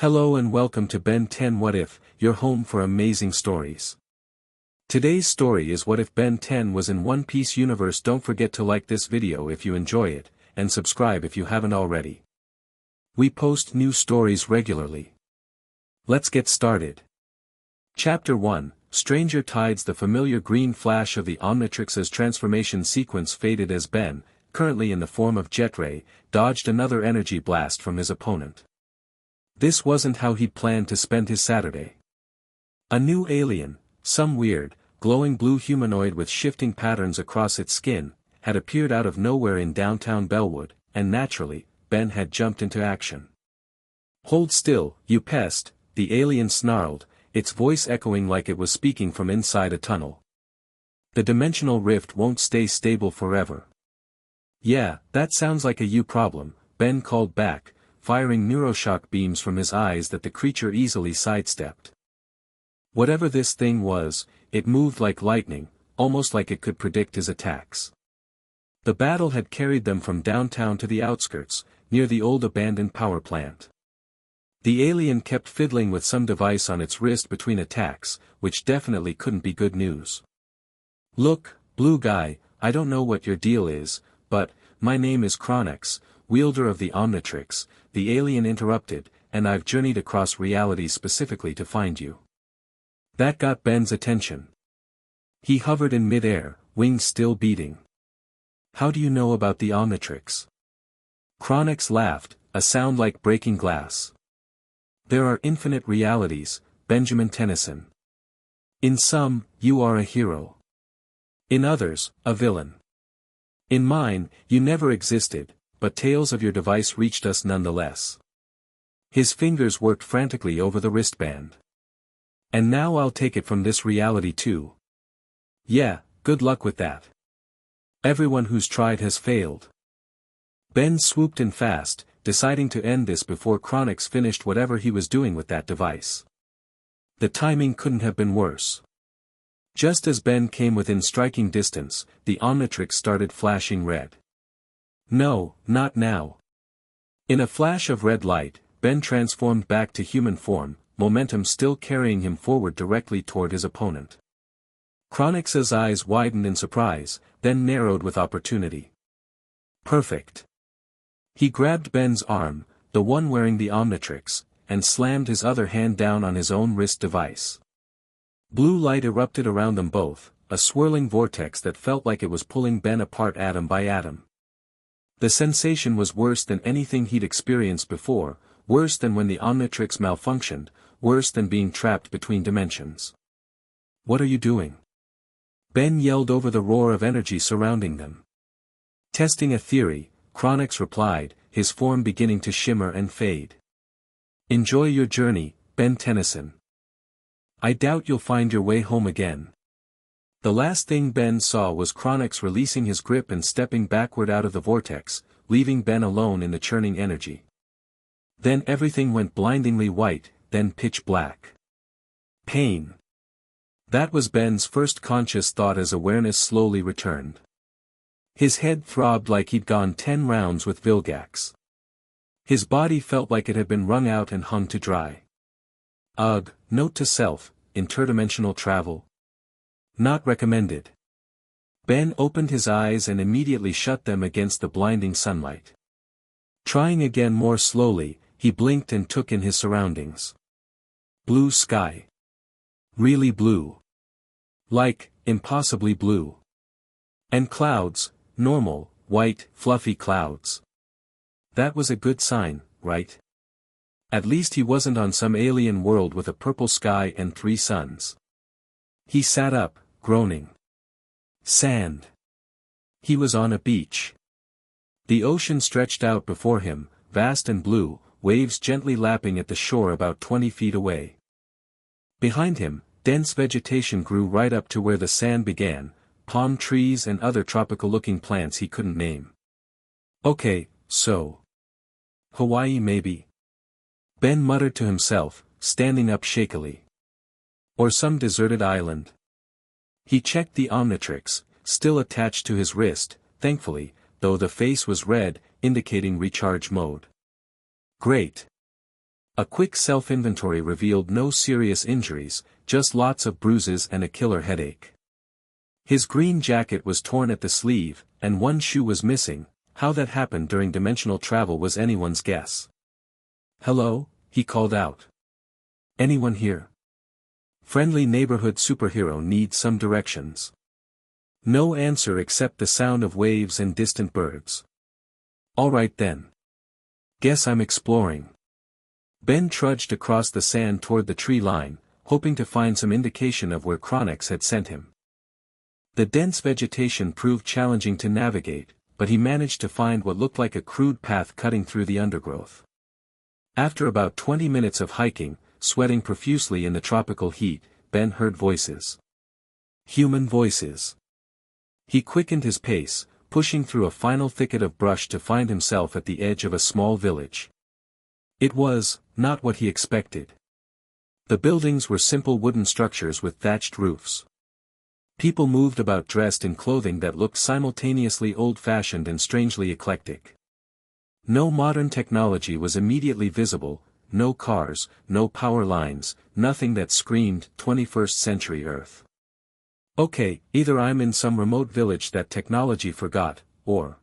Hello and welcome to Ben 10 What If, your home for amazing stories. Today's story is What If Ben 10 Was in One Piece Universe. Don't forget to like this video if you enjoy it, and subscribe if you haven't already. We post new stories regularly. Let's get started. Chapter 1, Stranger Tides. The familiar green flash of the Omnitrix's transformation sequence faded as Ben, currently in the form of Jetray, dodged another energy blast from his opponent. This wasn't how he'd planned to spend his Saturday. A new alien, some weird, glowing blue humanoid with shifting patterns across its skin, had appeared out of nowhere in downtown Bellwood, and naturally, Ben had jumped into action. "Hold still, you pest," the alien snarled, its voice echoing like it was speaking from inside a tunnel. "The dimensional rift won't stay stable forever." "Yeah, that sounds like a you problem," Ben called back, firing neuroshock beams from his eyes that the creature easily sidestepped. Whatever this thing was, it moved like lightning, almost like it could predict his attacks. The battle had carried them from downtown to the outskirts, near the old abandoned power plant. The alien kept fiddling with some device on its wrist between attacks, which definitely couldn't be good news. "Look, blue guy, I don't know what your deal is, but, my name is Chronix, wielder of the Omnitrix," the alien interrupted, "and I've journeyed across reality specifically to find you." That got Ben's attention. He hovered in mid-air, wings still beating. "How do you know about the Omnitrix?" Chronix laughed, a sound like breaking glass. "There are infinite realities, Benjamin Tennyson. In some, you are a hero. In others, a villain. In mine, you never existed, but tales of your device reached us nonetheless." His fingers worked frantically over the wristband. "And now I'll take it from this reality too." "Yeah, good luck with that. Everyone who's tried has failed." Ben swooped in fast, deciding to end this before Chronix finished whatever he was doing with that device. The timing couldn't have been worse. Just as Ben came within striking distance, the Omnitrix started flashing red. "No, not now." In a flash of red light, Ben transformed back to human form, momentum still carrying him forward directly toward his opponent. Chronix's eyes widened in surprise, then narrowed with opportunity. Perfect. He grabbed Ben's arm, the one wearing the Omnitrix, and slammed his other hand down on his own wrist device. Blue light erupted around them both, a swirling vortex that felt like it was pulling Ben apart atom by atom. The sensation was worse than anything he'd experienced before, worse than when the Omnitrix malfunctioned, worse than being trapped between dimensions. "What are you doing?" Ben yelled over the roar of energy surrounding them. "Testing a theory," Chronix replied, his form beginning to shimmer and fade. "Enjoy your journey, Ben Tennyson. I doubt you'll find your way home again." The last thing Ben saw was Chronix releasing his grip and stepping backward out of the vortex, leaving Ben alone in the churning energy. Then everything went blindingly white, then pitch black. Pain. That was Ben's first conscious thought as awareness slowly returned. His head throbbed like he'd gone 10 rounds with Vilgax. His body felt like it had been wrung out and hung to dry. Ugh, note to self, interdimensional travel. Not recommended. Ben opened his eyes and immediately shut them against the blinding sunlight. Trying again more slowly, he blinked and took in his surroundings. Blue sky. Really blue. Like, impossibly blue. And clouds, normal, white, fluffy clouds. That was a good sign, right? At least he wasn't on some alien world with a purple sky and 3 suns. He sat up, groaning. Sand. He was on a beach. The ocean stretched out before him, vast and blue, waves gently lapping at the shore about 20 feet away. Behind him, dense vegetation grew right up to where the sand began, palm trees and other tropical-looking plants he couldn't name. Okay, so. Hawaii maybe? Ben muttered to himself, standing up shakily. Or some deserted island. He checked the Omnitrix, still attached to his wrist, thankfully, though the face was red, indicating recharge mode. Great. A quick self-inventory revealed no serious injuries, just lots of bruises and a killer headache. His green jacket was torn at the sleeve, and one shoe was missing. How that happened during dimensional travel was anyone's guess. "Hello?" he called out. "Anyone here? Friendly neighborhood superhero needs some directions." No answer except the sound of waves and distant birds. "All right then. Guess I'm exploring." Ben trudged across the sand toward the tree line, hoping to find some indication of where Chronix had sent him. The dense vegetation proved challenging to navigate, but he managed to find what looked like a crude path cutting through the undergrowth. After about 20 minutes of hiking, sweating profusely in the tropical heat, Ben heard voices. Human voices. He quickened his pace, pushing through a final thicket of brush to find himself at the edge of a small village. It was not what he expected. The buildings were simple wooden structures with thatched roofs. People moved about dressed in clothing that looked simultaneously old-fashioned and strangely eclectic. No modern technology was immediately visible, no cars, no power lines, nothing that screamed 21st century Earth. Okay, either I'm in some remote village that technology forgot, or...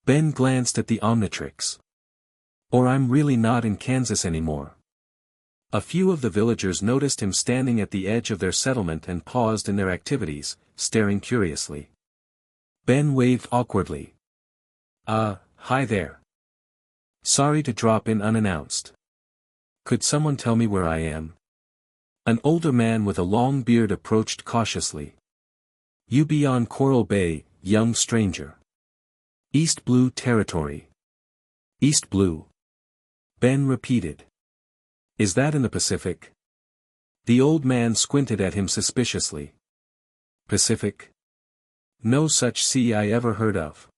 Ben glanced at the Omnitrix. Or I'm really not in Kansas anymore. A few of the villagers noticed him standing at the edge of their settlement and paused in their activities, staring curiously. Ben waved awkwardly. Hi there. Sorry to drop in unannounced. Could someone tell me where I am?" An older man with a long beard approached cautiously. "You be on Coral Bay, young stranger. East Blue Territory." "East Blue?" Ben repeated. "Is that in the Pacific?" The old man squinted at him suspiciously. "Pacific? No such sea I ever heard of.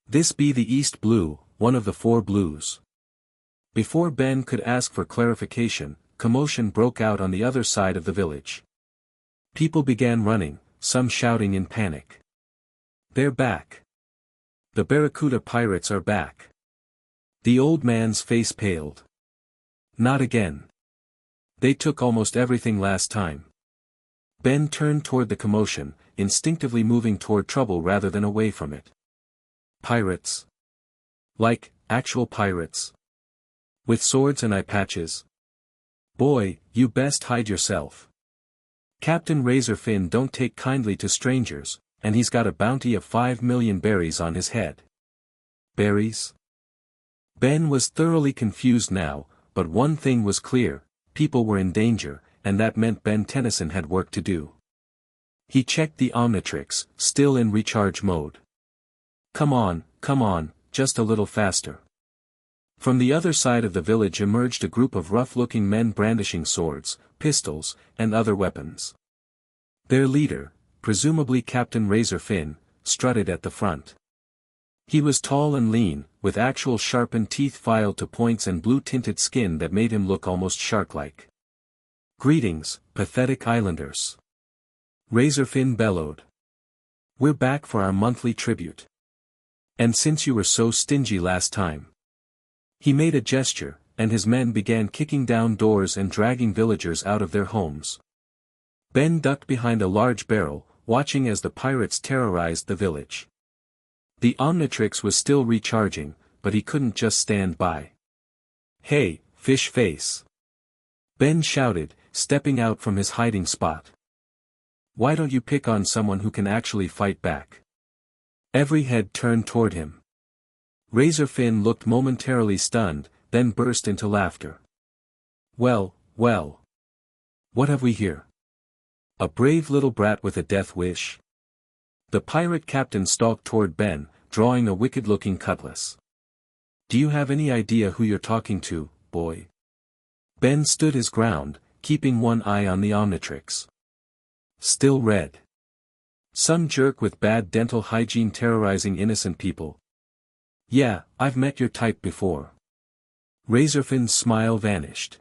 This be the East Blue, one of the 4 blues." Before Ben could ask for clarification, commotion broke out on the other side of the village. People began running, some shouting in panic. "They're back. The Barracuda pirates are back." The old man's face paled. "Not again. They took almost everything last time." Ben turned toward the commotion, instinctively moving toward trouble rather than away from it. "Pirates? Like, actual pirates? With swords and eye patches? Boy, you best hide yourself. Captain Razorfin don't take kindly to strangers, and he's got a bounty of 5 million berries on his head." Berries? Ben was thoroughly confused now, but one thing was clear: people were in danger, and that meant Ben Tennyson had work to do. He checked the Omnitrix, still in recharge mode. Come on, just a little faster." From the other side of the village emerged a group of rough-looking men brandishing swords, pistols, and other weapons. Their leader, presumably Captain Razorfin, strutted at the front. He was tall and lean, with actual sharpened teeth filed to points and blue-tinted skin that made him look almost shark-like. "Greetings, pathetic islanders," Razorfin bellowed. "We're back for our monthly tribute. And since you were so stingy last time..." He made a gesture, and his men began kicking down doors and dragging villagers out of their homes. Ben ducked behind a large barrel, watching as the pirates terrorized the village. The Omnitrix was still recharging, but he couldn't just stand by. "Hey, fish face!" Ben shouted, stepping out from his hiding spot. "Why don't you pick on someone who can actually fight back?" Every head turned toward him. Razorfin looked momentarily stunned, then burst into laughter. Well. What have we here? A brave little brat with a death wish?" The pirate captain stalked toward Ben, drawing a wicked-looking cutlass. "Do you have any idea who you're talking to, boy?" Ben stood his ground, keeping one eye on the Omnitrix. Still red. Some jerk with bad dental hygiene terrorizing innocent people. "Yeah, I've met your type before." Razorfin's smile vanished.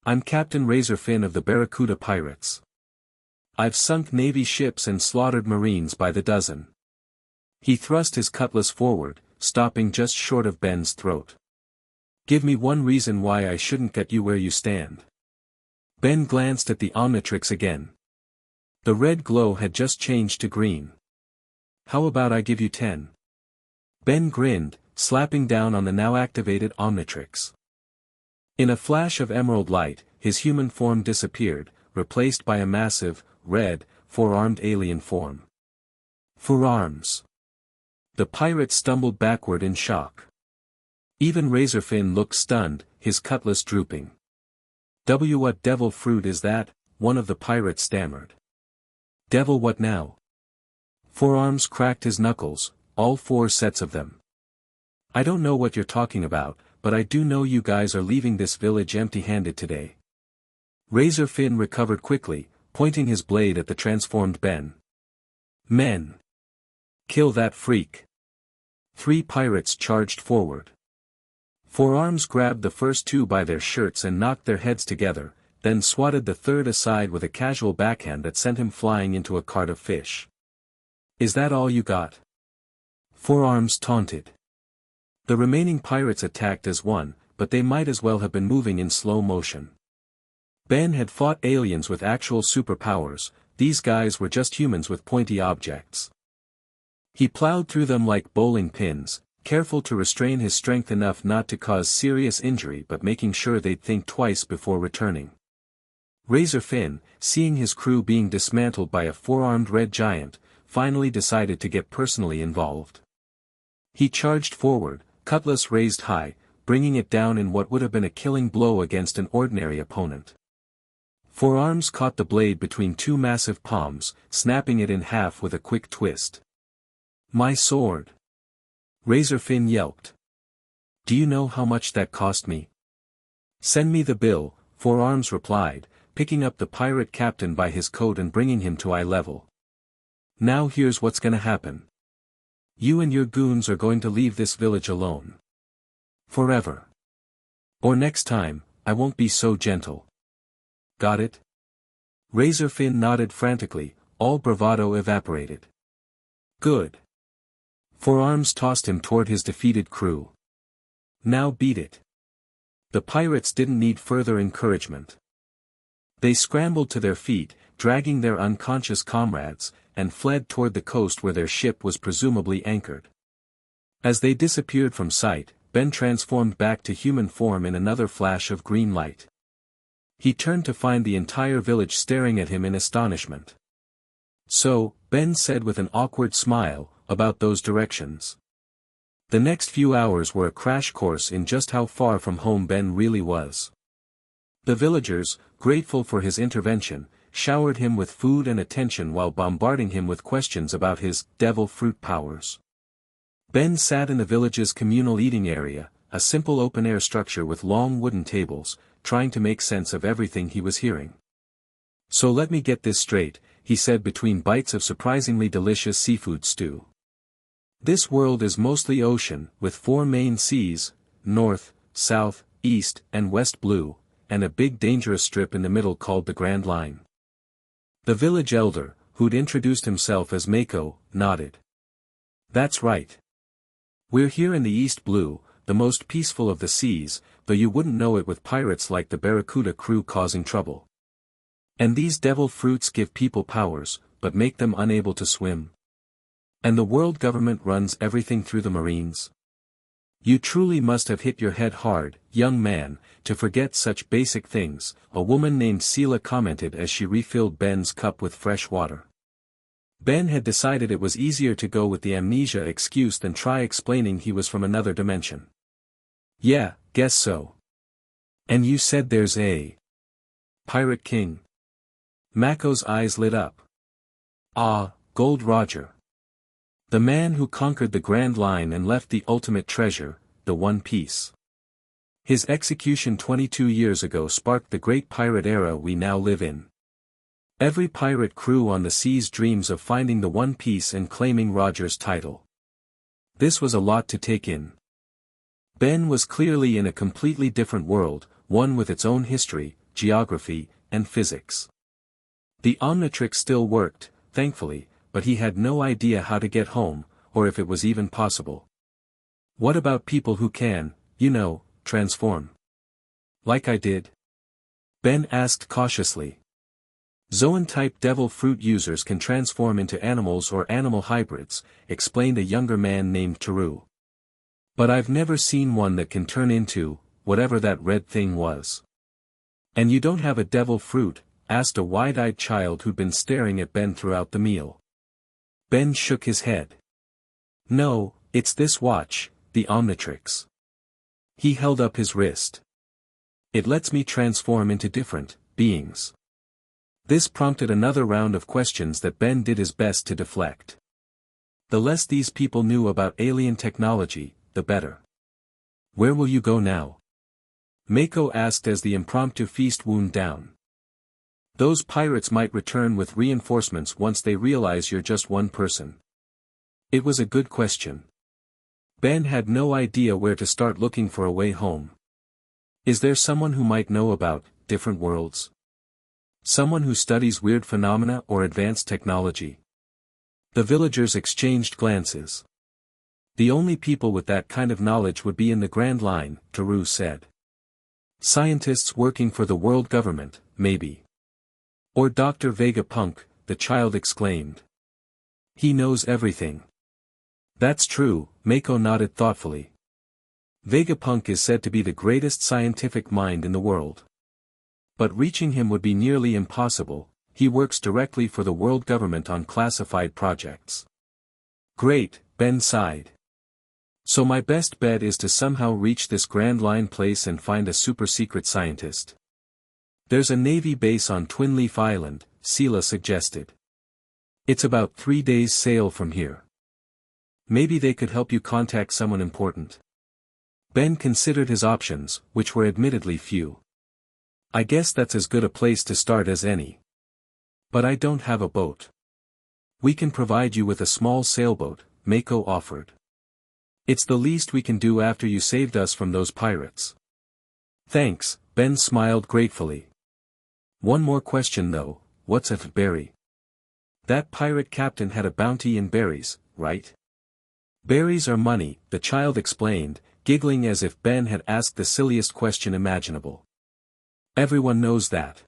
"I'm Captain Razorfin of the Barracuda Pirates. I've sunk Navy ships and slaughtered Marines by the dozen." He thrust his cutlass forward, stopping just short of Ben's throat. Give me one reason why I shouldn't get you where you stand. Ben glanced at the Omnitrix again. The red glow had just changed to green. How about I give you 10? Ben grinned, slapping down on the now activated Omnitrix. In a flash of emerald light, his human form disappeared, replaced by a massive, red, four-armed alien form. Forearms. The pirate stumbled backward in shock. Even Razorfin looked stunned, his cutlass drooping. What devil fruit is that? One of the pirates stammered. Devil what now? Forearms cracked his knuckles, all 4 sets of them. I don't know what you're talking about, but I do know you guys are leaving this village empty-handed today. Razorfin recovered quickly, pointing his blade at the transformed Ben. Men! Kill that freak! 3 pirates charged forward. Forearms grabbed the first 2 by their shirts and knocked their heads together, then swatted the third aside with a casual backhand that sent him flying into a cart of fish. Is that all you got? Forearms taunted. The remaining pirates attacked as one, but they might as well have been moving in slow motion. Ben had fought aliens with actual superpowers, these guys were just humans with pointy objects. He plowed through them like bowling pins, careful to restrain his strength enough not to cause serious injury but making sure they'd think twice before returning. Razorfin, seeing his crew being dismantled by a 4-armed red giant, finally decided to get personally involved. He charged forward, cutlass raised high, bringing it down in what would have been a killing blow against an ordinary opponent. Forearms caught the blade between 2 massive palms, snapping it in half with a quick twist. My sword! Razorfin yelped. Do you know how much that cost me? Send me the bill, Forearms replied, picking up the pirate captain by his coat and bringing him to eye level. Now here's what's gonna happen. You and your goons are going to leave this village alone. Forever. Or next time, I won't be so gentle. Got it? Razorfin nodded frantically, all bravado evaporated. Good. Forearms tossed him toward his defeated crew. Now beat it. The pirates didn't need further encouragement. They scrambled to their feet, dragging their unconscious comrades, and fled toward the coast where their ship was presumably anchored. As they disappeared from sight, Ben transformed back to human form in another flash of green light. He turned to find the entire village staring at him in astonishment. So, Ben said with an awkward smile, about those directions. The next few hours were a crash course in just how far from home Ben really was. The villagers, grateful for his intervention, showered him with food and attention while bombarding him with questions about his devil fruit powers. Ben sat in the village's communal eating area, a simple open-air structure with long wooden tables, trying to make sense of everything he was hearing. So let me get this straight, he said between bites of surprisingly delicious seafood stew. This world is mostly ocean, with 4 main seas, north, south, east, and west blue, and a big dangerous strip in the middle called the Grand Line. The village elder, who'd introduced himself as Mako, nodded. That's right. We're here in the East Blue, the most peaceful of the seas, though you wouldn't know it with pirates like the Barracuda crew causing trouble. And these devil fruits give people powers, but make them unable to swim. And the world government runs everything through the Marines. You truly must have hit your head hard, young man, to forget such basic things, a woman named Sela commented as she refilled Ben's cup with fresh water. Ben had decided it was easier to go with the amnesia excuse than try explaining he was from another dimension. Yeah, guess so. And you said there's a Pirate King? Mako's eyes lit up. Ah, Gold Roger. The man who conquered the Grand Line and left the ultimate treasure, the One Piece. His execution 22 years ago sparked the great pirate era we now live in. Every pirate crew on the seas dreams of finding the One Piece and claiming Roger's title. This was a lot to take in. Ben was clearly in a completely different world, one with its own history, geography, and physics. The Omnitrix still worked, thankfully, but he had no idea how to get home, or if it was even possible. What about people who can, transform? Like I did? Ben asked cautiously. Zoan-type devil fruit users can transform into animals or animal hybrids, explained a younger man named Teru. But I've never seen one that can turn into, whatever that red thing was. And you don't have a devil fruit? Asked a wide-eyed child who'd been staring at Ben throughout the meal. Ben shook his head. No, it's this watch, the Omnitrix. He held up his wrist. It lets me transform into different beings. This prompted another round of questions that Ben did his best to deflect. The less these people knew about alien technology, the better. Where will you go now? Mako asked as the impromptu feast wound down. Those pirates might return with reinforcements once they realize you're just one person. It was a good question. Ben had no idea where to start looking for a way home. Is there someone who might know about different worlds? Someone who studies weird phenomena or advanced technology? The villagers exchanged glances. The only people with that kind of knowledge would be in the Grand Line, Teru said. Scientists working for the world government, maybe. Or Dr. Vegapunk, the child exclaimed. He knows everything. That's true, Mako nodded thoughtfully. Vegapunk is said to be the greatest scientific mind in the world. But reaching him would be nearly impossible. He works directly for the world government on classified projects. Great, Ben sighed. So my best bet is to somehow reach this Grand Line place and find a super-secret scientist. There's a Navy base on Twin Leaf Island, Sela suggested. It's about 3 days' sail from here. Maybe they could help you contact someone important. Ben considered his options, which were admittedly few. I guess that's as good a place to start as any. But I don't have a boat. We can provide you with a small sailboat, Mako offered. It's the least we can do after you saved us from those pirates. Thanks, Ben smiled gratefully. One more question though, what's a berry? That pirate captain had a bounty in berries, right? Berries are money, the child explained, giggling as if Ben had asked the silliest question imaginable. Everyone knows that.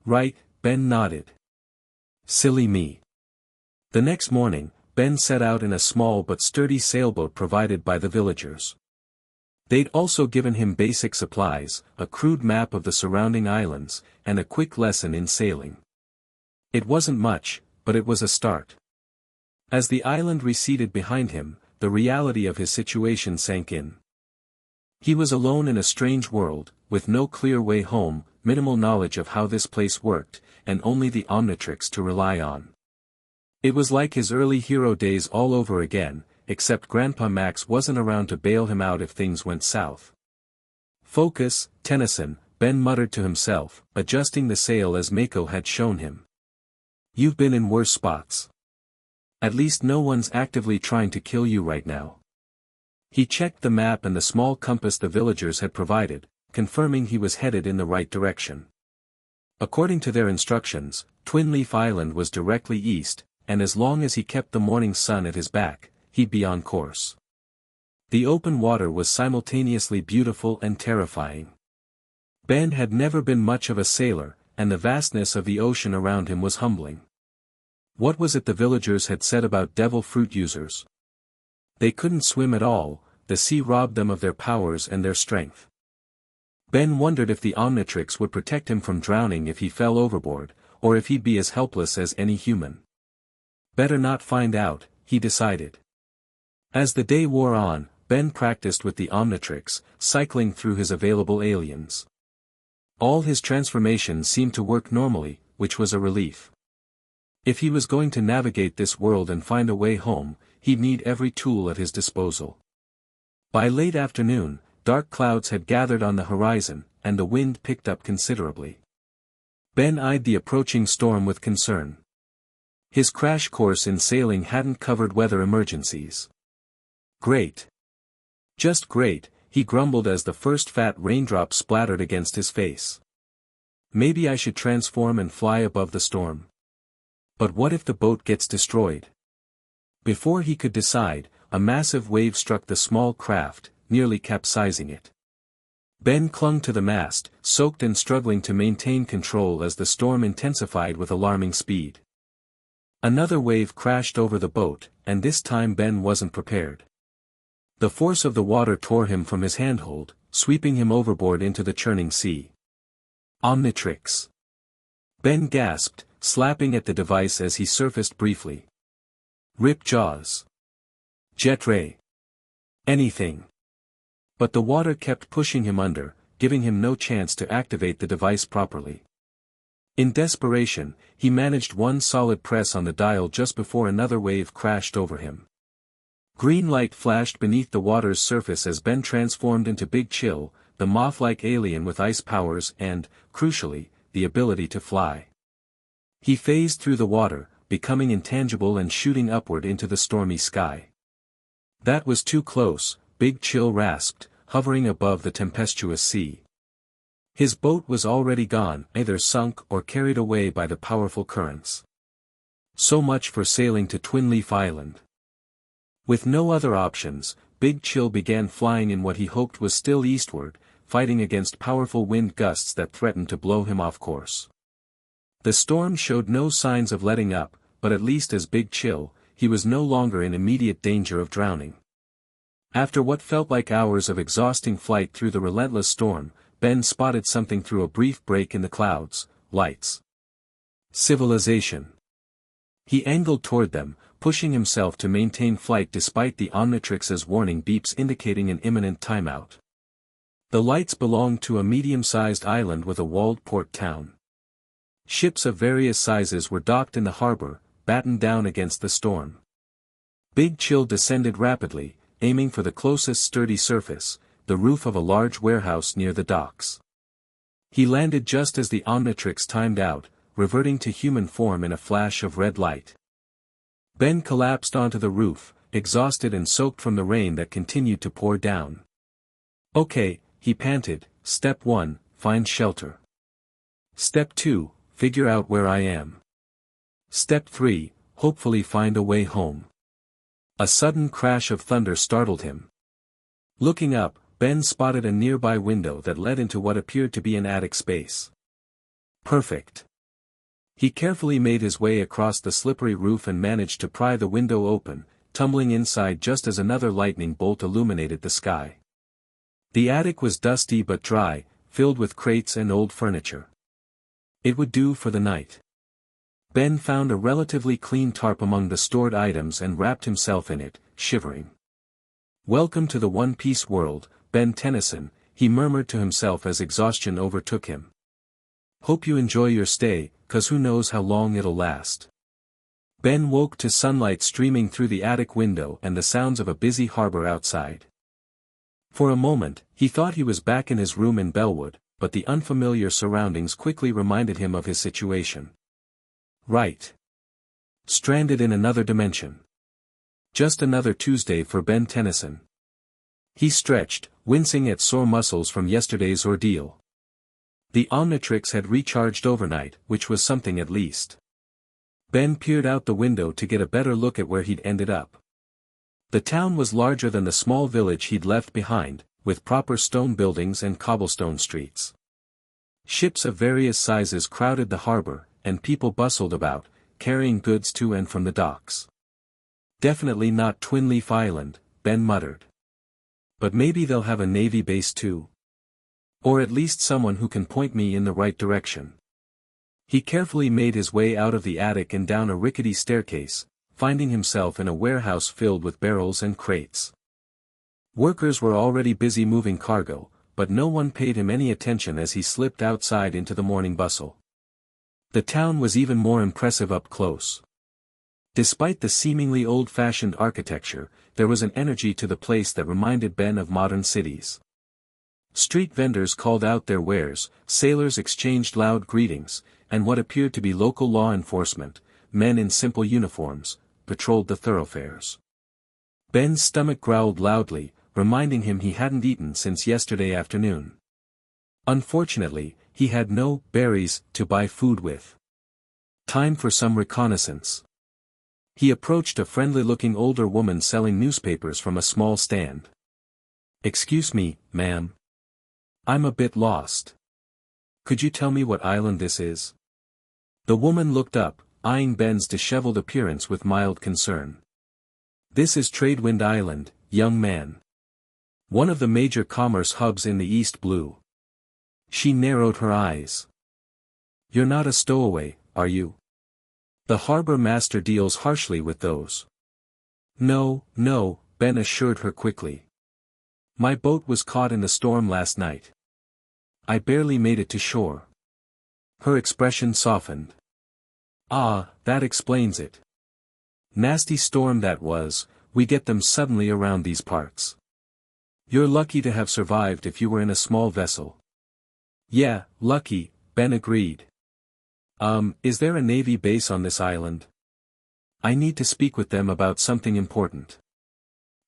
Right, Ben nodded. Silly me. The next morning, Ben set out in a small but sturdy sailboat provided by the villagers. They'd also given him basic supplies, a crude map of the surrounding islands, and a quick lesson in sailing. It wasn't much, but it was a start. As the island receded behind him, the reality of his situation sank in. He was alone in a strange world, with no clear way home, minimal knowledge of how this place worked, and only the Omnitrix to rely on. It was like his early hero days all over again, except Grandpa Max wasn't around to bail him out if things went south. Focus, Tennyson, Ben muttered to himself, adjusting the sail as Mako had shown him. You've been in worse spots. At least no one's actively trying to kill you right now. He checked the map and the small compass the villagers had provided, confirming he was headed in the right direction. According to their instructions, Twin Leaf Island was directly east, and as long as he kept the morning sun at his back, he'd be on course. The open water was simultaneously beautiful and terrifying. Ben had never been much of a sailor, and the vastness of the ocean around him was humbling. What was it the villagers had said about devil fruit users? They couldn't swim at all, the sea robbed them of their powers and their strength. Ben wondered if the Omnitrix would protect him from drowning if he fell overboard, or if he'd be as helpless as any human. Better not find out, he decided. As the day wore on, Ben practiced with the Omnitrix, cycling through his available aliens. All his transformations seemed to work normally, which was a relief. If he was going to navigate this world and find a way home, he'd need every tool at his disposal. By late afternoon, dark clouds had gathered on the horizon, and the wind picked up considerably. Ben eyed the approaching storm with concern. His crash course in sailing hadn't covered weather emergencies. Great. Just great, he grumbled as the first fat raindrop splattered against his face. Maybe I should transform and fly above the storm. But what if the boat gets destroyed? Before he could decide, a massive wave struck the small craft, nearly capsizing it. Ben clung to the mast, soaked and struggling to maintain control as the storm intensified with alarming speed. Another wave crashed over the boat, and this time Ben wasn't prepared. The force of the water tore him from his handhold, sweeping him overboard into the churning sea. Omnitrix. Ben gasped, slapping at the device as he surfaced briefly. Rip Jaws. Jet Ray. Anything. But the water kept pushing him under, giving him no chance to activate the device properly. In desperation, he managed one solid press on the dial just before another wave crashed over him. Green light flashed beneath the water's surface as Ben transformed into Big Chill, the moth-like alien with ice powers and, crucially, the ability to fly. He phased through the water, becoming intangible and shooting upward into the stormy sky. That was too close, Big Chill rasped, hovering above the tempestuous sea. His boat was already gone, either sunk or carried away by the powerful currents. So much for sailing to Twin Leaf Island. With no other options, Big Chill began flying in what he hoped was still eastward, fighting against powerful wind gusts that threatened to blow him off course. The storm showed no signs of letting up, but at least as Big Chill, he was no longer in immediate danger of drowning. After what felt like hours of exhausting flight through the relentless storm, Ben spotted something through a brief break in the clouds: lights. Civilization. He angled toward them, pushing himself to maintain flight despite the Omnitrix's warning beeps indicating an imminent timeout. The lights belonged to a medium-sized island with a walled port town. Ships of various sizes were docked in the harbor, battened down against the storm. Big Chill descended rapidly, aiming for the closest sturdy surface, the roof of a large warehouse near the docks. He landed just as the Omnitrix timed out, reverting to human form in a flash of red light. Ben collapsed onto the roof, exhausted and soaked from the rain that continued to pour down. Okay, he panted. Step 1, find shelter. Step 2, figure out where I am. Step 3, hopefully find a way home. A sudden crash of thunder startled him. Looking up, Ben spotted a nearby window that led into what appeared to be an attic space. Perfect. He carefully made his way across the slippery roof and managed to pry the window open, tumbling inside just as another lightning bolt illuminated the sky. The attic was dusty but dry, filled with crates and old furniture. It would do for the night. Ben found a relatively clean tarp among the stored items and wrapped himself in it, shivering. Welcome to the One Piece world, Ben Tennyson, he murmured to himself as exhaustion overtook him. Hope you enjoy your stay, 'cause who knows how long it'll last. Ben woke to sunlight streaming through the attic window and the sounds of a busy harbor outside. For a moment, he thought he was back in his room in Bellwood, but the unfamiliar surroundings quickly reminded him of his situation. Right. Stranded in another dimension. Just another Tuesday for Ben Tennyson. He stretched, wincing at sore muscles from yesterday's ordeal. The Omnitrix had recharged overnight, which was something at least. Ben peered out the window to get a better look at where he'd ended up. The town was larger than the small village he'd left behind, with proper stone buildings and cobblestone streets. Ships of various sizes crowded the harbor, and people bustled about, carrying goods to and from the docks. Definitely not Twin Leaf Island, Ben muttered. But maybe they'll have a Navy base too. Or at least someone who can point me in the right direction. He carefully made his way out of the attic and down a rickety staircase, finding himself in a warehouse filled with barrels and crates. Workers were already busy moving cargo, but no one paid him any attention as he slipped outside into the morning bustle. The town was even more impressive up close. Despite the seemingly old-fashioned architecture, there was an energy to the place that reminded Ben of modern cities. Street vendors called out their wares, sailors exchanged loud greetings, and what appeared to be local law enforcement, men in simple uniforms, patrolled the thoroughfares. Ben's stomach growled loudly, reminding him he hadn't eaten since yesterday afternoon. Unfortunately, he had no berries to buy food with. Time for some reconnaissance. He approached a friendly-looking older woman selling newspapers from a small stand. "Excuse me, ma'am. I'm a bit lost. Could you tell me what island this is? The woman looked up, eyeing Ben's disheveled appearance with mild concern. This is Tradewind Island, young man. One of the major commerce hubs in the East Blue. She narrowed her eyes. You're not a stowaway, are you? The harbor master deals harshly with those. No, no, Ben assured her quickly. My boat was caught in the storm last night. I barely made it to shore. Her expression softened. Ah, that explains it. Nasty storm that was, we get them suddenly around these parts. You're lucky to have survived if you were in a small vessel. Yeah, lucky, Ben agreed. Is there a Navy base on this island? I need to speak with them about something important.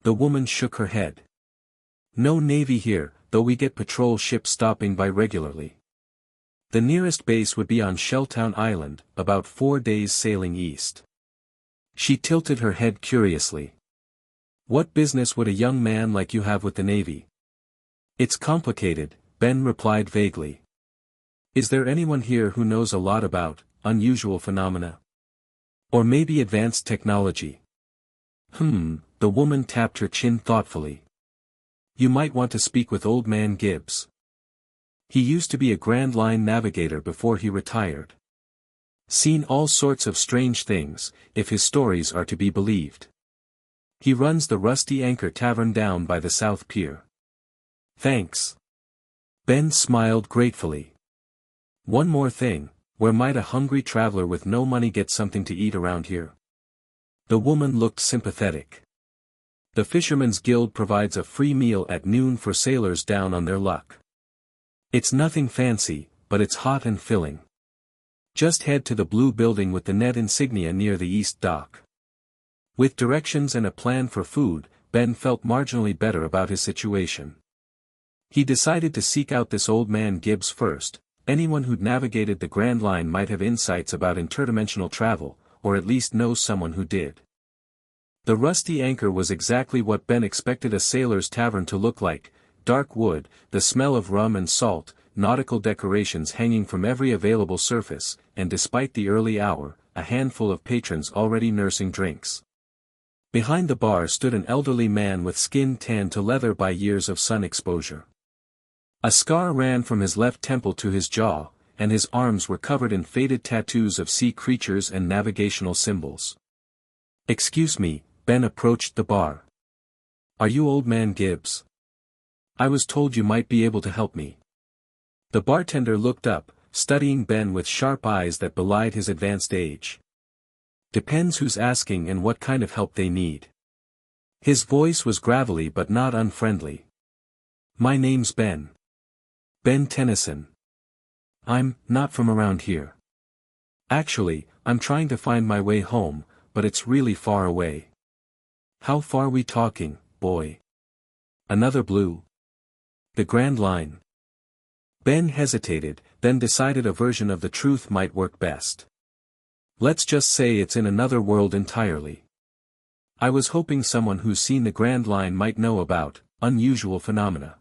The woman shook her head. No Navy here, though we get patrol ships stopping by regularly. The nearest base would be on Shelltown Island, about 4 days sailing east. She tilted her head curiously. What business would a young man like you have with the Navy? It's complicated, Ben replied vaguely. Is there anyone here who knows a lot about unusual phenomena? Or maybe advanced technology? The woman tapped her chin thoughtfully. You might want to speak with Old Man Gibbs. He used to be a Grand Line navigator before he retired. Seen all sorts of strange things, if his stories are to be believed. He runs the Rusty Anchor Tavern down by the South Pier. Thanks. Ben smiled gratefully. One more thing, where might a hungry traveler with no money get something to eat around here? The woman looked sympathetic. The Fishermen's Guild provides a free meal at noon for sailors down on their luck. It's nothing fancy, but it's hot and filling. Just head to the blue building with the net insignia near the east dock. With directions and a plan for food, Ben felt marginally better about his situation. He decided to seek out this Old Man Gibbs first. Anyone who'd navigated the Grand Line might have insights about interdimensional travel, or at least know someone who did. The Rusty Anchor was exactly what Ben expected a sailor's tavern to look like: dark wood, the smell of rum and salt, nautical decorations hanging from every available surface, and despite the early hour, a handful of patrons already nursing drinks. Behind the bar stood an elderly man with skin tanned to leather by years of sun exposure. A scar ran from his left temple to his jaw, and his arms were covered in faded tattoos of sea creatures and navigational symbols. Excuse me, Ben approached the bar. Are you Old Man Gibbs? I was told you might be able to help me. The bartender looked up, studying Ben with sharp eyes that belied his advanced age. Depends who's asking and what kind of help they need. His voice was gravelly but not unfriendly. My name's Ben. Ben Tennyson. I'm not from around here. Actually, I'm trying to find my way home, but it's really far away. How far we talking, boy? Another blue? The Grand Line. Ben hesitated, then decided a version of the truth might work best. Let's just say it's in another world entirely. I was hoping someone who's seen the Grand Line might know about unusual phenomena.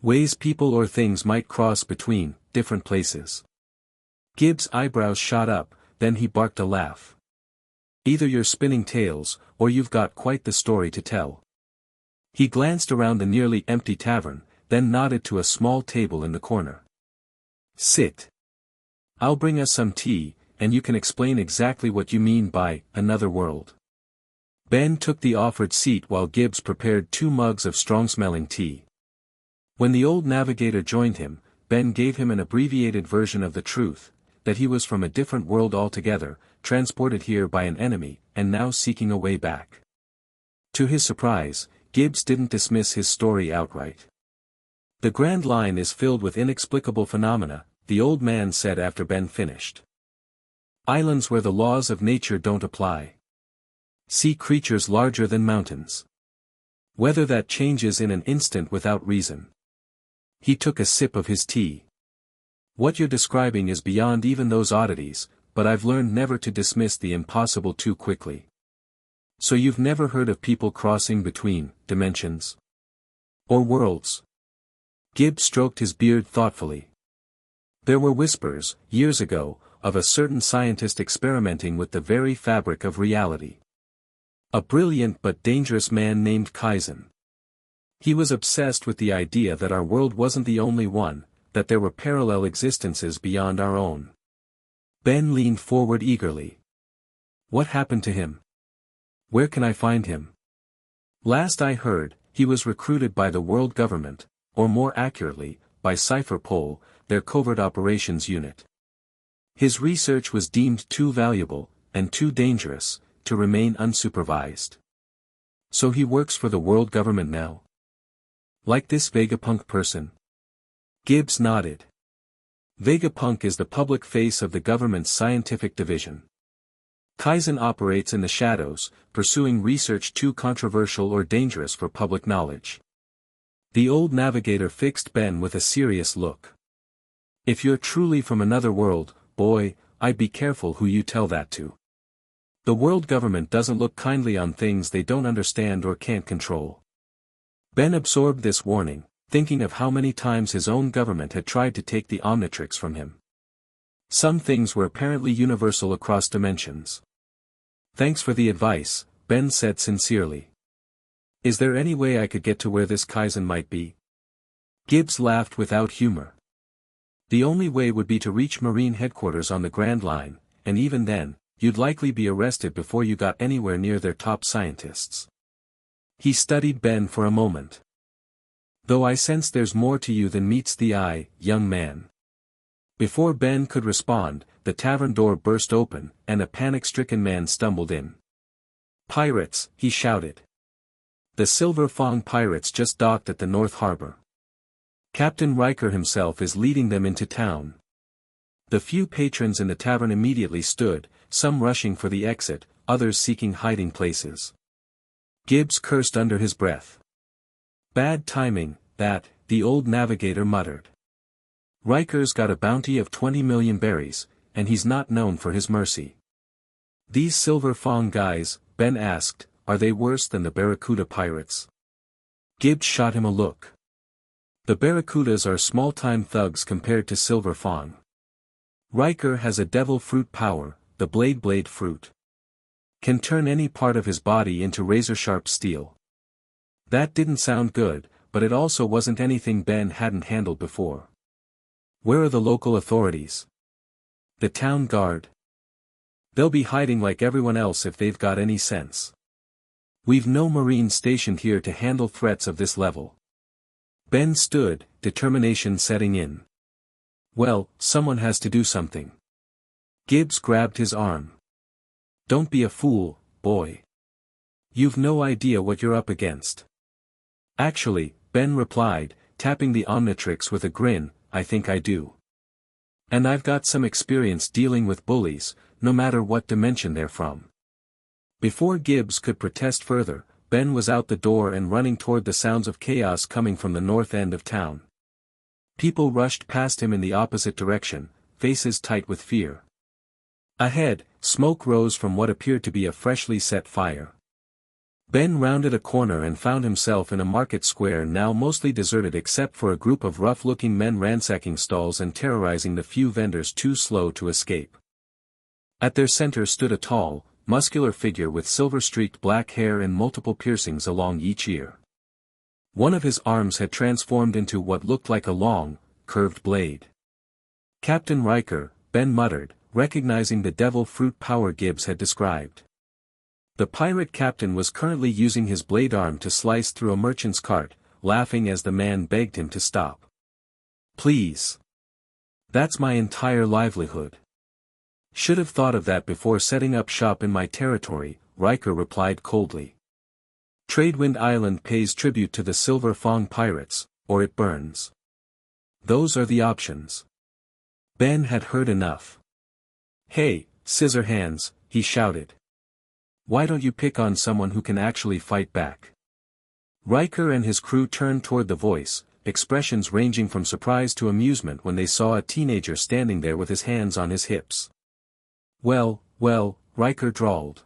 Ways people or things might cross between different places. Gibbs' eyebrows shot up, then he barked a laugh. Either you're spinning tales, or you've got quite the story to tell. He glanced around the nearly empty tavern, then nodded to a small table in the corner. Sit. I'll bring us some tea, and you can explain exactly what you mean by another world. Ben took the offered seat while Gibbs prepared 2 mugs of strong-smelling tea. When the old navigator joined him, Ben gave him an abbreviated version of the truth, that he was from a different world altogether, transported here by an enemy, and now seeking a way back. To his surprise, Gibbs didn't dismiss his story outright. The Grand Line is filled with inexplicable phenomena, the old man said after Ben finished. Islands where the laws of nature don't apply. Sea creatures larger than mountains. Weather that changes in an instant without reason. He took a sip of his tea. What you're describing is beyond even those oddities, but I've learned never to dismiss the impossible too quickly. So you've never heard of people crossing between dimensions? Or worlds? Gibbs stroked his beard thoughtfully. There were whispers, years ago, of a certain scientist experimenting with the very fabric of reality. A brilliant but dangerous man named Kaizen. He was obsessed with the idea that our world wasn't the only one, that there were parallel existences beyond our own. Ben leaned forward eagerly. What happened to him? Where can I find him? Last I heard, he was recruited by the world government, or more accurately, by Cypherpol, their covert operations unit. His research was deemed too valuable, and too dangerous, to remain unsupervised. So he works for the world government now? Like this Vegapunk person? Gibbs nodded. Vegapunk is the public face of the government's scientific division. Kaizen operates in the shadows, pursuing research too controversial or dangerous for public knowledge. The old navigator fixed Ben with a serious look. If you're truly from another world, boy, I'd be careful who you tell that to. The world government doesn't look kindly on things they don't understand or can't control. Ben absorbed this warning, thinking of how many times his own government had tried to take the Omnitrix from him. Some things were apparently universal across dimensions. Thanks for the advice, Ben said sincerely. Is there any way I could get to where this Kaizen might be? Gibbs laughed without humor. The only way would be to reach Marine headquarters on the Grand Line, and even then, you'd likely be arrested before you got anywhere near their top scientists. He studied Ben for a moment. Though I sense there's more to you than meets the eye, young man. Before Ben could respond, the tavern door burst open, and a panic-stricken man stumbled in. Pirates, he shouted. The Silver Fang pirates just docked at the North Harbor. Captain Riker himself is leading them into town. The few patrons in the tavern immediately stood, some rushing for the exit, others seeking hiding places. Gibbs cursed under his breath. Bad timing, that, the old navigator muttered. Riker's got a bounty of 20 million berries, and he's not known for his mercy. These Silver Fang guys, Ben asked, are they worse than the Barracuda pirates? Gibbs shot him a look. The Barracudas are small-time thugs compared to Silver Fang. Riker has a devil fruit power, the blade fruit. Can turn any part of his body into razor-sharp steel. That didn't sound good, but it also wasn't anything Ben hadn't handled before. Where are the local authorities? The town guard? They'll be hiding like everyone else if they've got any sense. We've no Marines stationed here to handle threats of this level. Ben stood, determination setting in. Well, someone has to do something. Gibbs grabbed his arm. Don't be a fool, boy. You've no idea what you're up against. Actually, Ben replied, tapping the Omnitrix with a grin, I think I do. And I've got some experience dealing with bullies, no matter what dimension they're from. Before Gibbs could protest further, Ben was out the door and running toward the sounds of chaos coming from the north end of town. People rushed past him in the opposite direction, faces tight with fear. Ahead, smoke rose from what appeared to be a freshly set fire. Ben rounded a corner and found himself in a market square now mostly deserted except for a group of rough-looking men ransacking stalls and terrorizing the few vendors too slow to escape. At their center stood a tall, muscular figure with silver-streaked black hair and multiple piercings along each ear. One of his arms had transformed into what looked like a long, curved blade. Captain Riker, Ben muttered, recognizing the devil fruit power Gibbs had described. The pirate captain was currently using his blade arm to slice through a merchant's cart, laughing as the man begged him to stop. Please. That's my entire livelihood. Should have thought of that before setting up shop in my territory, Riker replied coldly. Tradewind Island pays tribute to the Silver Fang pirates, or it burns. Those are the options. Ben had heard enough. Hey, Scissorhands, he shouted. Why don't you pick on someone who can actually fight back? Riker and his crew turned toward the voice, expressions ranging from surprise to amusement when they saw a teenager standing there with his hands on his hips. Well, Riker drawled.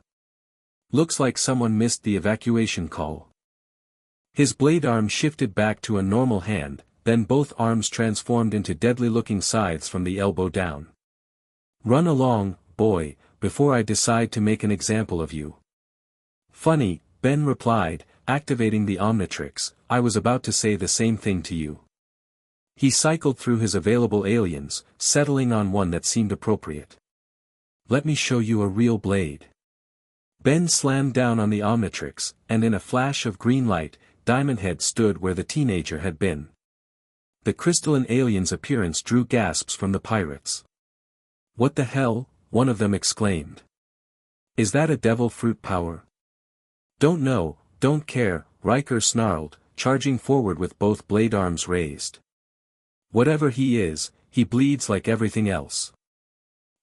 Looks like someone missed the evacuation call. His blade arm shifted back to a normal hand, then both arms transformed into deadly-looking scythes from the elbow down. "Run along, boy, before I decide to make an example of you." "Funny," Ben replied, activating the Omnitrix, "I was about to say the same thing to you." He cycled through his available aliens, settling on one that seemed appropriate. "Let me show you a real blade." Ben slammed down on the Omnitrix, and in a flash of green light, Diamond Head stood where the teenager had been. The crystalline alien's appearance drew gasps from the pirates. "What the hell?" one of them exclaimed. "Is that a devil fruit power?" "Don't know, don't care," Riker snarled, charging forward with both blade arms raised. "Whatever he is, he bleeds like everything else."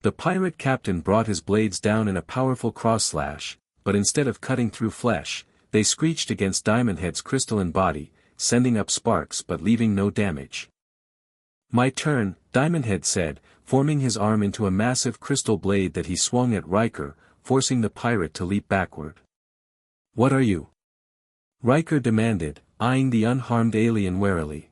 The pirate captain brought his blades down in a powerful cross-slash, but instead of cutting through flesh, they screeched against Diamond Head's crystalline body, sending up sparks but leaving no damage. "My turn," Diamond Head said, forming his arm into a massive crystal blade that he swung at Riker, forcing the pirate to leap backward. "What are you?" Riker demanded, eyeing the unharmed alien warily.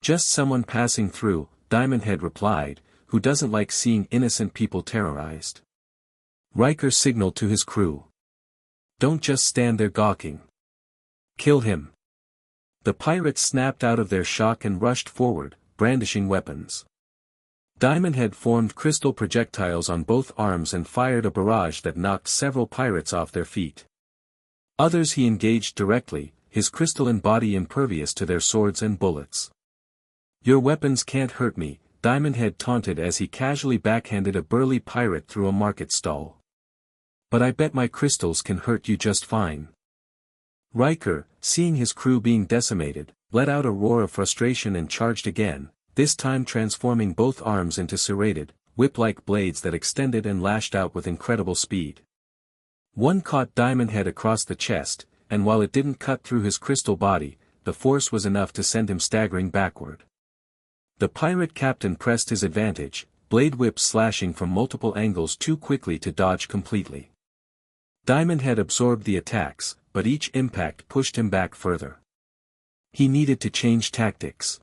"Just someone passing through," Diamond Head replied, "who doesn't like seeing innocent people terrorized." Riker signaled to his crew. "Don't just stand there gawking. Kill him." The pirates snapped out of their shock and rushed forward, brandishing weapons. Diamond Head formed crystal projectiles on both arms and fired a barrage that knocked several pirates off their feet. Others he engaged directly, his crystalline body impervious to their swords and bullets. "Your weapons can't hurt me," Diamond Head taunted as he casually backhanded a burly pirate through a market stall. "But I bet my crystals can hurt you just fine." Riker, seeing his crew being decimated, let out a roar of frustration and charged again, this time transforming both arms into serrated, whip-like blades that extended and lashed out with incredible speed. One caught Diamond Head across the chest, and while it didn't cut through his crystal body, the force was enough to send him staggering backward. The pirate captain pressed his advantage, blade whips slashing from multiple angles too quickly to dodge completely. Diamond Head absorbed the attacks, but each impact pushed him back further. He needed to change tactics.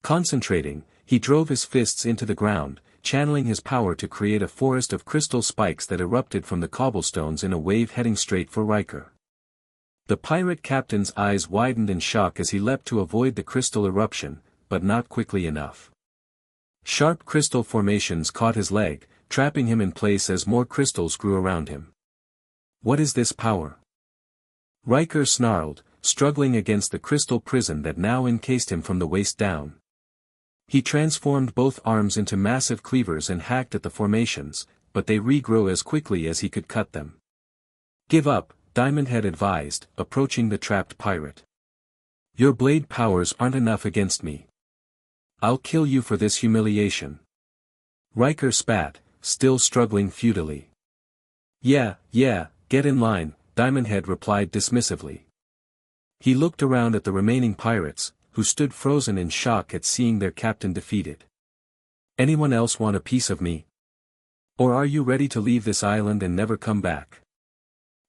Concentrating, he drove his fists into the ground, channeling his power to create a forest of crystal spikes that erupted from the cobblestones in a wave heading straight for Riker. The pirate captain's eyes widened in shock as he leapt to avoid the crystal eruption, but not quickly enough. Sharp crystal formations caught his leg, trapping him in place as more crystals grew around him. "What is this power?" Riker snarled, struggling against the crystal prison that now encased him from the waist down. He transformed both arms into massive cleavers and hacked at the formations, but they regrew as quickly as he could cut them. "Give up," Diamond Head advised, approaching the trapped pirate. "Your blade powers aren't enough against me. I'll kill you for this humiliation." Riker spat, still struggling futilely. Yeah, get in line," Diamond Head replied dismissively. He looked around at the remaining pirates, who stood frozen in shock at seeing their captain defeated. "Anyone else want a piece of me? Or are you ready to leave this island and never come back?"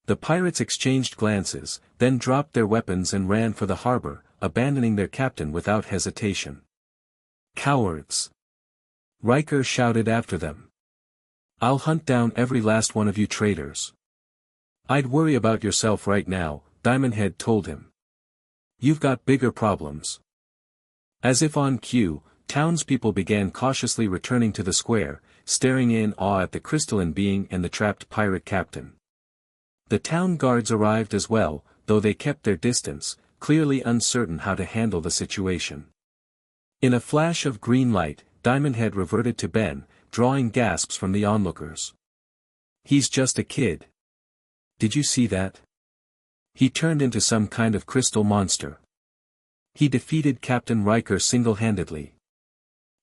The pirates exchanged glances, then dropped their weapons and ran for the harbor, abandoning their captain without hesitation. "Cowards!" Riker shouted after them. "I'll hunt down every last one of you traitors." "I'd worry about yourself right now," Diamond Head told him. "You've got bigger problems." As if on cue, townspeople began cautiously returning to the square, staring in awe at the crystalline being and the trapped pirate captain. The town guards arrived as well, though they kept their distance, clearly uncertain how to handle the situation. In a flash of green light, Diamond Head reverted to Ben, drawing gasps from the onlookers. "He's just a kid. Did you see that? He turned into some kind of crystal monster. He defeated Captain Riker single-handedly."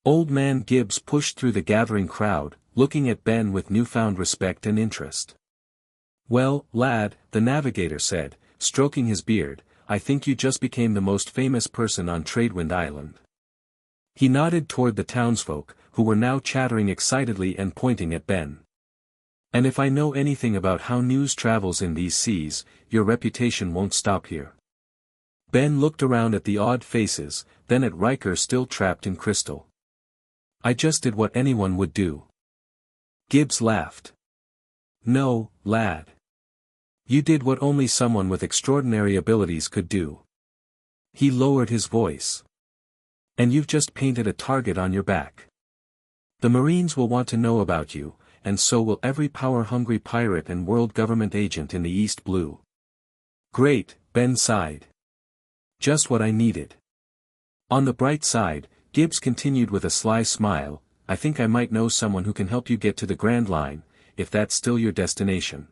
Old Man Gibbs pushed through the gathering crowd, looking at Ben with newfound respect and interest. "Well, lad," the navigator said, stroking his beard, "I think you just became the most famous person on Tradewind Island." He nodded toward the townsfolk, who were now chattering excitedly and pointing at Ben. "And if I know anything about how news travels in these seas, your reputation won't stop here." Ben looked around at the odd faces, then at Riker still trapped in crystal. I just did what anyone would do. Gibbs laughed. No, lad. You did what only someone with extraordinary abilities could do. He lowered his voice. And you've just painted a target on your back. The Marines will want to know about you, and so will every power-hungry pirate and world government agent in the East Blue. Great, Ben sighed. Just what I needed. On the bright side, Gibbs continued with a sly smile, I think I might know someone who can help you get to the Grand Line, if that's still your destination.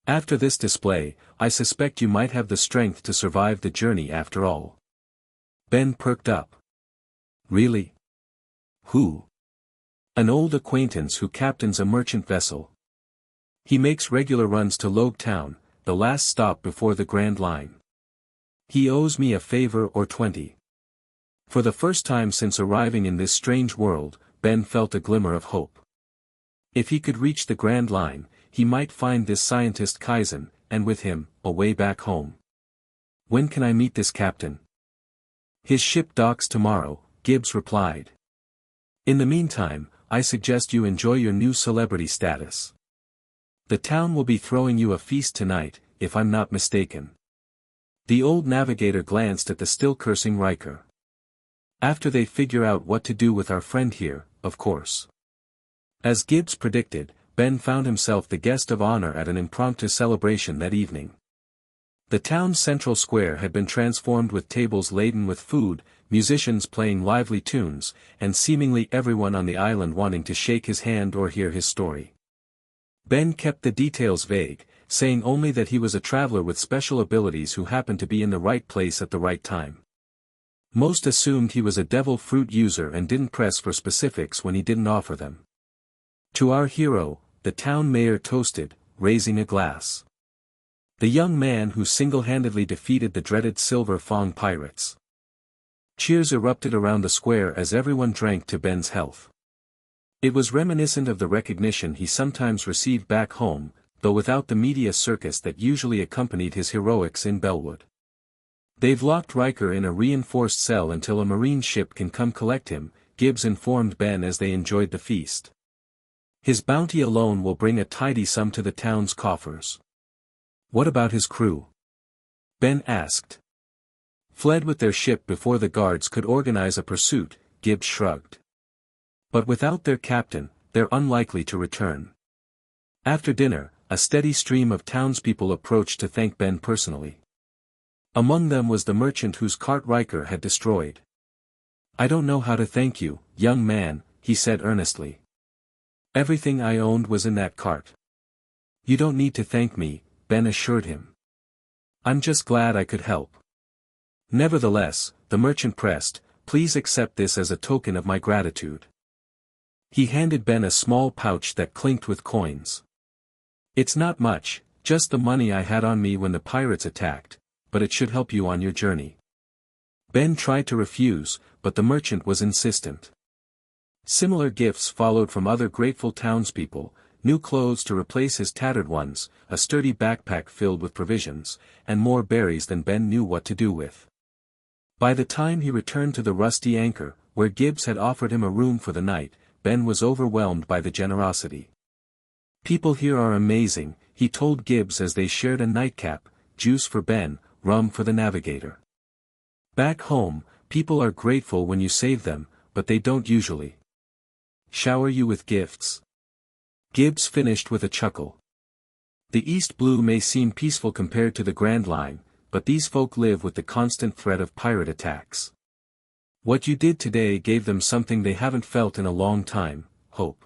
After this display, I suspect you might have the strength to survive the journey after all. Ben perked up. Really? Who? An old acquaintance who captains a merchant vessel. He makes regular runs to Logue Town, the last stop before the Grand Line. He owes me a favor or 20. For the first time since arriving in this strange world, Ben felt a glimmer of hope. If he could reach the Grand Line, he might find this scientist Kaizen, and with him, a way back home. When can I meet this captain? His ship docks tomorrow, Gibbs replied. In the meantime, I suggest you enjoy your new celebrity status. The town will be throwing you a feast tonight, if I'm not mistaken. The old navigator glanced at the still cursing Riker. After they figure out what to do with our friend here, of course. As Gibbs predicted, Ben found himself the guest of honor at an impromptu celebration that evening. The town's central square had been transformed with tables laden with food, musicians playing lively tunes, and seemingly everyone on the island wanting to shake his hand or hear his story. Ben kept the details vague, saying only that he was a traveler with special abilities who happened to be in the right place at the right time. Most assumed he was a devil fruit user and didn't press for specifics when he didn't offer them. To our hero, the town mayor toasted, raising a glass. The young man who single-handedly defeated the dreaded Silver Fang pirates. Cheers erupted around the square as everyone drank to Ben's health. It was reminiscent of the recognition he sometimes received back home, though without the media circus that usually accompanied his heroics in Bellwood. They've locked Riker in a reinforced cell until a marine ship can come collect him, Gibbs informed Ben as they enjoyed the feast. His bounty alone will bring a tidy sum to the town's coffers. What about his crew? Ben asked. Fled with their ship before the guards could organize a pursuit, Gibbs shrugged. But without their captain, they're unlikely to return. After dinner, a steady stream of townspeople approached to thank Ben personally. Among them was the merchant whose cart Riker had destroyed. I don't know how to thank you, young man, he said earnestly. Everything I owned was in that cart. You don't need to thank me, Ben assured him. I'm just glad I could help. Nevertheless, the merchant pressed, please accept this as a token of my gratitude. He handed Ben a small pouch that clinked with coins. It's not much, just the money I had on me when the pirates attacked, but it should help you on your journey. Ben tried to refuse, but the merchant was insistent. Similar gifts followed from other grateful townspeople, new clothes to replace his tattered ones, a sturdy backpack filled with provisions, and more berries than Ben knew what to do with. By the time he returned to the Rusty Anchor, where Gibbs had offered him a room for the night, Ben was overwhelmed by the generosity. People here are amazing, he told Gibbs as they shared a nightcap, juice for Ben, rum for the navigator. Back home, people are grateful when you save them, but they don't usually shower you with gifts. Gibbs finished with a chuckle. The East Blue may seem peaceful compared to the Grand Line, but these folk live with the constant threat of pirate attacks. What you did today gave them something they haven't felt in a long time, hope.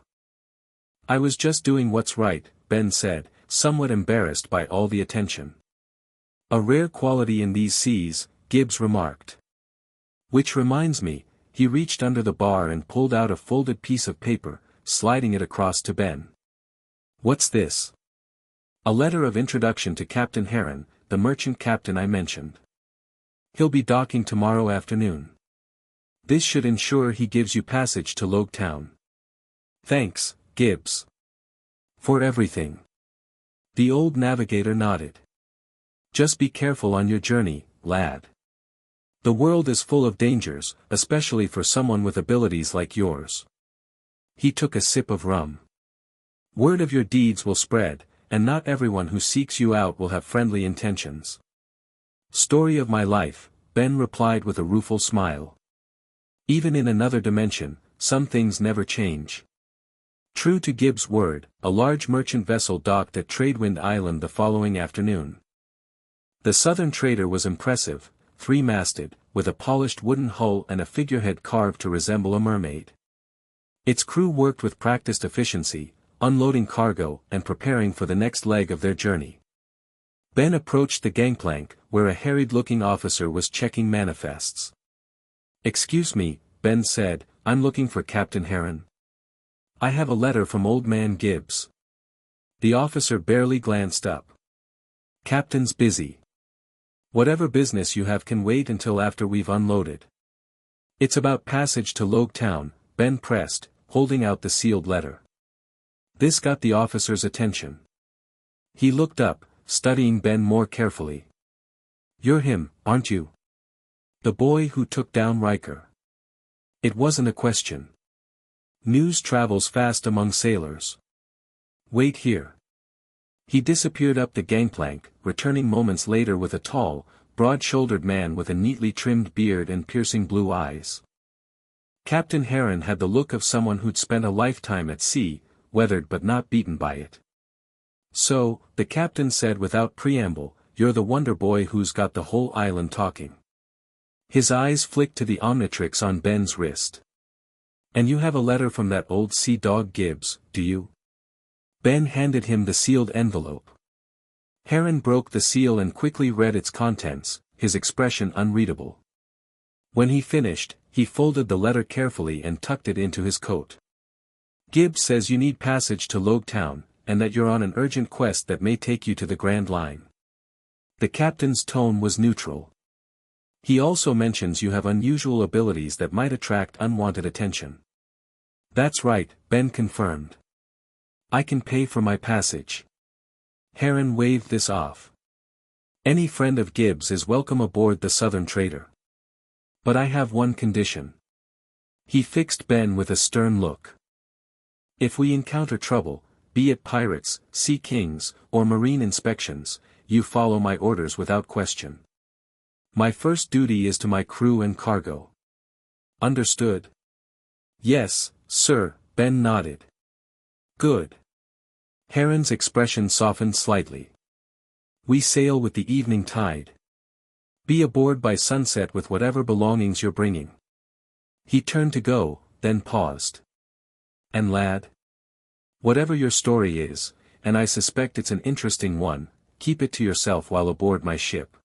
I was just doing what's right, Ben said, somewhat embarrassed by all the attention. A rare quality in these seas, Gibbs remarked. Which reminds me, he reached under the bar and pulled out a folded piece of paper, sliding it across to Ben. What's this? A letter of introduction to Captain Heron, the merchant captain I mentioned. He'll be docking tomorrow afternoon. This should ensure he gives you passage to Logue Town. Thanks, Gibbs. For everything. The old navigator nodded. Just be careful on your journey, lad. The world is full of dangers, especially for someone with abilities like yours. He took a sip of rum. Word of your deeds will spread, and not everyone who seeks you out will have friendly intentions. Story of my life, Ben replied with a rueful smile. Even in another dimension, some things never change. True to Gibbs' word, a large merchant vessel docked at Tradewind Island the following afternoon. The southern trader was impressive, three-masted, with a polished wooden hull and a figurehead carved to resemble a mermaid. Its crew worked with practiced efficiency, unloading cargo and preparing for the next leg of their journey. Ben approached the gangplank, where a harried-looking officer was checking manifests. "Excuse me," Ben said, "I'm looking for Captain Heron." "I have a letter from Old Man Gibbs." The officer barely glanced up. "Captain's busy. Whatever business you have can wait until after we've unloaded." "It's about passage to Logue Town," Ben pressed, holding out the sealed letter. This got the officer's attention. He looked up, studying Ben more carefully. "You're him, aren't you? The boy who took down Riker." It wasn't a question. News travels fast among sailors. "Wait here." He disappeared up the gangplank, returning moments later with a tall, broad-shouldered man with a neatly trimmed beard and piercing blue eyes. Captain Heron had the look of someone who'd spent a lifetime at sea, weathered but not beaten by it. "So," the captain said without preamble, "you're the wonder boy who's got the whole island talking." His eyes flicked to the Omnitrix on Ben's wrist. "And you have a letter from that old sea dog Gibbs, do you?" Ben handed him the sealed envelope. Heron broke the seal and quickly read its contents, his expression unreadable. When he finished, he folded the letter carefully and tucked it into his coat. "Gibbs says you need passage to Logue Town, and that you're on an urgent quest that may take you to the Grand Line." The captain's tone was neutral. "He also mentions you have unusual abilities that might attract unwanted attention." "That's right," Ben confirmed. "I can pay for my passage." Heron waved this off. "Any friend of Gibbs is welcome aboard the Southern Trader. But I have one condition." He fixed Ben with a stern look. "If we encounter trouble, be it pirates, sea kings, or marine inspections, you follow my orders without question. My first duty is to my crew and cargo." "Understood?" "Yes, sir," Ben nodded. "Good." Heron's expression softened slightly. "We sail with the evening tide. Be aboard by sunset with whatever belongings you're bringing." He turned to go, then paused. "And lad? Whatever your story is, and I suspect it's an interesting one, keep it to yourself while aboard my ship.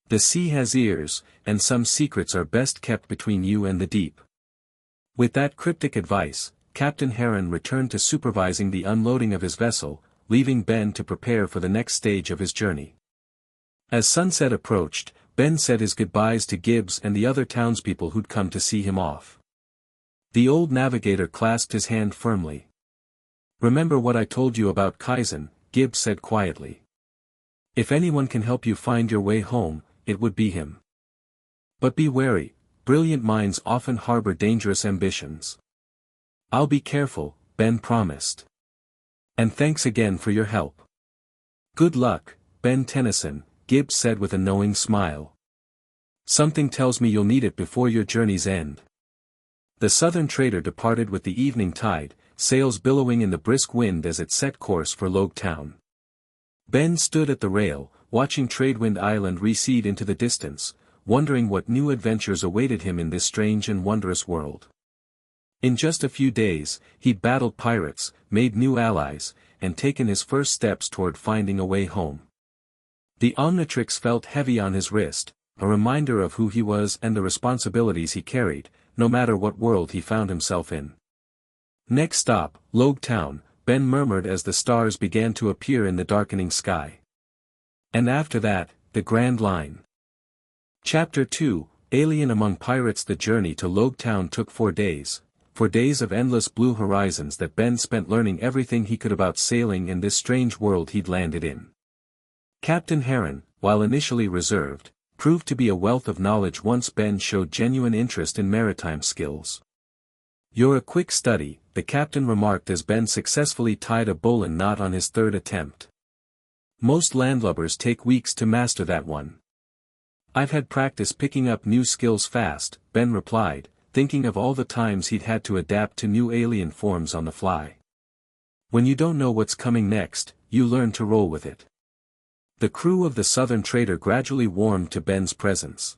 The sea has ears, and some secrets are best kept between you and the deep." With that cryptic advice, Captain Heron returned to supervising the unloading of his vessel, leaving Ben to prepare for the next stage of his journey. As sunset approached, Ben said his goodbyes to Gibbs and the other townspeople who'd come to see him off. The old navigator clasped his hand firmly. "Remember what I told you about Kaizen," Gibbs said quietly. "If anyone can help you find your way home, it would be him. But be wary, brilliant minds often harbor dangerous ambitions." "I'll be careful," Ben promised. "And thanks again for your help." "Good luck, Ben Tennyson," Gibbs said with a knowing smile. "Something tells me you'll need it before your journey's end." The Southern Trader departed with the evening tide, sails billowing in the brisk wind as it set course for Logue Town. Ben stood at the rail, watching Tradewind Island recede into the distance, wondering what new adventures awaited him in this strange and wondrous world. In just a few days, he'd battled pirates, made new allies, and taken his first steps toward finding a way home. The Omnitrix felt heavy on his wrist, a reminder of who he was and the responsibilities he carried, no matter what world he found himself in. "Next stop, Logue Town," Ben murmured as the stars began to appear in the darkening sky. "And after that, the Grand Line." Chapter 2, Alien Among Pirates. The journey to Logue Town took 4 days. 4 days of endless blue horizons that Ben spent learning everything he could about sailing in this strange world he'd landed in. Captain Heron, while initially reserved, proved to be a wealth of knowledge once Ben showed genuine interest in maritime skills. "You're a quick study," the captain remarked as Ben successfully tied a bowline knot on his third attempt. "Most landlubbers take weeks to master that one." "I've had practice picking up new skills fast," Ben replied, thinking of all the times he'd had to adapt to new alien forms on the fly. When you don't know what's coming next, you learn to roll with it. The crew of the Southern Trader gradually warmed to Ben's presence.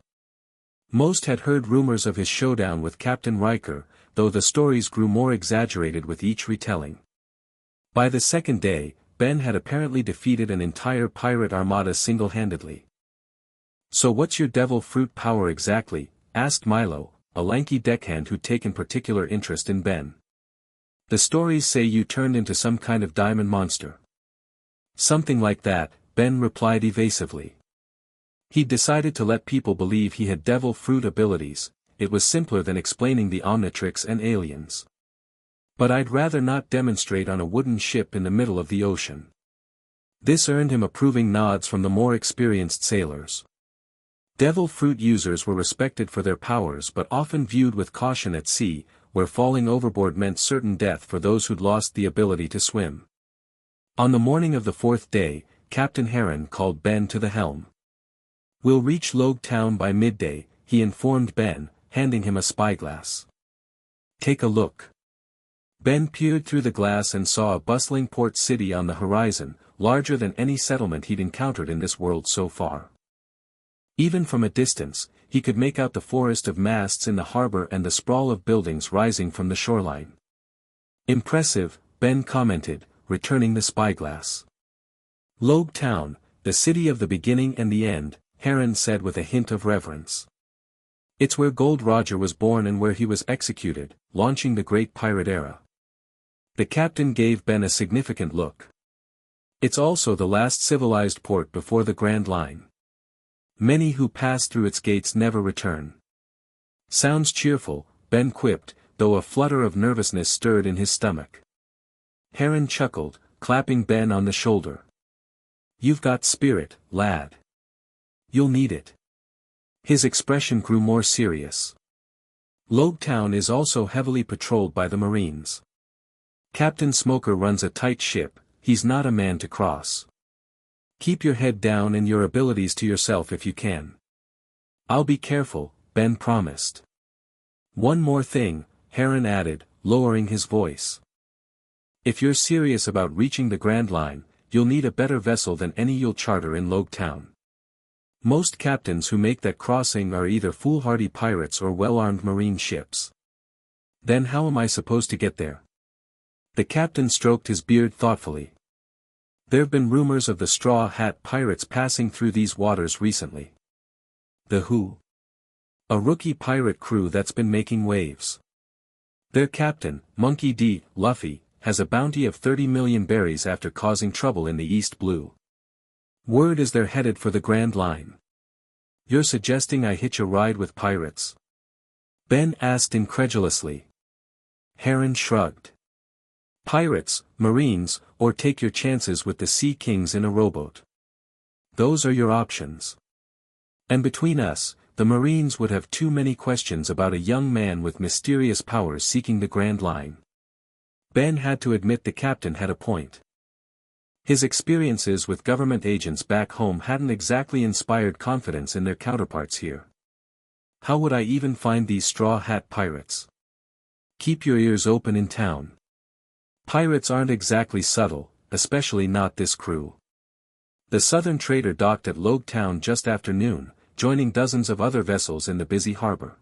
Most had heard rumors of his showdown with Captain Riker, though the stories grew more exaggerated with each retelling. By the second day, Ben had apparently defeated an entire pirate armada single-handedly. "So what's your devil fruit power exactly?" asked Milo, a lanky deckhand who'd taken particular interest in Ben. "The stories say you turned into some kind of diamond monster." "Something like that," Ben replied evasively. He'd decided to let people believe he had devil fruit abilities. It was simpler than explaining the Omnitrix and aliens. "But I'd rather not demonstrate on a wooden ship in the middle of the ocean." This earned him approving nods from the more experienced sailors. Devil fruit users were respected for their powers but often viewed with caution at sea, where falling overboard meant certain death for those who'd lost the ability to swim. On the morning of the fourth day, Captain Heron called Ben to the helm. "We'll reach Logue Town by midday," he informed Ben, handing him a spyglass. "Take a look." Ben peered through the glass and saw a bustling port city on the horizon, larger than any settlement he'd encountered in this world so far. Even from a distance, he could make out the forest of masts in the harbor and the sprawl of buildings rising from the shoreline. "Impressive," Ben commented, returning the spyglass. "Logue Town, the city of the beginning and the end," Heron said with a hint of reverence. "It's where Gold Roger was born and where he was executed, launching the great pirate era." The captain gave Ben a significant look. "It's also the last civilized port before the Grand Line. Many who pass through its gates never return." "Sounds cheerful," Ben quipped, though a flutter of nervousness stirred in his stomach. Heron chuckled, clapping Ben on the shoulder. "You've got spirit, lad. You'll need it." His expression grew more serious. "Logue Town is also heavily patrolled by the Marines. Captain Smoker runs a tight ship, he's not a man to cross. Keep your head down and your abilities to yourself if you can." "I'll be careful," Ben promised. "One more thing," Heron added, lowering his voice. "If you're serious about reaching the Grand Line, you'll need a better vessel than any you'll charter in Logue Town. Most captains who make that crossing are either foolhardy pirates or well-armed marine ships." "Then how am I supposed to get there?" The captain stroked his beard thoughtfully. "There've been rumors of the Straw Hat Pirates passing through these waters recently." "The who?" "A rookie pirate crew that's been making waves. Their captain, Monkey D. Luffy, has a bounty of 30 million berries after causing trouble in the East Blue. Word is they're headed for the Grand Line." "You're suggesting I hitch a ride with pirates?" Ben asked incredulously. Heron shrugged. "Pirates, Marines, or take your chances with the Sea Kings in a rowboat. Those are your options. And between us, the Marines would have too many questions about a young man with mysterious powers seeking the Grand Line." Ben had to admit the captain had a point. His experiences with government agents back home hadn't exactly inspired confidence in their counterparts here. "How would I even find these Straw Hat Pirates?" "Keep your ears open in town. Pirates aren't exactly subtle, especially not this crew." The Southern Trader docked at Logue Town just after noon, joining dozens of other vessels in the busy harbor.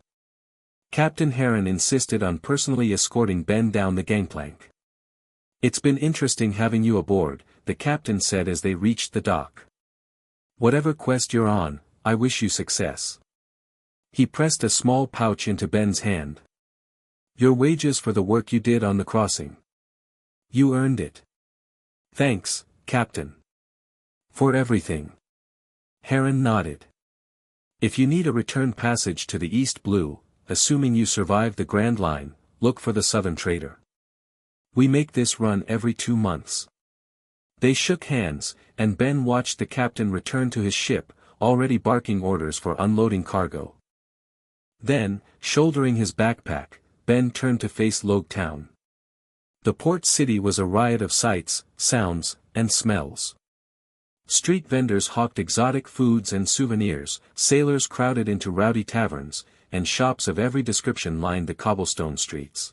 Captain Heron insisted on personally escorting Ben down the gangplank. "It's been interesting having you aboard," the captain said as they reached the dock. "Whatever quest you're on, I wish you success." He pressed a small pouch into Ben's hand. "Your wages for the work you did on the crossing. You earned it." "Thanks, Captain." "For everything." Heron nodded. "If you need a return passage to the East Blue, assuming you survive the Grand Line, look for the Southern Trader. We make this run every 2 months." They shook hands, and Ben watched the captain return to his ship, already barking orders for unloading cargo. Then, shouldering his backpack, Ben turned to face Logue Town. The port city was a riot of sights, sounds, and smells. Street vendors hawked exotic foods and souvenirs, sailors crowded into rowdy taverns, and shops of every description lined the cobblestone streets.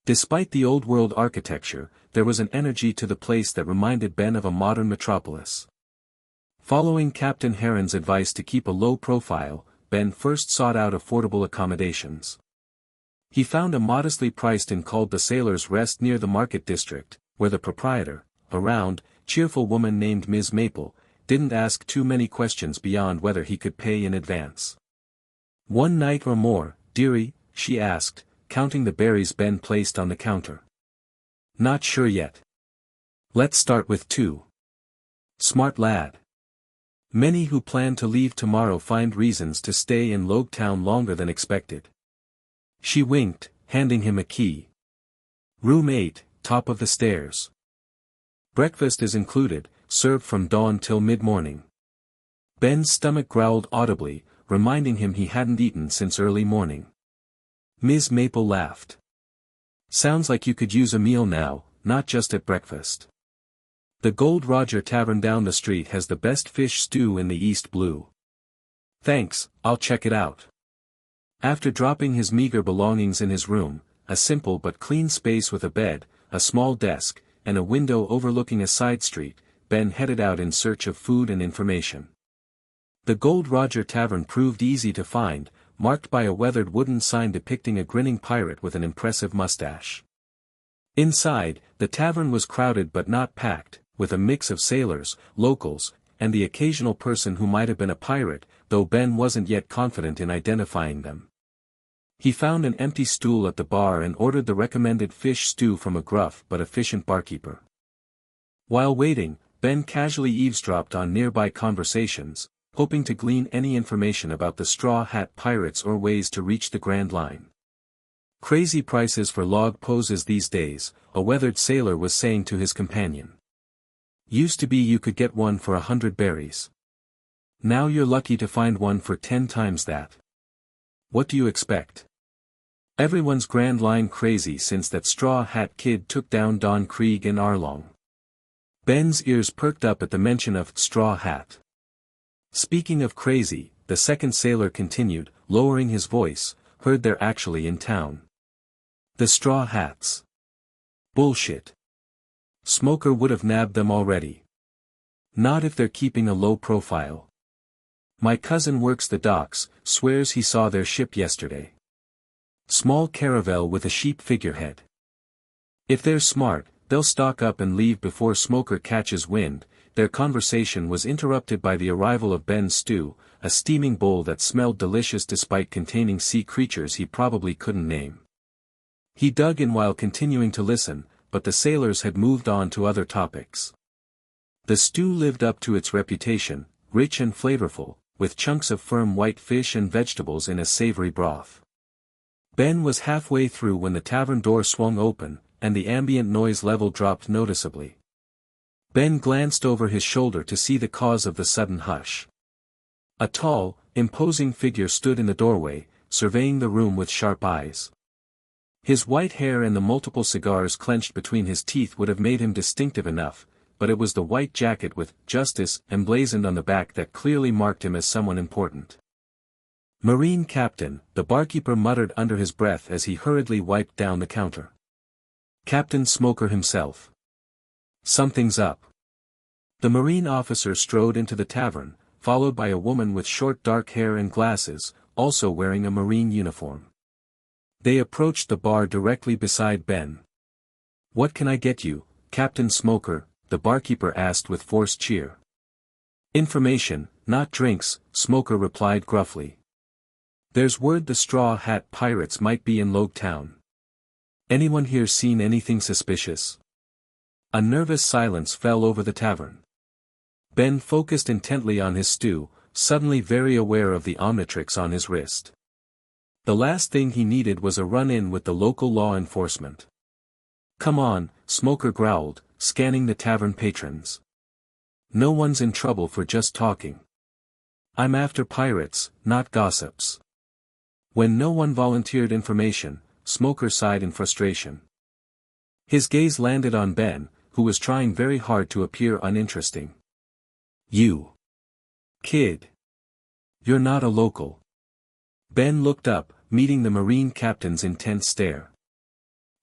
Despite the old-world architecture, there was an energy to the place that reminded Ben of a modern metropolis. Following Captain Heron's advice to keep a low profile, Ben first sought out affordable accommodations. He found a modestly priced inn called the Sailor's Rest near the Market District, where the proprietor, a round, cheerful woman named Ms. Maple, didn't ask too many questions beyond whether he could pay in advance. "One night or more, dearie?" she asked, counting the berries Ben placed on the counter. "Not sure yet. Let's start with 2. Smart lad. Many who plan to leave tomorrow find reasons to stay in Logue Town longer than expected." She winked, handing him a key. "Room 8, top of the stairs. Breakfast is included, served from dawn till mid-morning." Ben's stomach growled audibly, reminding him he hadn't eaten since early morning. Ms. Maple laughed. "Sounds like you could use a meal now, not just at breakfast. The Gold Roger Tavern down the street has the best fish stew in the East Blue." "Thanks, I'll check it out." After dropping his meager belongings in his room, a simple but clean space with a bed, a small desk, and a window overlooking a side street, Ben headed out in search of food and information. The Gold Roger Tavern proved easy to find, marked by a weathered wooden sign depicting a grinning pirate with an impressive mustache. Inside, the tavern was crowded but not packed, with a mix of sailors, locals, and the occasional person who might have been a pirate, though Ben wasn't yet confident in identifying them. He found an empty stool at the bar and ordered the recommended fish stew from a gruff but efficient barkeeper. While waiting, Ben casually eavesdropped on nearby conversations, hoping to glean any information about the Straw Hat Pirates or ways to reach the Grand Line. "Crazy prices for log poses these days," a weathered sailor was saying to his companion. "Used to be you could get one for 100 berries. Now you're lucky to find one for 10 times that. What do you expect? Everyone's Grand Line crazy since that Straw Hat Kid took down Don Krieg in Arlong." Ben's ears perked up at the mention of Straw Hat. "Speaking of crazy," the second sailor continued, lowering his voice, "heard they're actually in town. The Straw Hats. Bullshit. Smoker would have nabbed them already. Not if they're keeping a low profile. My cousin works the docks, swears he saw their ship yesterday. Small caravel with a sheep figurehead. If they're smart, they'll stock up and leave before Smoker catches wind." Their conversation was interrupted by the arrival of Ben's stew, a steaming bowl that smelled delicious despite containing sea creatures he probably couldn't name. He dug in while continuing to listen, but the sailors had moved on to other topics. The stew lived up to its reputation, rich and flavorful, with chunks of firm white fish and vegetables in a savory broth. Ben was halfway through when the tavern door swung open, and the ambient noise level dropped noticeably. Ben glanced over his shoulder to see the cause of the sudden hush. A tall, imposing figure stood in the doorway, surveying the room with sharp eyes. His white hair and the multiple cigars clenched between his teeth would have made him distinctive enough, but it was the white jacket with "Justice" emblazoned on the back that clearly marked him as someone important. "Marine Captain," the barkeeper muttered under his breath as he hurriedly wiped down the counter. "Captain Smoker himself. Something's up." The Marine officer strode into the tavern, followed by a woman with short dark hair and glasses, also wearing a Marine uniform. They approached the bar directly beside Ben. "What can I get you, Captain Smoker?" the barkeeper asked with forced cheer. "Information, not drinks," Smoker replied gruffly. "There's word the Straw Hat Pirates might be in Logue Town. Anyone here seen anything suspicious?" A nervous silence fell over the tavern. Ben focused intently on his stew, suddenly very aware of the omnitrix on his wrist. The last thing he needed was a run-in with the local law enforcement. "Come on," Smoker growled, scanning the tavern patrons. "No one's in trouble for just talking." I'm after pirates, not gossips. When no one volunteered information, Smoker sighed in frustration. His gaze landed on Ben, who was trying very hard to appear uninteresting. You kid. You're not a local. Ben looked up, meeting the Marine captain's intense stare.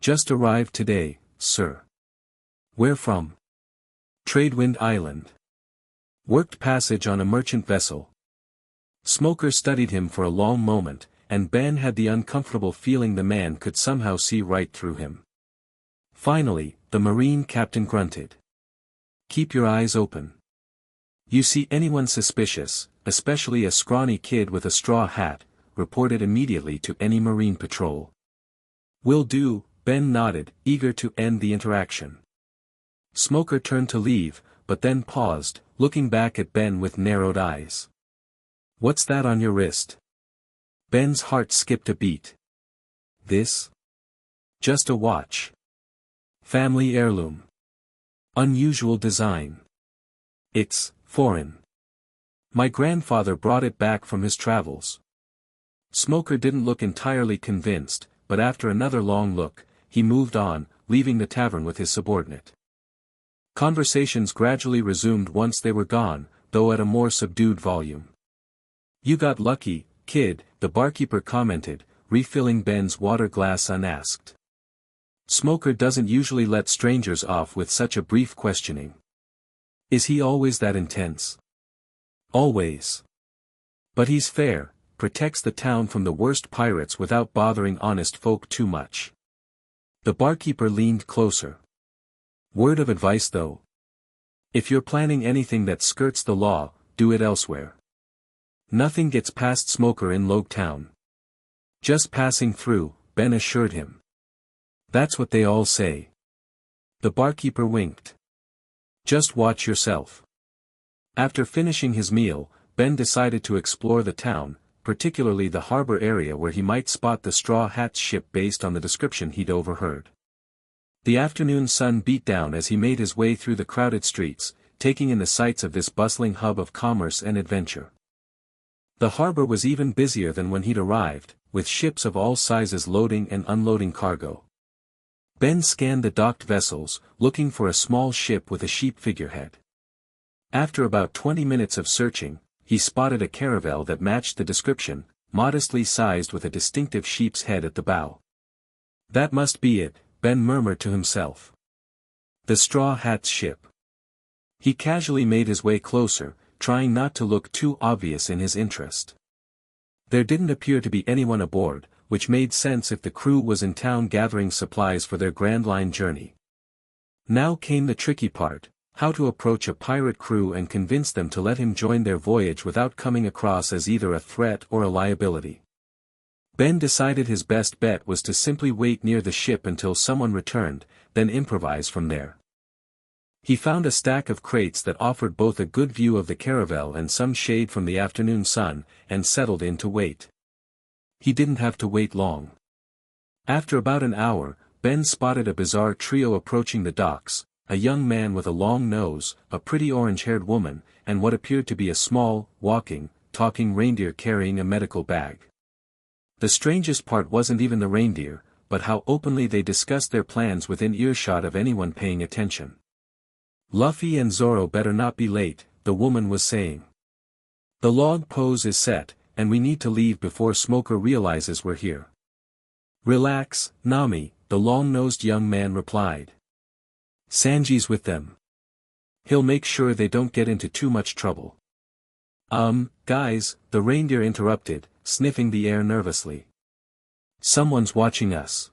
Just arrived today, sir. Where from? Tradewind Island. Worked passage on a merchant vessel. Smoker studied him for a long moment, and Ben had the uncomfortable feeling the man could somehow see right through him. Finally, the Marine captain grunted. Keep your eyes open. You see anyone suspicious, especially a scrawny kid with a straw hat, report it immediately to any Marine patrol. Will do, Ben nodded, eager to end the interaction. Smoker turned to leave, but then paused, looking back at Ben with narrowed eyes. What's that on your wrist? Ben's heart skipped a beat. This? Just a watch. Family heirloom. Unusual design. It's foreign. My grandfather brought it back from his travels. Smoker didn't look entirely convinced, but after another long look, he moved on, leaving the tavern with his subordinate. Conversations gradually resumed once they were gone, though at a more subdued volume. You got lucky, kid, the barkeeper commented, refilling Ben's water glass unasked. Smoker doesn't usually let strangers off with such a brief questioning. Is he always that intense? Always. But he's fair, protects the town from the worst pirates without bothering honest folk too much. The barkeeper leaned closer. Word of advice though. If you're planning anything that skirts the law, do it elsewhere. Nothing gets past Smoker in Logue Town. Just passing through, Ben assured him. That's what they all say. The barkeeper winked. Just watch yourself. After finishing his meal, Ben decided to explore the town, particularly the harbor area where he might spot the Straw Hats ship based on the description he'd overheard. The afternoon sun beat down as he made his way through the crowded streets, taking in the sights of this bustling hub of commerce and adventure. The harbor was even busier than when he'd arrived, with ships of all sizes loading and unloading cargo. Ben scanned the docked vessels, looking for a small ship with a sheep figurehead. After about 20 minutes of searching, he spotted a caravel that matched the description, modestly sized with a distinctive sheep's head at the bow. That must be it, Ben murmured to himself. The Straw Hats ship. He casually made his way closer, trying not to look too obvious in his interest. There didn't appear to be anyone aboard, which made sense if the crew was in town gathering supplies for their Grand Line journey. Now came the tricky part, how to approach a pirate crew and convince them to let him join their voyage without coming across as either a threat or a liability. Ben decided his best bet was to simply wait near the ship until someone returned, then improvise from there. He found a stack of crates that offered both a good view of the caravel and some shade from the afternoon sun, and settled in to wait. He didn't have to wait long. After about an hour, Ben spotted a bizarre trio approaching the docks, a young man with a long nose, a pretty orange-haired woman, and what appeared to be a small, walking, talking reindeer carrying a medical bag. The strangest part wasn't even the reindeer, but how openly they discussed their plans within earshot of anyone paying attention. Luffy and Zoro better not be late, the woman was saying. The log pose is set, and we need to leave before Smoker realizes we're here. Relax, Nami, the long-nosed young man replied. Sanji's with them. He'll make sure they don't get into too much trouble. Guys, the reindeer interrupted, sniffing the air nervously. Someone's watching us.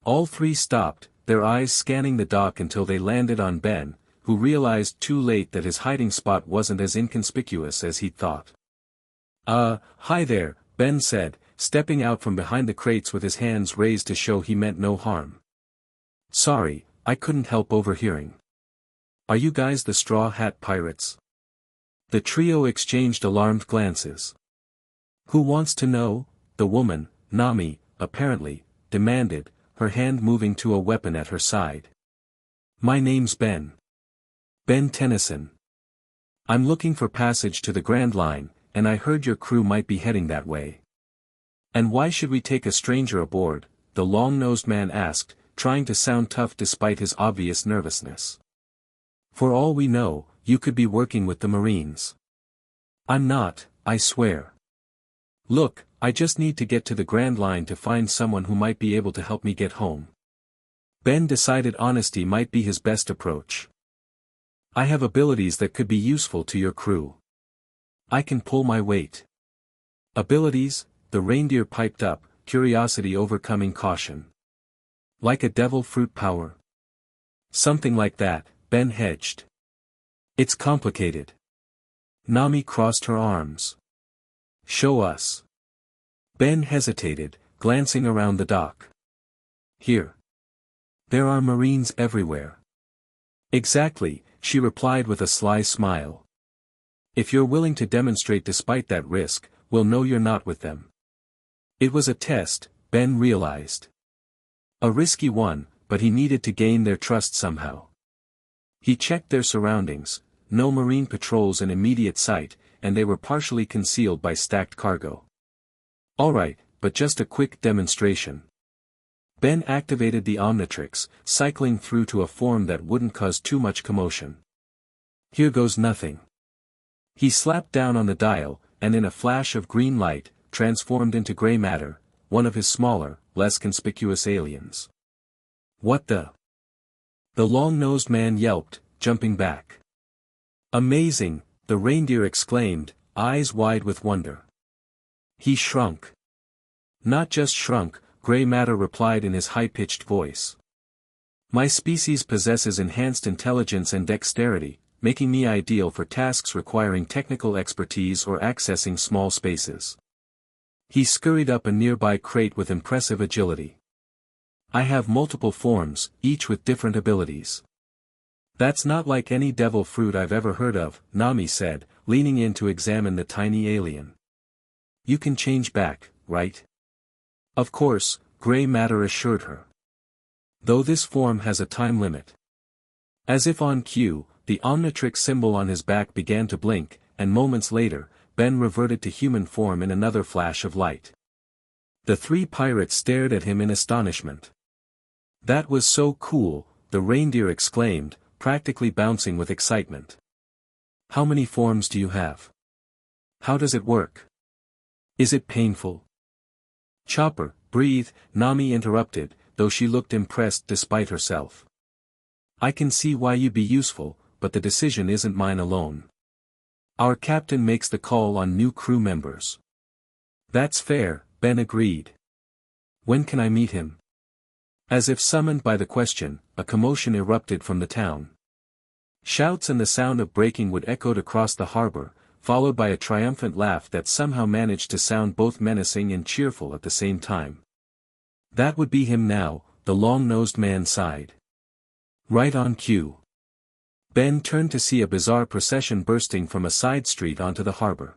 All three stopped, their eyes scanning the dock until they landed on Ben, who realized too late that his hiding spot wasn't as inconspicuous as he'd thought. Hi there, Ben said, stepping out from behind the crates with his hands raised to show he meant no harm. Sorry, I couldn't help overhearing. Are you guys the Straw Hat Pirates? The trio exchanged alarmed glances. Who wants to know? The woman, Nami, apparently, demanded, her hand moving to a weapon at her side. My name's Ben. Ben Tennyson. I'm looking for passage to the Grand Line, and I heard your crew might be heading that way. And why should we take a stranger aboard? The long-nosed man asked, trying to sound tough despite his obvious nervousness. For all we know, you could be working with the Marines. I'm not, I swear. Look, I just need to get to the Grand Line to find someone who might be able to help me get home. Ben decided honesty might be his best approach. I have abilities that could be useful to your crew. I can pull my weight. Abilities? The reindeer piped up, curiosity overcoming caution. Like a devil fruit power? Something like that, Ben hedged. It's complicated. Nami crossed her arms. Show us. Ben hesitated, glancing around the dock. Here. There are Marines everywhere. Exactly, she replied with a sly smile. If you're willing to demonstrate despite that risk, we'll know you're not with them. It was a test, Ben realized. A risky one, but he needed to gain their trust somehow. He checked their surroundings, no Marine patrols in immediate sight, and they were partially concealed by stacked cargo. All right, but just a quick demonstration. Ben activated the Omnitrix, cycling through to a form that wouldn't cause too much commotion. Here goes nothing. He slapped down on the dial, and in a flash of green light, transformed into gray matter, one of his smaller, less conspicuous aliens. What the? The long-nosed man yelped, jumping back. Amazing, the reindeer exclaimed, eyes wide with wonder. He shrunk. Not just shrunk, Gray Matter replied in his high-pitched voice. My species possesses enhanced intelligence and dexterity, making me ideal for tasks requiring technical expertise or accessing small spaces. He scurried up a nearby crate with impressive agility. I have multiple forms, each with different abilities. That's not like any devil fruit I've ever heard of, Nami said, leaning in to examine the tiny alien. You can change back, right? Of course, Gray Matter assured her. Though this form has a time limit. As if on cue, the Omnitrix symbol on his back began to blink, and moments later, Ben reverted to human form in another flash of light. The three pirates stared at him in astonishment. That was so cool, the reindeer exclaimed, practically bouncing with excitement. How many forms do you have? How does it work? Is it painful? Chopper, breathe, Nami interrupted, though she looked impressed despite herself. I can see why you'd be useful, but the decision isn't mine alone. Our captain makes the call on new crew members. That's fair, Ben agreed. When can I meet him? As if summoned by the question, a commotion erupted from the town. Shouts and the sound of breaking wood echoed across the harbor, followed by a triumphant laugh that somehow managed to sound both menacing and cheerful at the same time. That would be him now, the long-nosed man sighed. Right on cue. Ben turned to see a bizarre procession bursting from a side street onto the harbor.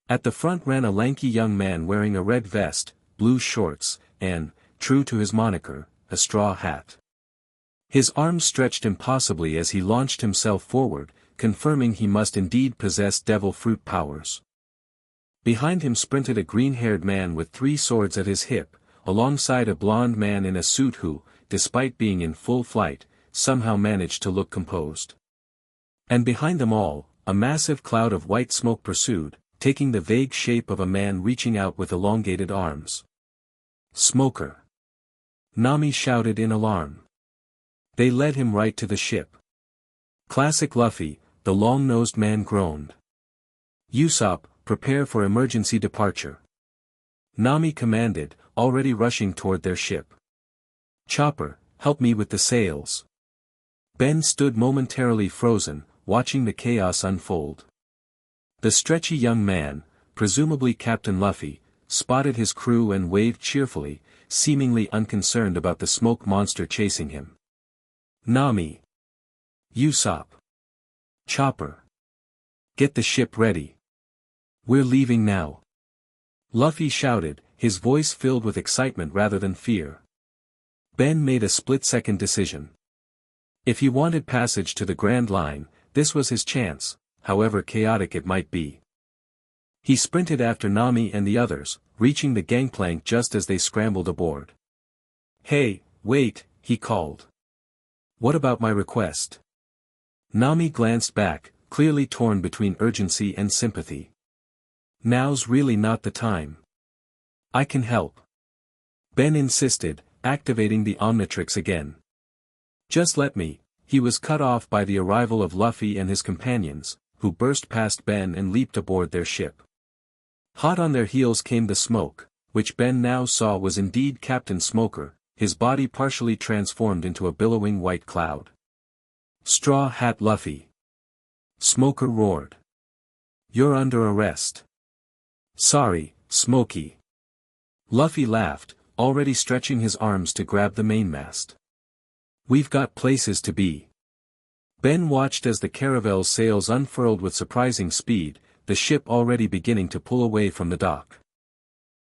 At the front ran a lanky young man wearing a red vest, blue shorts, and, true to his moniker, a straw hat. His arms stretched impossibly as he launched himself forward, confirming he must indeed possess devil fruit powers. Behind him sprinted a green-haired man with 3 swords at his hip, alongside a blond man in a suit who, despite being in full flight, somehow managed to look composed. And behind them all, a massive cloud of white smoke pursued, taking the vague shape of a man reaching out with elongated arms. Smoker! Nami shouted in alarm. They led him right to the ship. Classic Luffy, the long-nosed man groaned. Usopp, prepare for emergency departure. Nami commanded, already rushing toward their ship. Chopper, help me with the sails. Ben stood momentarily frozen, watching the chaos unfold. The stretchy young man, presumably Captain Luffy, spotted his crew and waved cheerfully, seemingly unconcerned about the smoke monster chasing him. Nami. Usopp. Chopper. Get the ship ready. We're leaving now. Luffy shouted, his voice filled with excitement rather than fear. Ben made a split-second decision. If he wanted passage to the Grand Line, this was his chance, however chaotic it might be. He sprinted after Nami and the others, reaching the gangplank just as they scrambled aboard. "Hey, wait," he called. "What about my request?" Nami glanced back, clearly torn between urgency and sympathy. "Now's really not the time. I can help." Ben insisted, activating the Omnitrix again. "Just let me." He was cut off by the arrival of Luffy and his companions, who burst past Ben and leaped aboard their ship. Hot on their heels came the Smoke, which Ben now saw was indeed Captain Smoker, his body partially transformed into a billowing white cloud. "Straw Hat Luffy!" Smoker roared. "You're under arrest." "Sorry, Smokey." Luffy laughed, already stretching his arms to grab the mainmast. "We've got places to be." Ben watched as the caravel's sails unfurled with surprising speed, the ship already beginning to pull away from the dock.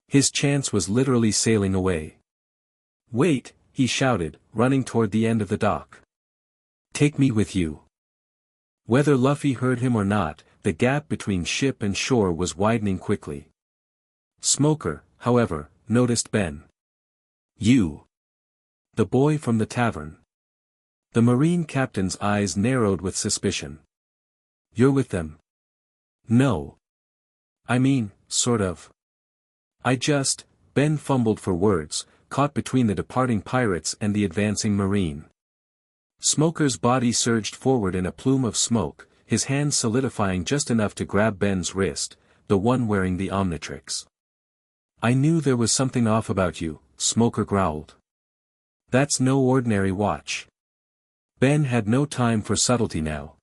His chance was literally sailing away. "Wait," he shouted, running toward the end of the dock. "Take me with you." Whether Luffy heard him or not, the gap between ship and shore was widening quickly. Smoker, however, noticed Ben. "You." The boy from the tavern. The Marine captain's eyes narrowed with suspicion. "You're with them?" "No. I mean, sort of. Ben fumbled for words, caught between the departing pirates and the advancing Marine. Smoker's body surged forward in a plume of smoke, his hand solidifying just enough to grab Ben's wrist, the one wearing the Omnitrix. "I knew there was something off about you," Smoker growled. "That's no ordinary watch." Ben had no time for subtlety now.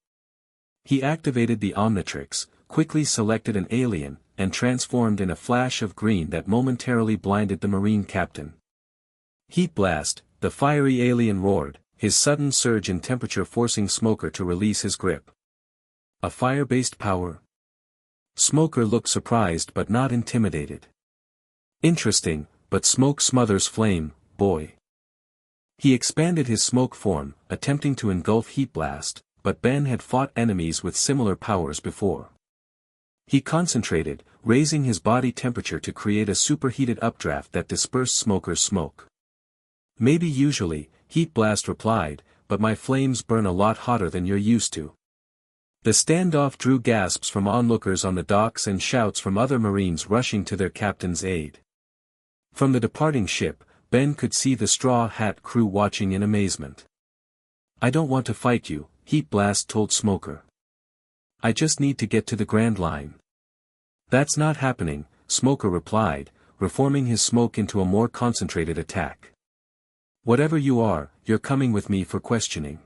He activated the Omnitrix, quickly selected an alien, and transformed in a flash of green that momentarily blinded the Marine captain. "Heat blast!" the fiery alien roared, his sudden surge in temperature forcing Smoker to release his grip. "A fire-based power?" Smoker looked surprised but not intimidated. "Interesting, but smoke smothers flame, boy." He expanded his smoke form, attempting to engulf Heat Blast, but Ben had fought enemies with similar powers before. He concentrated, raising his body temperature to create a superheated updraft that dispersed Smoker's smoke. "Maybe usually," Heat Blast replied, "but my flames burn a lot hotter than you're used to." The standoff drew gasps from onlookers on the docks and shouts from other Marines rushing to their captain's aid. From the departing ship, Ben could see the Straw Hat crew watching in amazement. "I don't want to fight you," Heat Blast told Smoker. "I just need to get to the Grand Line." "That's not happening," Smoker replied, reforming his smoke into a more concentrated attack. "Whatever you are, you're coming with me for questioning."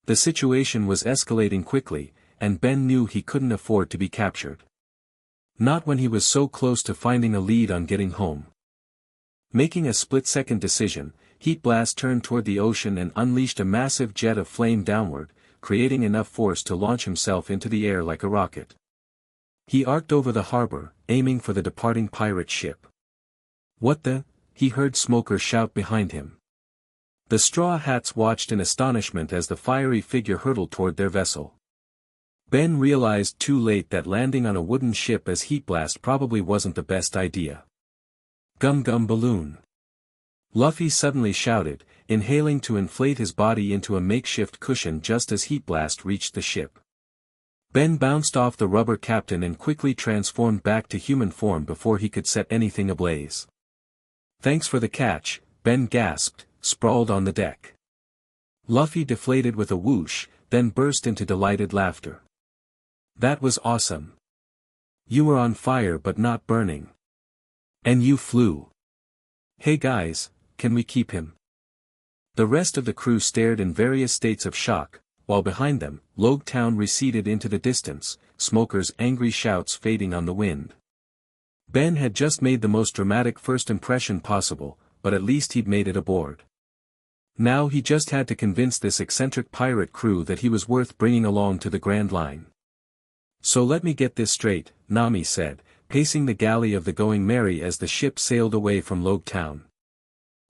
The situation was escalating quickly, and Ben knew he couldn't afford to be captured. Not when he was so close to finding a lead on getting home. Making a split-second decision, Heat Blast turned toward the ocean and unleashed a massive jet of flame downward, creating enough force to launch himself into the air like a rocket. He arced over the harbor, aiming for the departing pirate ship. "What the?" he heard Smoker shout behind him. The Straw Hats watched in astonishment as the fiery figure hurtled toward their vessel. Ben realized too late that landing on a wooden ship as Heat Blast probably wasn't the best idea. "Gum Gum Balloon!" Luffy suddenly shouted, inhaling to inflate his body into a makeshift cushion just as Heat Blast reached the ship. Ben bounced off the rubber captain and quickly transformed back to human form before he could set anything ablaze. "Thanks for the catch," Ben gasped, sprawled on the deck. Luffy deflated with a whoosh, then burst into delighted laughter. "That was awesome. You were on fire but not burning. And you flew. Hey guys, can we keep him?" The rest of the crew stared in various states of shock, while behind them, Logue Town receded into the distance, Smoker's angry shouts fading on the wind. Ben had just made the most dramatic first impression possible, but at least he'd made it aboard. Now he just had to convince this eccentric pirate crew that he was worth bringing along to the Grand Line. "So let me get this straight," Nami said, pacing the galley of the Going Merry as the ship sailed away from Logue Town.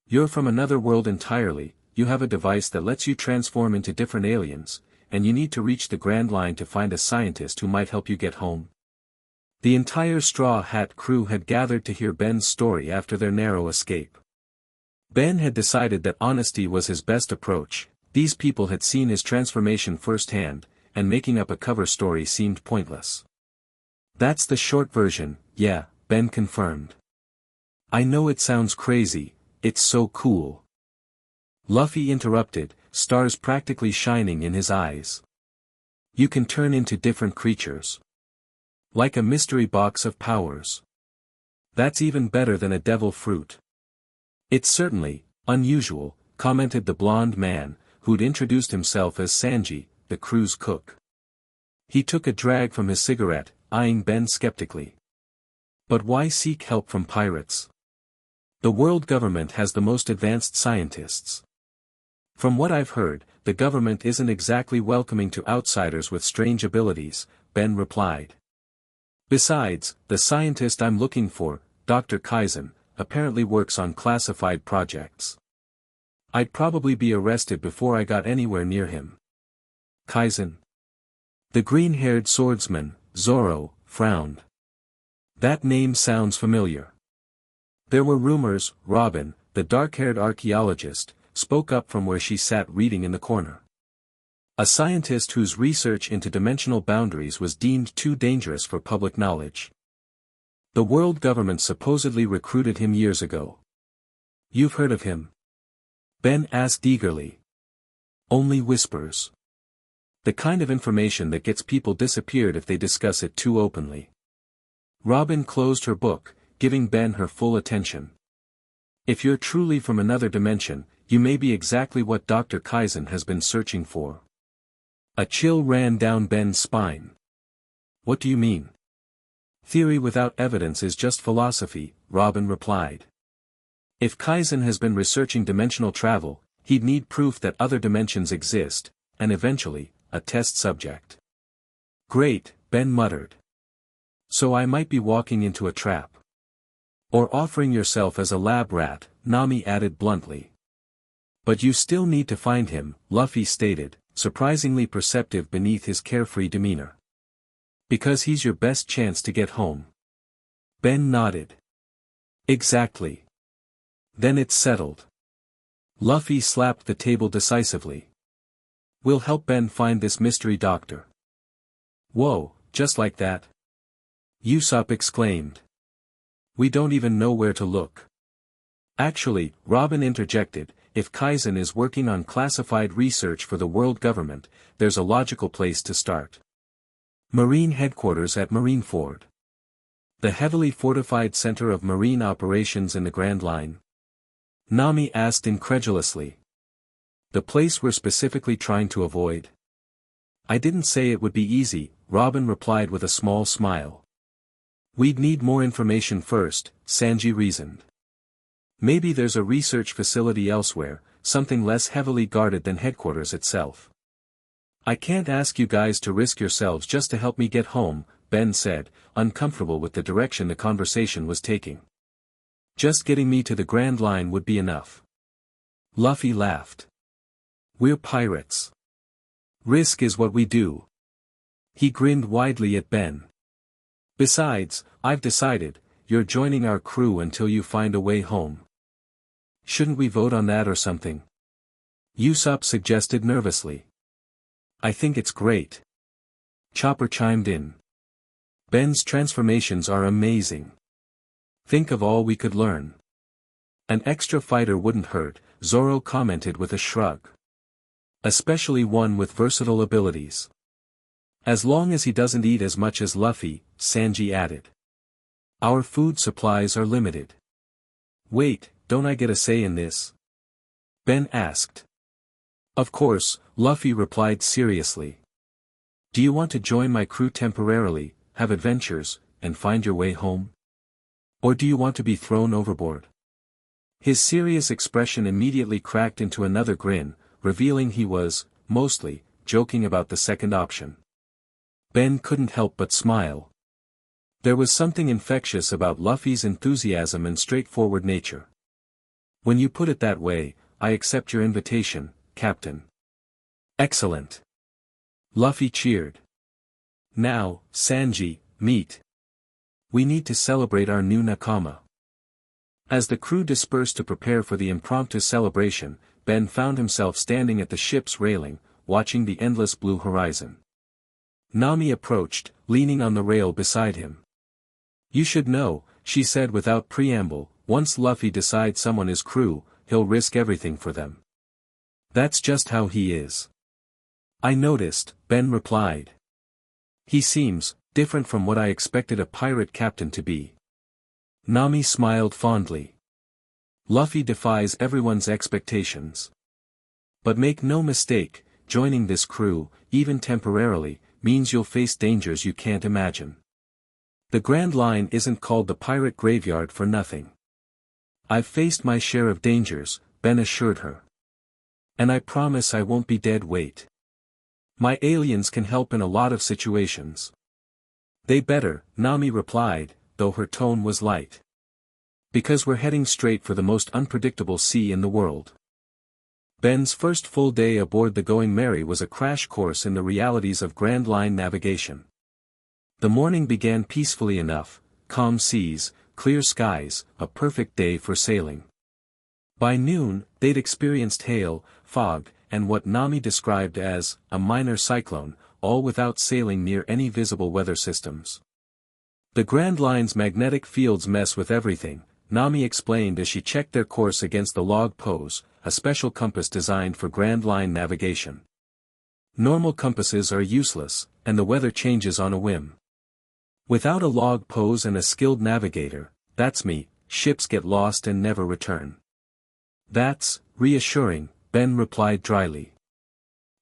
"You're from another world entirely, you have a device that lets you transform into different aliens, and you need to reach the Grand Line to find a scientist who might help you get home. The entire Straw Hat crew had gathered to hear Ben's story after their narrow escape. Ben had decided that honesty was his best approach. These people had seen his transformation firsthand, and making up a cover story seemed pointless. "That's the short version, yeah," Ben confirmed. "I know it sounds crazy, it's so cool." Luffy interrupted, stars practically shining in his eyes. "You can turn into different creatures. Like a mystery box of powers. That's even better than a devil fruit." "It's certainly unusual," commented the blonde man, who'd introduced himself as Sanji, the crew's cook. He took a drag from his cigarette, eyeing Ben skeptically. "But why seek help from pirates? The world government has the most advanced scientists." "From what I've heard, the government isn't exactly welcoming to outsiders with strange abilities," Ben replied. "Besides, the scientist I'm looking for, Dr. Kaizen, apparently works on classified projects. I'd probably be arrested before I got anywhere near him." "Kaizen?" The green-haired swordsman, Zoro, frowned. "That name sounds familiar." There were rumors. Robin, the dark-haired archaeologist, spoke up from where she sat reading in the corner. "A scientist whose research into dimensional boundaries was deemed too dangerous for public knowledge. The world government supposedly recruited him years ago." "You've heard of him?" Ben asked eagerly. "Only whispers. The kind of information that gets people disappeared if they discuss it too openly." Robin closed her book, giving Ben her full attention. "If you're truly from another dimension, you may be exactly what Dr. Kaizen has been searching for." A chill ran down Ben's spine. "What do you mean?" "Theory without evidence is just philosophy," Robin replied. "If Kaizen has been researching dimensional travel, he'd need proof that other dimensions exist, and eventually, a test subject." "Great," Ben muttered. "So I might be walking into a trap. Or offering yourself as a lab rat," Nami added bluntly. "But you still need to find him," Luffy stated, surprisingly perceptive beneath his carefree demeanor. "Because he's your best chance to get home." Ben nodded. "Exactly. Then it's settled." Luffy slapped the table decisively. "We'll help Ben find this mystery doctor." "Whoa, just like that?" Usopp exclaimed. "We don't even know where to look." "Actually," Robin interjected, "if Kaizen is working on classified research for the world government, there's a logical place to start. Marine headquarters at Marineford. The heavily fortified center of marine operations in the Grand Line." Nami asked incredulously. "The place we're specifically trying to avoid?" "I didn't say it would be easy," Robin replied with a small smile. "We'd need more information first," Sanji reasoned. "Maybe there's a research facility elsewhere, something less heavily guarded than headquarters itself." "I can't ask you guys to risk yourselves just to help me get home," Ben said, uncomfortable with the direction the conversation was taking. "Just getting me to the Grand Line would be enough." Luffy laughed. "We're pirates. Risk is what we do." He grinned widely at Ben. "Besides, I've decided, you're joining our crew until you find a way home." "Shouldn't we vote on that or something?" Usopp suggested nervously. "I think it's great." Chopper chimed in. "Ben's transformations are amazing. Think of all we could learn." "An extra fighter wouldn't hurt," Zoro commented with a shrug. "Especially one with versatile abilities." "As long as he doesn't eat as much as Luffy," Sanji added. "Our food supplies are limited." "Wait, don't I get a say in this?" Ben asked. "Of course," Luffy replied seriously. "Do you want to join my crew temporarily, have adventures, and find your way home? Or do you want to be thrown overboard?" His serious expression immediately cracked into another grin, revealing he was, mostly, joking about the second option. Ben couldn't help but smile. There was something infectious about Luffy's enthusiasm and straightforward nature. "When you put it that way, I accept your invitation, Captain." "Excellent. Luffy cheered. Now, Sanji, meet. We need to celebrate our new nakama. As the crew dispersed to prepare for the impromptu celebration, Ben found himself standing at the ship's railing, watching the endless blue horizon. Nami approached, leaning on the rail beside him. You should know, she said without preamble, once Luffy decides someone is crew, he'll risk everything for them. That's just how he is. I noticed, Ben replied. He seems different from what I expected a pirate captain to be. Nami smiled fondly. Luffy defies everyone's expectations. But make no mistake, joining this crew, even temporarily, means you'll face dangers you can't imagine. The Grand Line isn't called the pirate graveyard for nothing. I've faced my share of dangers, Ben assured her. And I promise I won't be dead weight. My aliens can help in a lot of situations. They better, Nami replied, though her tone was light. Because we're heading straight for the most unpredictable sea in the world. Ben's first full day aboard the Going Merry was a crash course in the realities of Grand Line navigation. The morning began peacefully enough, calm seas, clear skies, a perfect day for sailing. By noon, they'd experienced hail, fog, and what Nami described as a minor cyclone, all without sailing near any visible weather systems. The Grand Line's magnetic fields mess with everything, Nami explained as she checked their course against the log pose, a special compass designed for Grand Line navigation. Normal compasses are useless, and the weather changes on a whim. Without a log pose and a skilled navigator, that's me, ships get lost and never return. That's reassuring, Ben replied dryly.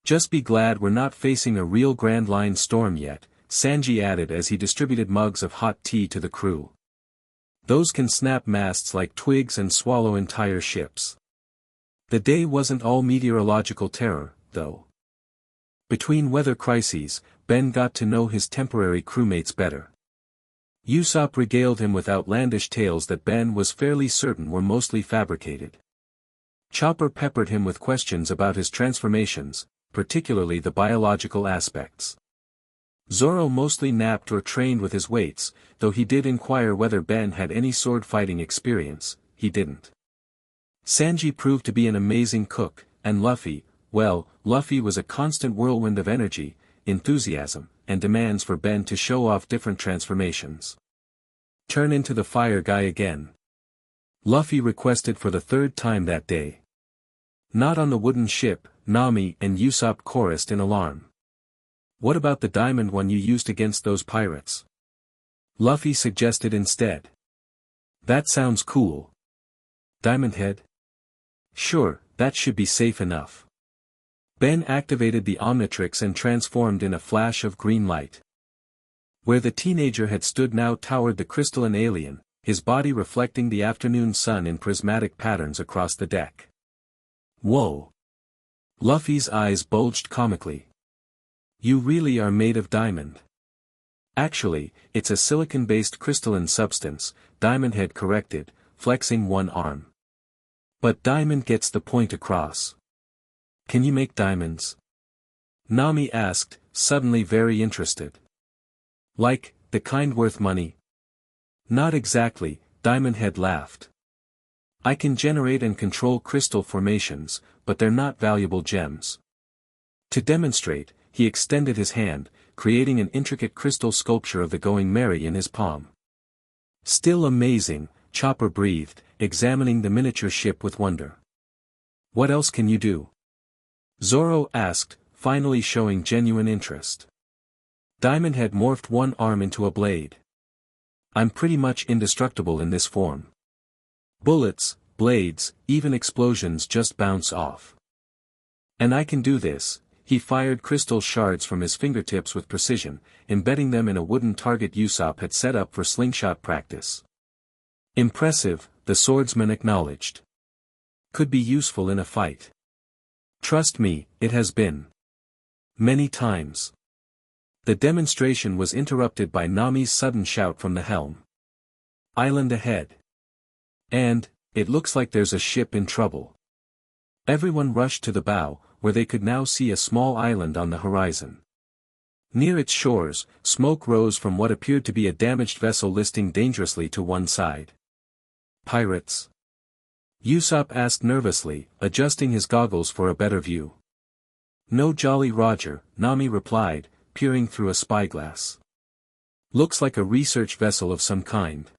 Just be glad we're not facing a real Grand Line storm yet, Sanji added as he distributed mugs of hot tea to the crew. Those can snap masts like twigs and swallow entire ships. The day wasn't all meteorological terror, though. Between weather crises, Ben got to know his temporary crewmates better. Usopp regaled him with outlandish tales that Ben was fairly certain were mostly fabricated. Chopper peppered him with questions about his transformations, particularly the biological aspects. Zoro mostly napped or trained with his weights, though he did inquire whether Ben had any sword-fighting experience. He didn't. Sanji proved to be an amazing cook, and Luffy, well, Luffy was a constant whirlwind of energy, enthusiasm, and demands for Ben to show off different transformations. Turn into the fire guy again. Luffy requested for the third time that day. Not on the wooden ship, Nami and Usopp chorused in alarm. What about the diamond one you used against those pirates? Luffy suggested instead. That sounds cool. Diamond Head? Sure, that should be safe enough. Ben activated the Omnitrix and transformed in a flash of green light. Where the teenager had stood now towered the crystalline alien, his body reflecting the afternoon sun in prismatic patterns across the deck. Whoa! Luffy's eyes bulged comically. You really are made of diamond. Actually, it's a silicon-based crystalline substance, Diamond Head corrected, flexing one arm. But Diamond gets the point across. Can you make diamonds? Nami asked, suddenly very interested. Like, the kind worth money? Not exactly, Diamond Head laughed. I can generate and control crystal formations, but they're not valuable gems. To demonstrate, he extended his hand, creating an intricate crystal sculpture of the Going Merry in his palm. Still amazing, Chopper breathed, examining the miniature ship with wonder. What else can you do? Zoro asked, finally showing genuine interest. Diamond Head morphed one arm into a blade. I'm pretty much indestructible in this form. Bullets, blades, even explosions just bounce off. And I can do this. He fired crystal shards from his fingertips with precision, embedding them in a wooden target Usopp had set up for slingshot practice. Impressive, the swordsman acknowledged. Could be useful in a fight. Trust me, it has been. Many times. The demonstration was interrupted by Nami's sudden shout from the helm. Island ahead. And, it looks like there's a ship in trouble. Everyone rushed to the bow, where they could now see a small island on the horizon. Near its shores, smoke rose from what appeared to be a damaged vessel listing dangerously to one side. Pirates? Usopp asked nervously, adjusting his goggles for a better view. No, Jolly Roger, Nami replied, peering through a spyglass. Looks like a research vessel of some kind.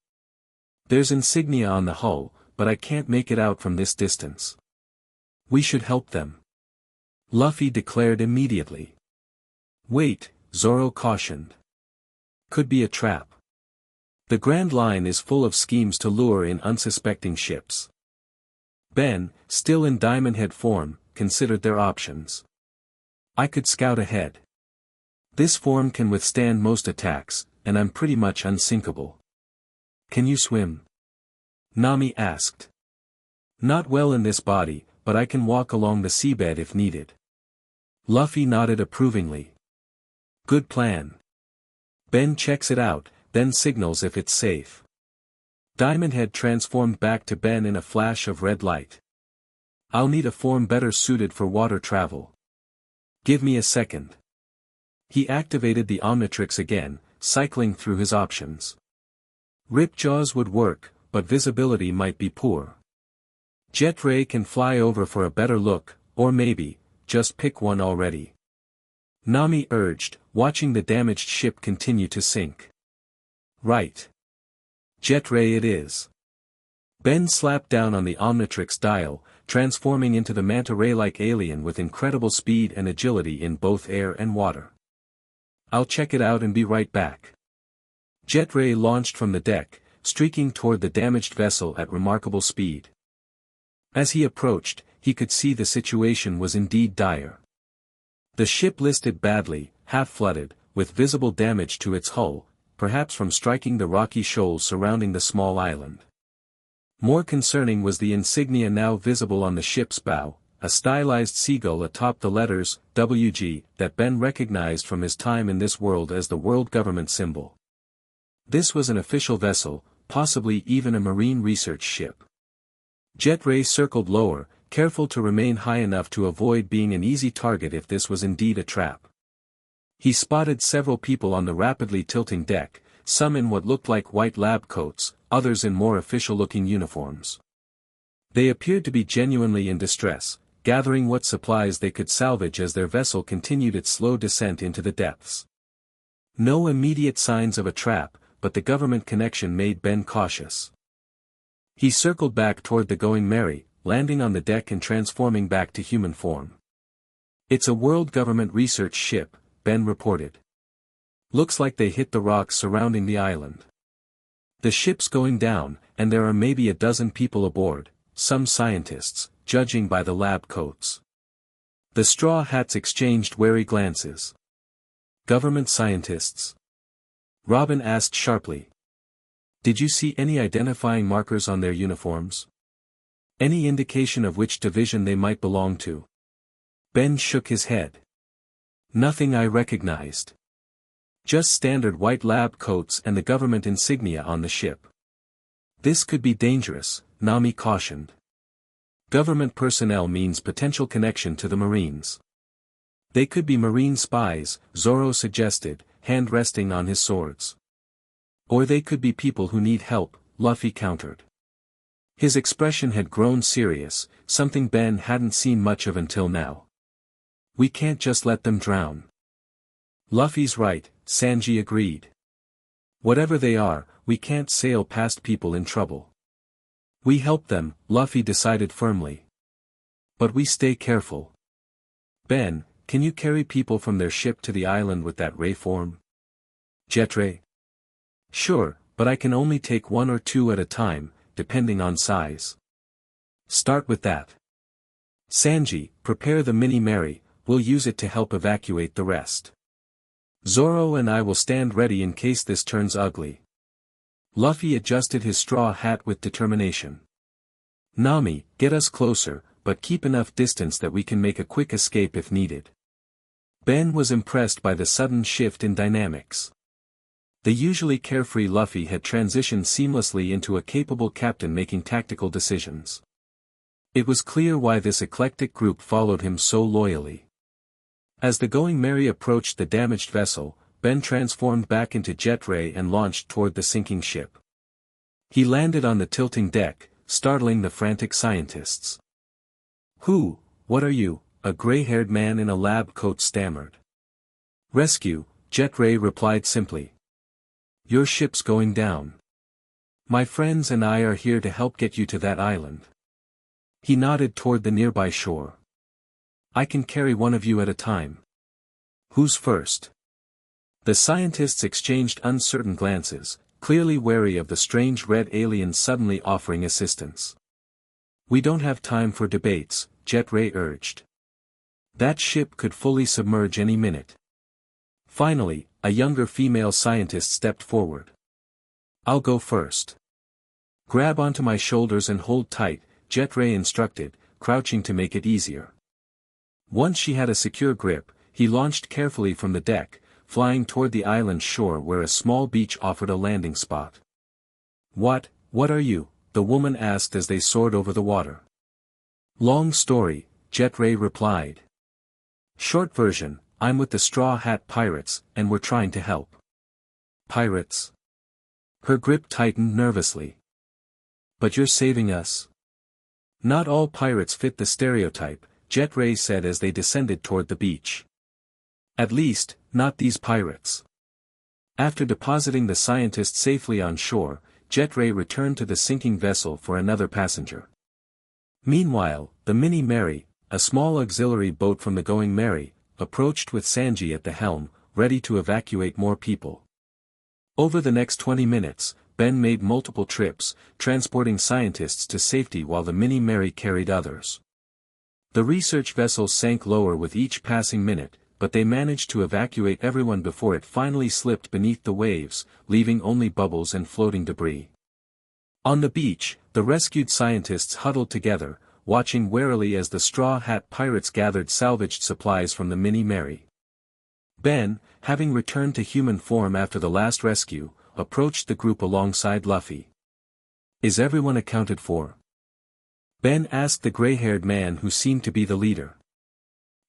There's insignia on the hull, but I can't make it out from this distance. We should help them, Luffy declared immediately. Wait, Zoro cautioned. Could be a trap. The Grand Line is full of schemes to lure in unsuspecting ships. Ben, still in Diamond Head form, considered their options. I could scout ahead. This form can withstand most attacks, and I'm pretty much unsinkable. Can you swim? Nami asked. Not well in this body, but I can walk along the seabed if needed. Luffy nodded approvingly. Good plan. Ben checks it out, then signals if it's safe. Diamond Head transformed back to Ben in a flash of red light. I'll need a form better suited for water travel. Give me a second. He activated the Omnitrix again, cycling through his options. Ripjaws would work, but visibility might be poor. Jet Ray can fly over for a better look, or maybe, just pick one already. Nami urged, watching the damaged ship continue to sink. Right. Jet Ray it is. Ben slapped down on the Omnitrix dial, transforming into the manta ray-like alien with incredible speed and agility in both air and water. I'll check it out and be right back. Jet Ray launched from the deck, streaking toward the damaged vessel at remarkable speed. As he approached, he could see the situation was indeed dire. The ship listed badly, half-flooded, with visible damage to its hull, perhaps from striking the rocky shoals surrounding the small island. More concerning was the insignia now visible on the ship's bow, a stylized seagull atop the letters, WG, that Ben recognized from his time in this world as the world government symbol. This was an official vessel, possibly even a marine research ship. Jet Ray circled lower, careful to remain high enough to avoid being an easy target if this was indeed a trap. He spotted several people on the rapidly tilting deck, some in what looked like white lab coats, others in more official-looking uniforms. They appeared to be genuinely in distress, gathering what supplies they could salvage as their vessel continued its slow descent into the depths. No immediate signs of a trap, but the government connection made Ben cautious. He circled back toward the Going Merry, landing on the deck and transforming back to human form. It's a world government research ship, Ben reported. Looks like they hit the rocks surrounding the island. The ship's going down, and there are maybe a dozen people aboard, some scientists, judging by the lab coats. The Straw Hats exchanged wary glances. Government scientists? Robin asked sharply. Did you see any identifying markers on their uniforms? Any indication of which division they might belong to? Ben shook his head. Nothing I recognized. Just standard white lab coats and the government insignia on the ship. This could be dangerous, Nami cautioned. Government personnel means potential connection to the Marines. They could be Marine spies, Zoro suggested, hand resting on his swords. Or they could be people who need help, Luffy countered. His expression had grown serious, something Ben hadn't seen much of until now. We can't just let them drown. Luffy's right, Sanji agreed. Whatever they are, we can't sail past people in trouble. We help them, Luffy decided firmly. But we stay careful. Ben, can you carry people from their ship to the island with that ray form? Jet Ray? Sure, but I can only take one or two at a time, depending on size. Start with that. Sanji, prepare the Mini Mary, we'll use it to help evacuate the rest. Zoro and I will stand ready in case this turns ugly. Luffy adjusted his straw hat with determination. Nami, get us closer, but keep enough distance that we can make a quick escape if needed. Ben was impressed by the sudden shift in dynamics. The usually carefree Luffy had transitioned seamlessly into a capable captain making tactical decisions. It was clear why this eclectic group followed him so loyally. As the Going Merry approached the damaged vessel, Ben transformed back into Jet Ray and launched toward the sinking ship. He landed on the tilting deck, startling the frantic scientists. What are you?" a gray-haired man in a lab coat stammered. "Rescue," Jet Ray replied simply. "Your ship's going down. My friends and I are here to help get you to that island." He nodded toward the nearby shore. "I can carry one of you at a time. Who's first?" The scientists exchanged uncertain glances, clearly wary of the strange red alien suddenly offering assistance. "We don't have time for debates," Jet Ray urged. "That ship could fully submerge any minute." Finally, a younger female scientist stepped forward. "I'll go first. Grab onto my shoulders and hold tight," Jet Ray instructed, crouching to make it easier. Once she had a secure grip, he launched carefully from the deck, flying toward the island shore where a small beach offered a landing spot. What are you?" the woman asked as they soared over the water. "Long story," Jet Ray replied. "Short version, I'm with the Straw Hat Pirates, and we're trying to help." "Pirates?" Her grip tightened nervously. "But you're saving us?" "Not all pirates fit the stereotype," Jet Ray said as they descended toward the beach. "At least, not these pirates." After depositing the scientist safely on shore, Jet Ray returned to the sinking vessel for another passenger. Meanwhile, the Mini Mary, a small auxiliary boat from the Going Merry, approached with Sanji at the helm, ready to evacuate more people. Over the next 20 minutes, Ben made multiple trips, transporting scientists to safety while the Mini Mary carried others. The research vessel sank lower with each passing minute, but they managed to evacuate everyone before it finally slipped beneath the waves, leaving only bubbles and floating debris. On the beach, the rescued scientists huddled together, watching warily as the Straw Hat Pirates gathered salvaged supplies from the Mini Mary. Ben, having returned to human form after the last rescue, approached the group alongside Luffy. "Is everyone accounted for?" Ben asked the gray-haired man who seemed to be the leader.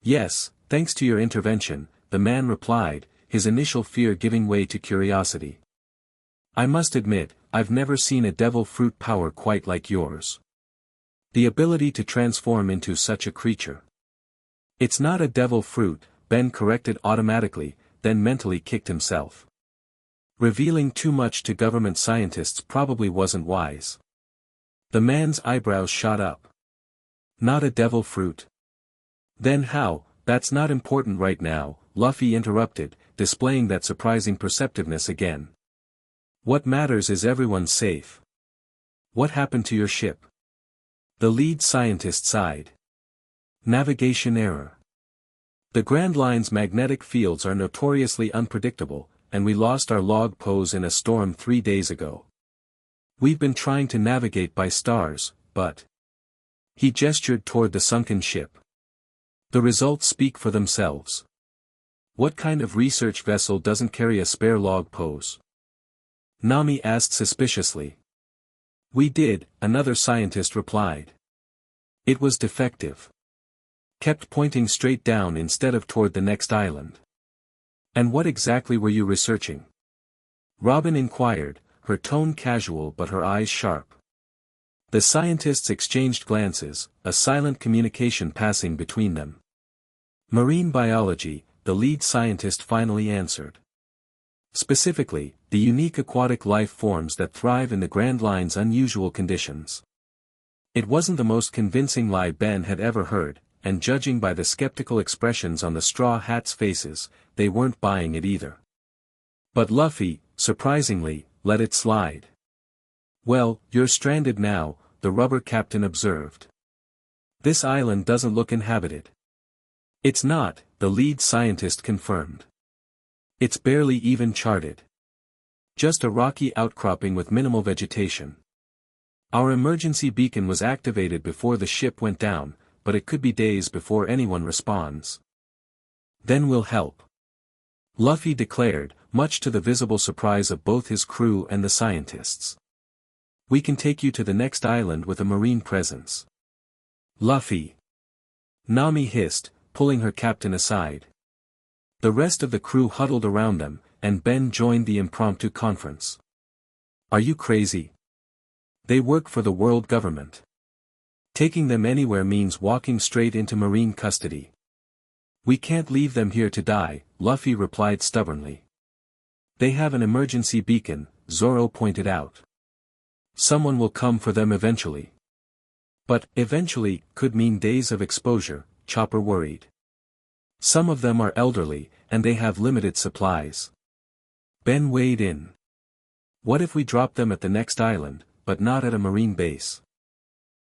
"Yes, thanks to your intervention," the man replied, his initial fear giving way to curiosity. "I must admit, I've never seen a devil fruit power quite like yours. The ability to transform into such a creature." "It's not a devil fruit," Ben corrected automatically, then mentally kicked himself. Revealing too much to government scientists probably wasn't wise. The man's eyebrows shot up. "Not a devil fruit? Then how?" "That's not important right now," Luffy interrupted, displaying that surprising perceptiveness again. "What matters is everyone's safe. What happened to your ship?" The lead scientist sighed. "Navigation error. The Grand Line's magnetic fields are notoriously unpredictable, and we lost our log pose in a storm 3 days ago. We've been trying to navigate by stars, but..." He gestured toward the sunken ship. "The results speak for themselves. What kind of research vessel doesn't carry a spare log pose?" Nami asked suspiciously. "We did," another scientist replied. "It was defective. Kept pointing straight down instead of toward the next island." "And what exactly were you researching?" Robin inquired, her tone casual but her eyes sharp. The scientists exchanged glances, a silent communication passing between them. "Marine biology," the lead scientist finally answered. "Specifically, the unique aquatic life forms that thrive in the Grand Line's unusual conditions." It wasn't the most convincing lie Ben had ever heard, and judging by the skeptical expressions on the Straw Hats' faces, they weren't buying it either. But Luffy, surprisingly, let it slide. "Well, you're stranded now," the rubber captain observed. "This island doesn't look inhabited." "It's not," the lead scientist confirmed. "It's barely even charted. Just a rocky outcropping with minimal vegetation. Our emergency beacon was activated before the ship went down, but it could be days before anyone responds." "Then we'll help," Luffy declared, much to the visible surprise of both his crew and the scientists. "We can take you to the next island with a marine presence." "Luffy!" Nami hissed, pulling her captain aside. The rest of the crew huddled around them, and Ben joined the impromptu conference. Are you crazy? They work for the world government. Taking them anywhere means walking straight into Marine custody. We can't leave them here to die, Luffy replied stubbornly. They have an emergency beacon, Zoro pointed out. Someone will come for them eventually. But, eventually, could mean days of exposure, Chopper worried. Some of them are elderly, and they have limited supplies. Ben weighed in. What if we drop them at the next island, but not at a marine base?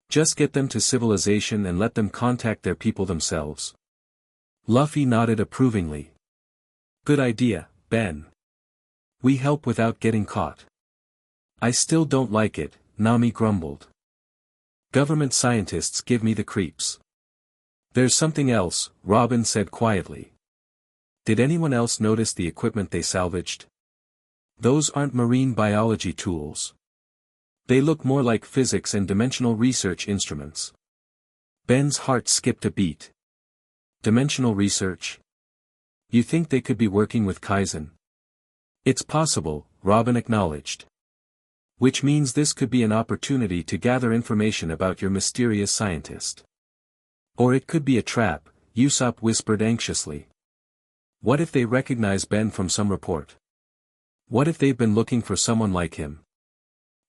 Just get them to civilization and let them contact their people themselves. Luffy nodded approvingly. Good idea, Ben. We help without getting caught. I still don't like it, Nami grumbled. Government scientists give me the creeps. There's something else, Robin said quietly. Did anyone else notice the equipment they salvaged? Those aren't marine biology tools. They look more like physics and dimensional research instruments. Ben's heart skipped a beat. Dimensional research? You think they could be working with Kaizen? It's possible, Robin acknowledged. Which means this could be an opportunity to gather information about your mysterious scientist. Or it could be a trap, Usopp whispered anxiously. What if they recognize Ben from some report? What if they've been looking for someone like him?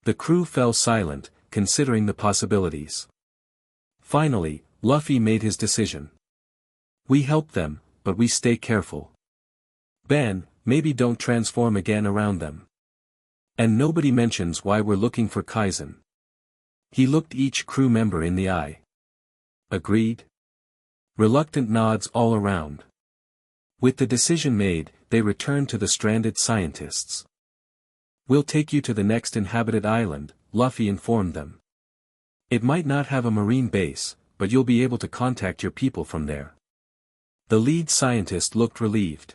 The crew fell silent, considering the possibilities. Finally, Luffy made his decision. We help them, but we stay careful. Ben, maybe don't transform again around them. And nobody mentions why we're looking for Kaizen. He looked each crew member in the eye. Agreed? Reluctant nods all around. With the decision made, they returned to the stranded scientists. We'll take you to the next inhabited island, Luffy informed them. It might not have a marine base, but you'll be able to contact your people from there. The lead scientist looked relieved.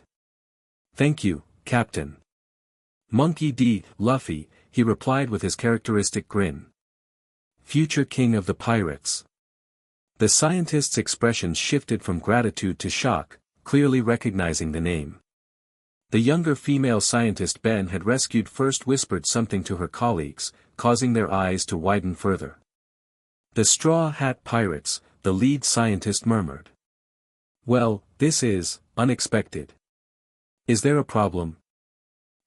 Thank you, Captain. Monkey D. Luffy, he replied with his characteristic grin. Future king of the pirates. The scientist's expressions shifted from gratitude to shock, clearly recognizing the name. The younger female scientist Ben had rescued first whispered something to her colleagues, causing their eyes to widen further. The Straw Hat Pirates, the lead scientist murmured. Well, this is unexpected. Is there a problem?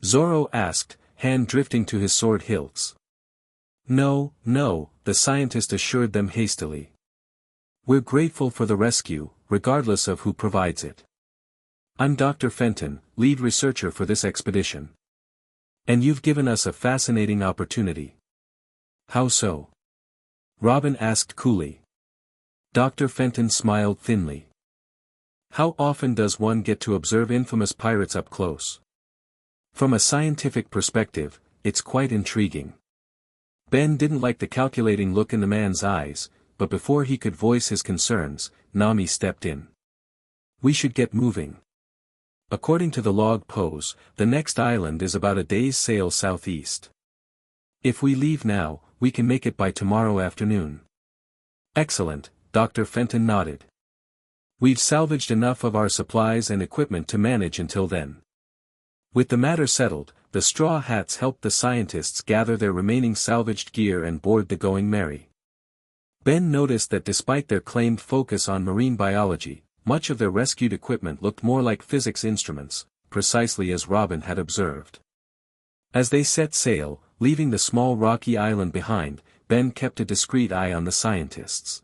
Zoro asked, hand drifting to his sword hilts. No, the scientist assured them hastily. We're grateful for the rescue, regardless of who provides it. I'm Dr. Fenton, lead researcher for this expedition. And you've given us a fascinating opportunity. How so? Robin asked coolly. Dr. Fenton smiled thinly. How often does one get to observe infamous pirates up close? From a scientific perspective, it's quite intriguing. Ben didn't like the calculating look in the man's eyes, but before he could voice his concerns, Nami stepped in. We should get moving. According to the log pose, the next island is about a day's sail southeast. If we leave now, we can make it by tomorrow afternoon. Excellent, Dr. Fenton nodded. We've salvaged enough of our supplies and equipment to manage until then. With the matter settled, the Straw Hats helped the scientists gather their remaining salvaged gear and board the Going Merry. Ben noticed that despite their claimed focus on marine biology, much of their rescued equipment looked more like physics instruments, precisely as Robin had observed. As they set sail, leaving the small rocky island behind, Ben kept a discreet eye on the scientists.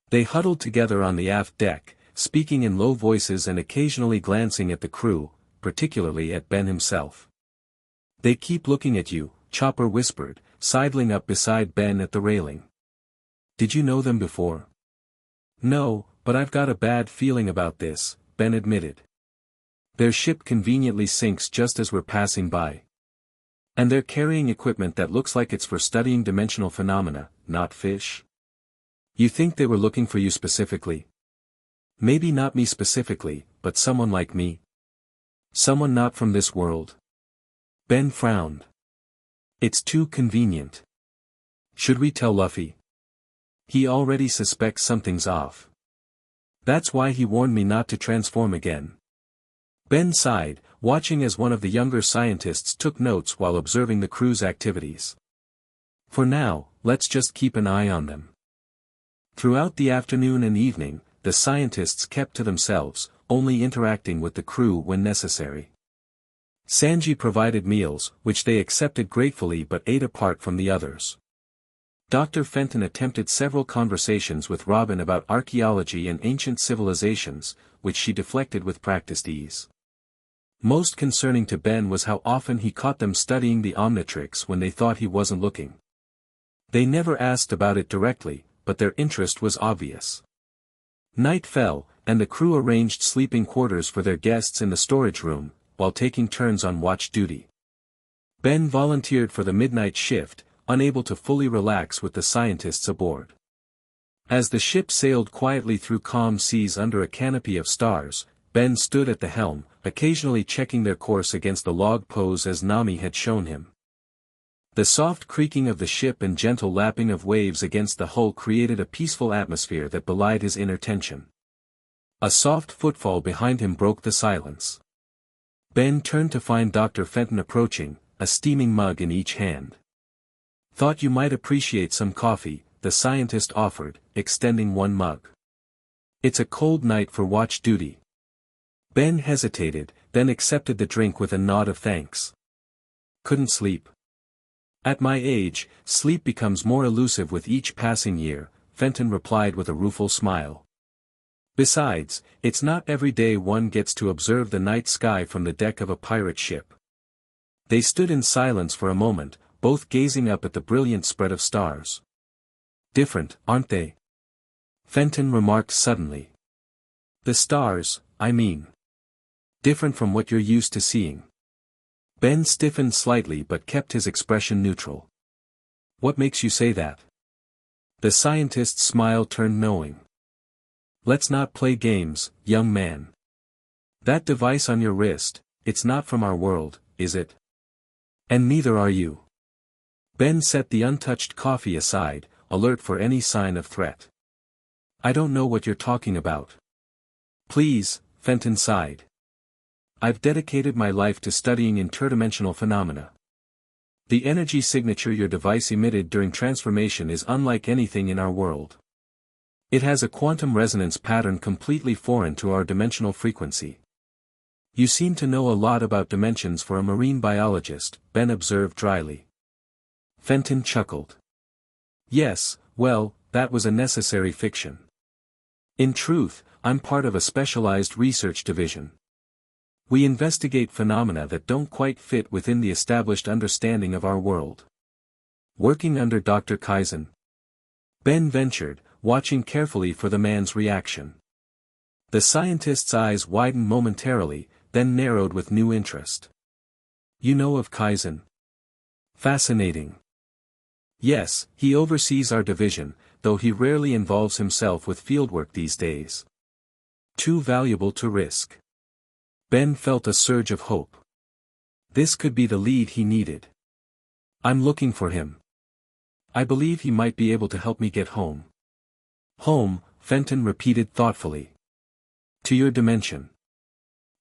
They huddled together on the aft deck, speaking in low voices and occasionally glancing at the crew, particularly at Ben himself. They keep looking at you, Chopper whispered, sidling up beside Ben at the railing. Did you know them before? No, but I've got a bad feeling about this, Ben admitted. Their ship conveniently sinks just as we're passing by. And they're carrying equipment that looks like it's for studying dimensional phenomena, not fish. You think they were looking for you specifically? Maybe not me specifically, but someone like me. Someone not from this world. Ben frowned. It's too convenient. Should we tell Luffy? He already suspects something's off. That's why he warned me not to transform again. Ben sighed, watching as one of the younger scientists took notes while observing the crew's activities. For now, let's just keep an eye on them. Throughout the afternoon and evening, the scientists kept to themselves, only interacting with the crew when necessary. Sanji provided meals, which they accepted gratefully but ate apart from the others. Dr. Fenton attempted several conversations with Robin about archaeology and ancient civilizations, which she deflected with practiced ease. Most concerning to Ben was how often he caught them studying the Omnitrix when they thought he wasn't looking. They never asked about it directly, but their interest was obvious. Night fell, and the crew arranged sleeping quarters for their guests in the storage room, while taking turns on watch duty. Ben volunteered for the midnight shift, unable to fully relax with the scientists aboard. As the ship sailed quietly through calm seas under a canopy of stars, Ben stood at the helm, occasionally checking their course against the log pose as Nami had shown him. The soft creaking of the ship and gentle lapping of waves against the hull created a peaceful atmosphere that belied his inner tension. A soft footfall behind him broke the silence. Ben turned to find Dr. Fenton approaching, a steaming mug in each hand. "Thought you might appreciate some coffee," the scientist offered, extending one mug. "It's a cold night for watch duty." Ben hesitated, then accepted the drink with a nod of thanks. "Couldn't sleep." "At my age, sleep becomes more elusive with each passing year," Fenton replied with a rueful smile. "Besides, it's not every day one gets to observe the night sky from the deck of a pirate ship." They stood in silence for a moment, both gazing up at the brilliant spread of stars. "Different, aren't they?" Fenton remarked suddenly. "The stars, I mean. Different from what you're used to seeing." Ben stiffened slightly but kept his expression neutral. "What makes you say that?" The scientist's smile turned knowing. "Let's not play games, young man. That device on your wrist, it's not from our world, is it? And neither are you." Ben set the untouched coffee aside, alert for any sign of threat. "I don't know what you're talking about." "Please," Fenton sighed. "I've dedicated my life to studying interdimensional phenomena. The energy signature your device emitted during transformation is unlike anything in our world. It has a quantum resonance pattern completely foreign to our dimensional frequency." "You seem to know a lot about dimensions for a marine biologist," Ben observed dryly. Fenton chuckled. "Yes, well, that was a necessary fiction. In truth, I'm part of a specialized research division. We investigate phenomena that don't quite fit within the established understanding of our world." "Working under Dr. Kaizen?" Ben ventured, watching carefully for the man's reaction. The scientist's eyes widened momentarily, then narrowed with new interest. "You know of Kaizen?" "Fascinating." "Yes, he oversees our division, though he rarely involves himself with fieldwork these days. Too valuable to risk." Ben felt a surge of hope. This could be the lead he needed. "I'm looking for him. I believe he might be able to help me get home." "Home," Fenton repeated thoughtfully. "To your dimension."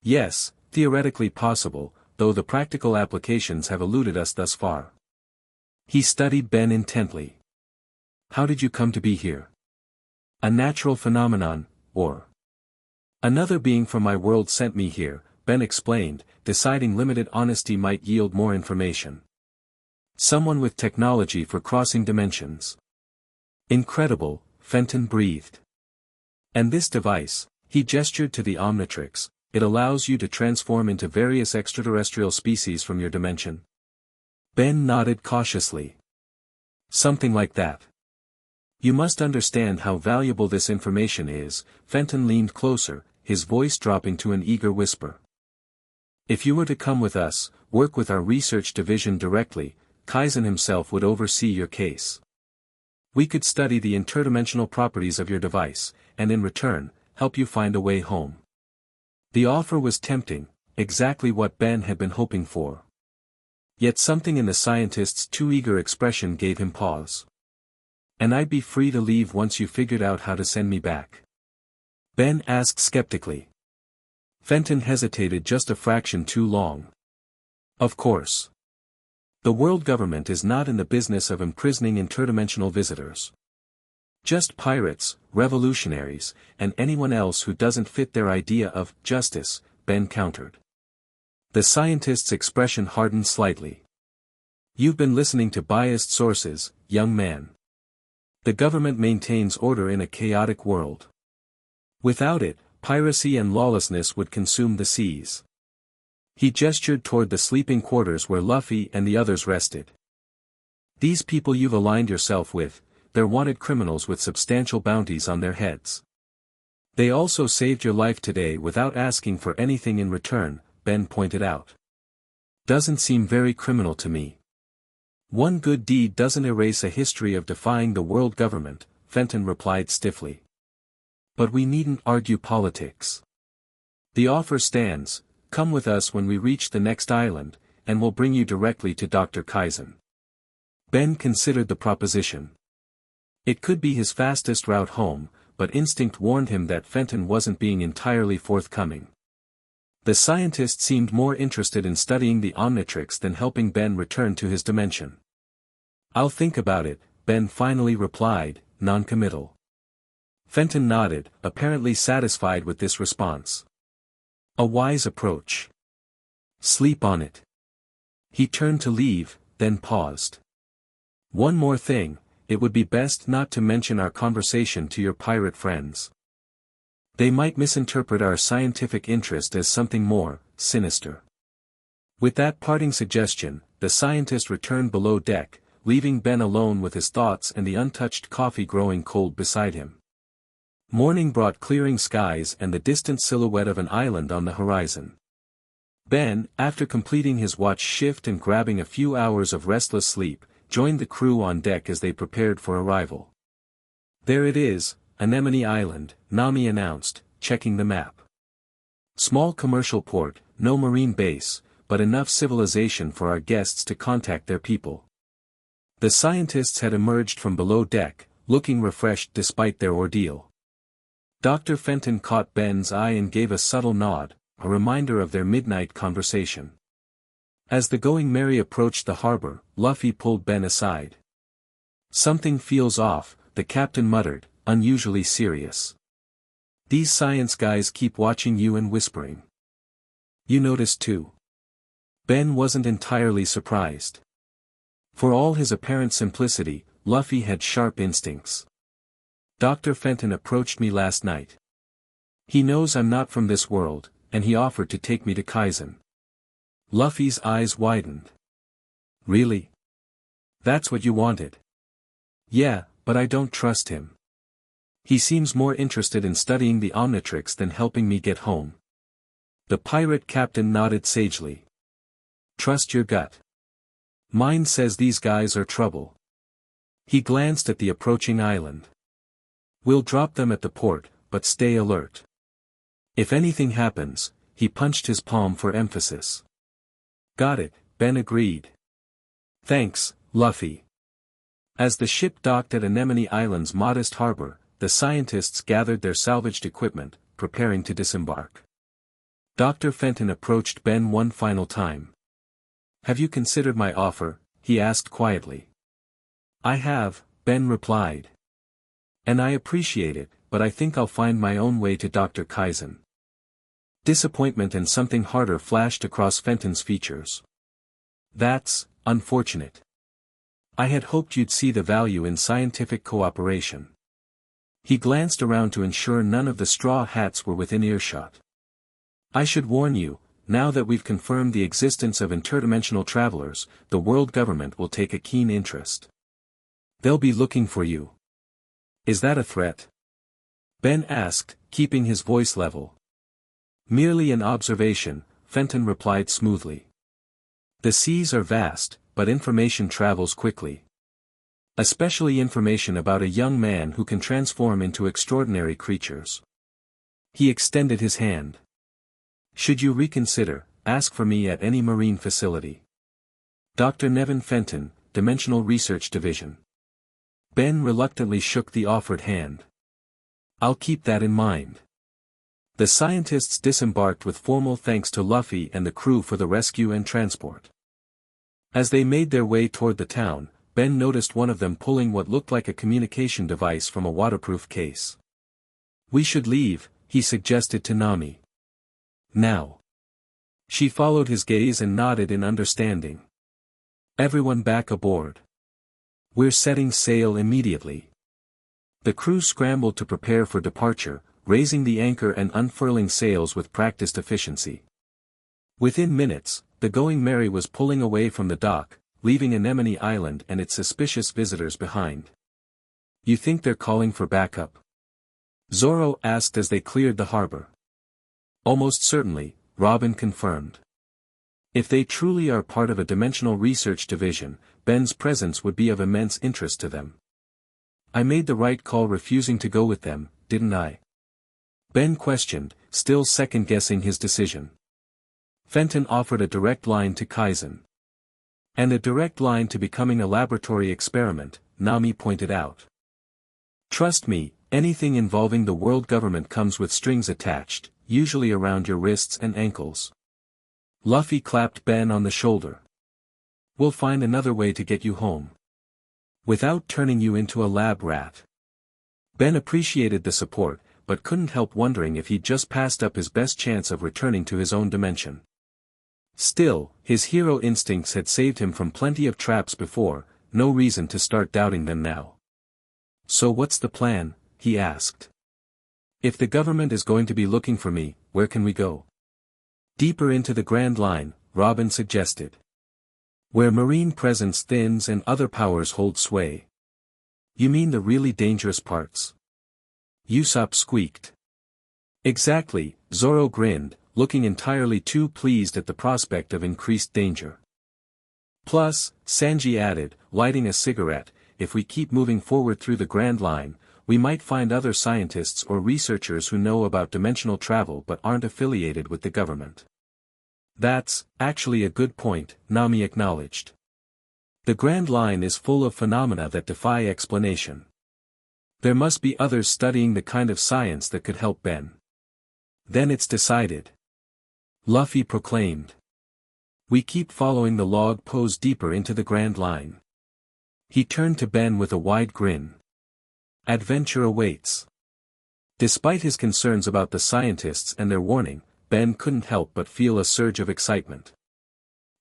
"Yes, theoretically possible, though the practical applications have eluded us thus far." He studied Ben intently. "How did you come to be here?" "A natural phenomenon, or another being from my world sent me here," Ben explained, deciding limited honesty might yield more information. "Someone with technology for crossing dimensions." "Incredible," Fenton breathed. "And this device," he gestured to the Omnitrix, "it allows you to transform into various extraterrestrial species from your dimension?" Ben nodded cautiously. "Something like that. You must understand how valuable this information is." Fenton leaned closer, his voice dropping to an eager whisper. "If you were to come with us, work with our research division directly, Kaizen himself would oversee your case. We could study the interdimensional properties of your device, and in return, help you find a way home." The offer was tempting, exactly what Ben had been hoping for. Yet something in the scientist's too eager expression gave him pause. "And I'd be free to leave once you figured out how to send me back?" Ben asked skeptically. Fenton hesitated just a fraction too long. Of course. The world government is not in the business of imprisoning interdimensional visitors. Just pirates, revolutionaries, and anyone else who doesn't fit their idea of justice, Ben countered. The scientist's expression hardened slightly. You've been listening to biased sources, young man. The government maintains order in a chaotic world. Without it, piracy and lawlessness would consume the seas. He gestured toward the sleeping quarters where Luffy and the others rested. These people you've aligned yourself with, they're wanted criminals with substantial bounties on their heads. They also saved your life today without asking for anything in return, Ben pointed out. Doesn't seem very criminal to me. One good deed doesn't erase a history of defying the world government, Fenton replied stiffly. But we needn't argue politics. The offer stands, come with us when we reach the next island, and we'll bring you directly to Dr. Kaizen. Ben considered the proposition. It could be his fastest route home, but instinct warned him that Fenton wasn't being entirely forthcoming. The scientist seemed more interested in studying the Omnitrix than helping Ben return to his dimension. I'll think about it, Ben finally replied, non-committal. Fenton nodded, apparently satisfied with this response. A wise approach. Sleep on it. He turned to leave, then paused. One more thing, it would be best not to mention our conversation to your pirate friends. They might misinterpret our scientific interest as something more sinister. With that parting suggestion, the scientist returned below deck, leaving Ben alone with his thoughts and the untouched coffee growing cold beside him. Morning brought clearing skies and the distant silhouette of an island on the horizon. Ben, after completing his watch shift and grabbing a few hours of restless sleep, joined the crew on deck as they prepared for arrival. There it is, Anemone Island, Nami announced, checking the map. Small commercial port, no marine base, but enough civilization for our guests to contact their people. The scientists had emerged from below deck, looking refreshed despite their ordeal. Dr. Fenton caught Ben's eye and gave a subtle nod, a reminder of their midnight conversation. As the Going Merry approached the harbor, Luffy pulled Ben aside. Something feels off, the captain muttered, unusually serious. These science guys keep watching you and whispering. You noticed too. Ben wasn't entirely surprised. For all his apparent simplicity, Luffy had sharp instincts. Dr. Fenton approached me last night. He knows I'm not from this world, and he offered to take me to Kaizen. Luffy's eyes widened. Really? That's what you wanted? Yeah, but I don't trust him. He seems more interested in studying the Omnitrix than helping me get home. The pirate captain nodded sagely. Trust your gut. Mine says these guys are trouble. He glanced at the approaching island. We'll drop them at the port, but stay alert. If anything happens, he punched his palm for emphasis. Got it, Ben agreed. Thanks, Luffy. As the ship docked at Anemone Island's modest harbor, the scientists gathered their salvaged equipment, preparing to disembark. Dr. Fenton approached Ben one final time. Have you considered my offer? He asked quietly. I have, Ben replied. And I appreciate it, but I think I'll find my own way to Dr. Kaizen. Disappointment and something harder flashed across Fenton's features. That's unfortunate. I had hoped you'd see the value in scientific cooperation. He glanced around to ensure none of the straw hats were within earshot. I should warn you, now that we've confirmed the existence of interdimensional travelers, the world government will take a keen interest. They'll be looking for you. Is that a threat? Ben asked, keeping his voice level. Merely an observation, Fenton replied smoothly. The seas are vast, but information travels quickly. Especially information about a young man who can transform into extraordinary creatures. He extended his hand. Should you reconsider, ask for me at any marine facility. Dr. Nevin Fenton, Dimensional Research Division. Ben reluctantly shook the offered hand. I'll keep that in mind. The scientists disembarked with formal thanks to Luffy and the crew for the rescue and transport. As they made their way toward the town, Ben noticed one of them pulling what looked like a communication device from a waterproof case. "We should leave," he suggested to Nami. "Now." She followed his gaze and nodded in understanding. "Everyone back aboard. We're setting sail immediately." The crew scrambled to prepare for departure, raising the anchor and unfurling sails with practiced efficiency. Within minutes, the Going Merry was pulling away from the dock, leaving Anemone Island and its suspicious visitors behind. "You think they're calling for backup?" Zoro asked as they cleared the harbor. "Almost certainly," Robin confirmed. "If they truly are part of a dimensional research division, Ben's presence would be of immense interest to them. I made the right call refusing to go with them, didn't I?" Ben questioned, still second-guessing his decision. Fenton offered a direct line to Kaizen. "And a direct line to becoming a laboratory experiment," Nami pointed out. "Trust me, anything involving the world government comes with strings attached, usually around your wrists and ankles." Luffy clapped Ben on the shoulder. "We'll find another way to get you home. Without turning you into a lab rat." Ben appreciated the support, but couldn't help wondering if he'd just passed up his best chance of returning to his own dimension. Still, his hero instincts had saved him from plenty of traps before, no reason to start doubting them now. "So what's the plan?" he asked. "If the government is going to be looking for me, where can we go?" "Deeper into the Grand Line," Robin suggested. "Where marine presence thins and other powers hold sway." "You mean the really dangerous parts?" Usopp squeaked. "Exactly," Zoro grinned, looking entirely too pleased at the prospect of increased danger. "Plus," Sanji added, lighting a cigarette, "if we keep moving forward through the Grand Line, we might find other scientists or researchers who know about dimensional travel but aren't affiliated with the government." "That's actually a good point," Nami acknowledged. "The Grand Line is full of phenomena that defy explanation. There must be others studying the kind of science that could help Ben." "Then it's decided," Luffy proclaimed. "We keep following the log pose deeper into the Grand Line." He turned to Ben with a wide grin. "Adventure awaits." Despite his concerns about the scientists and their warning, Ben couldn't help but feel a surge of excitement.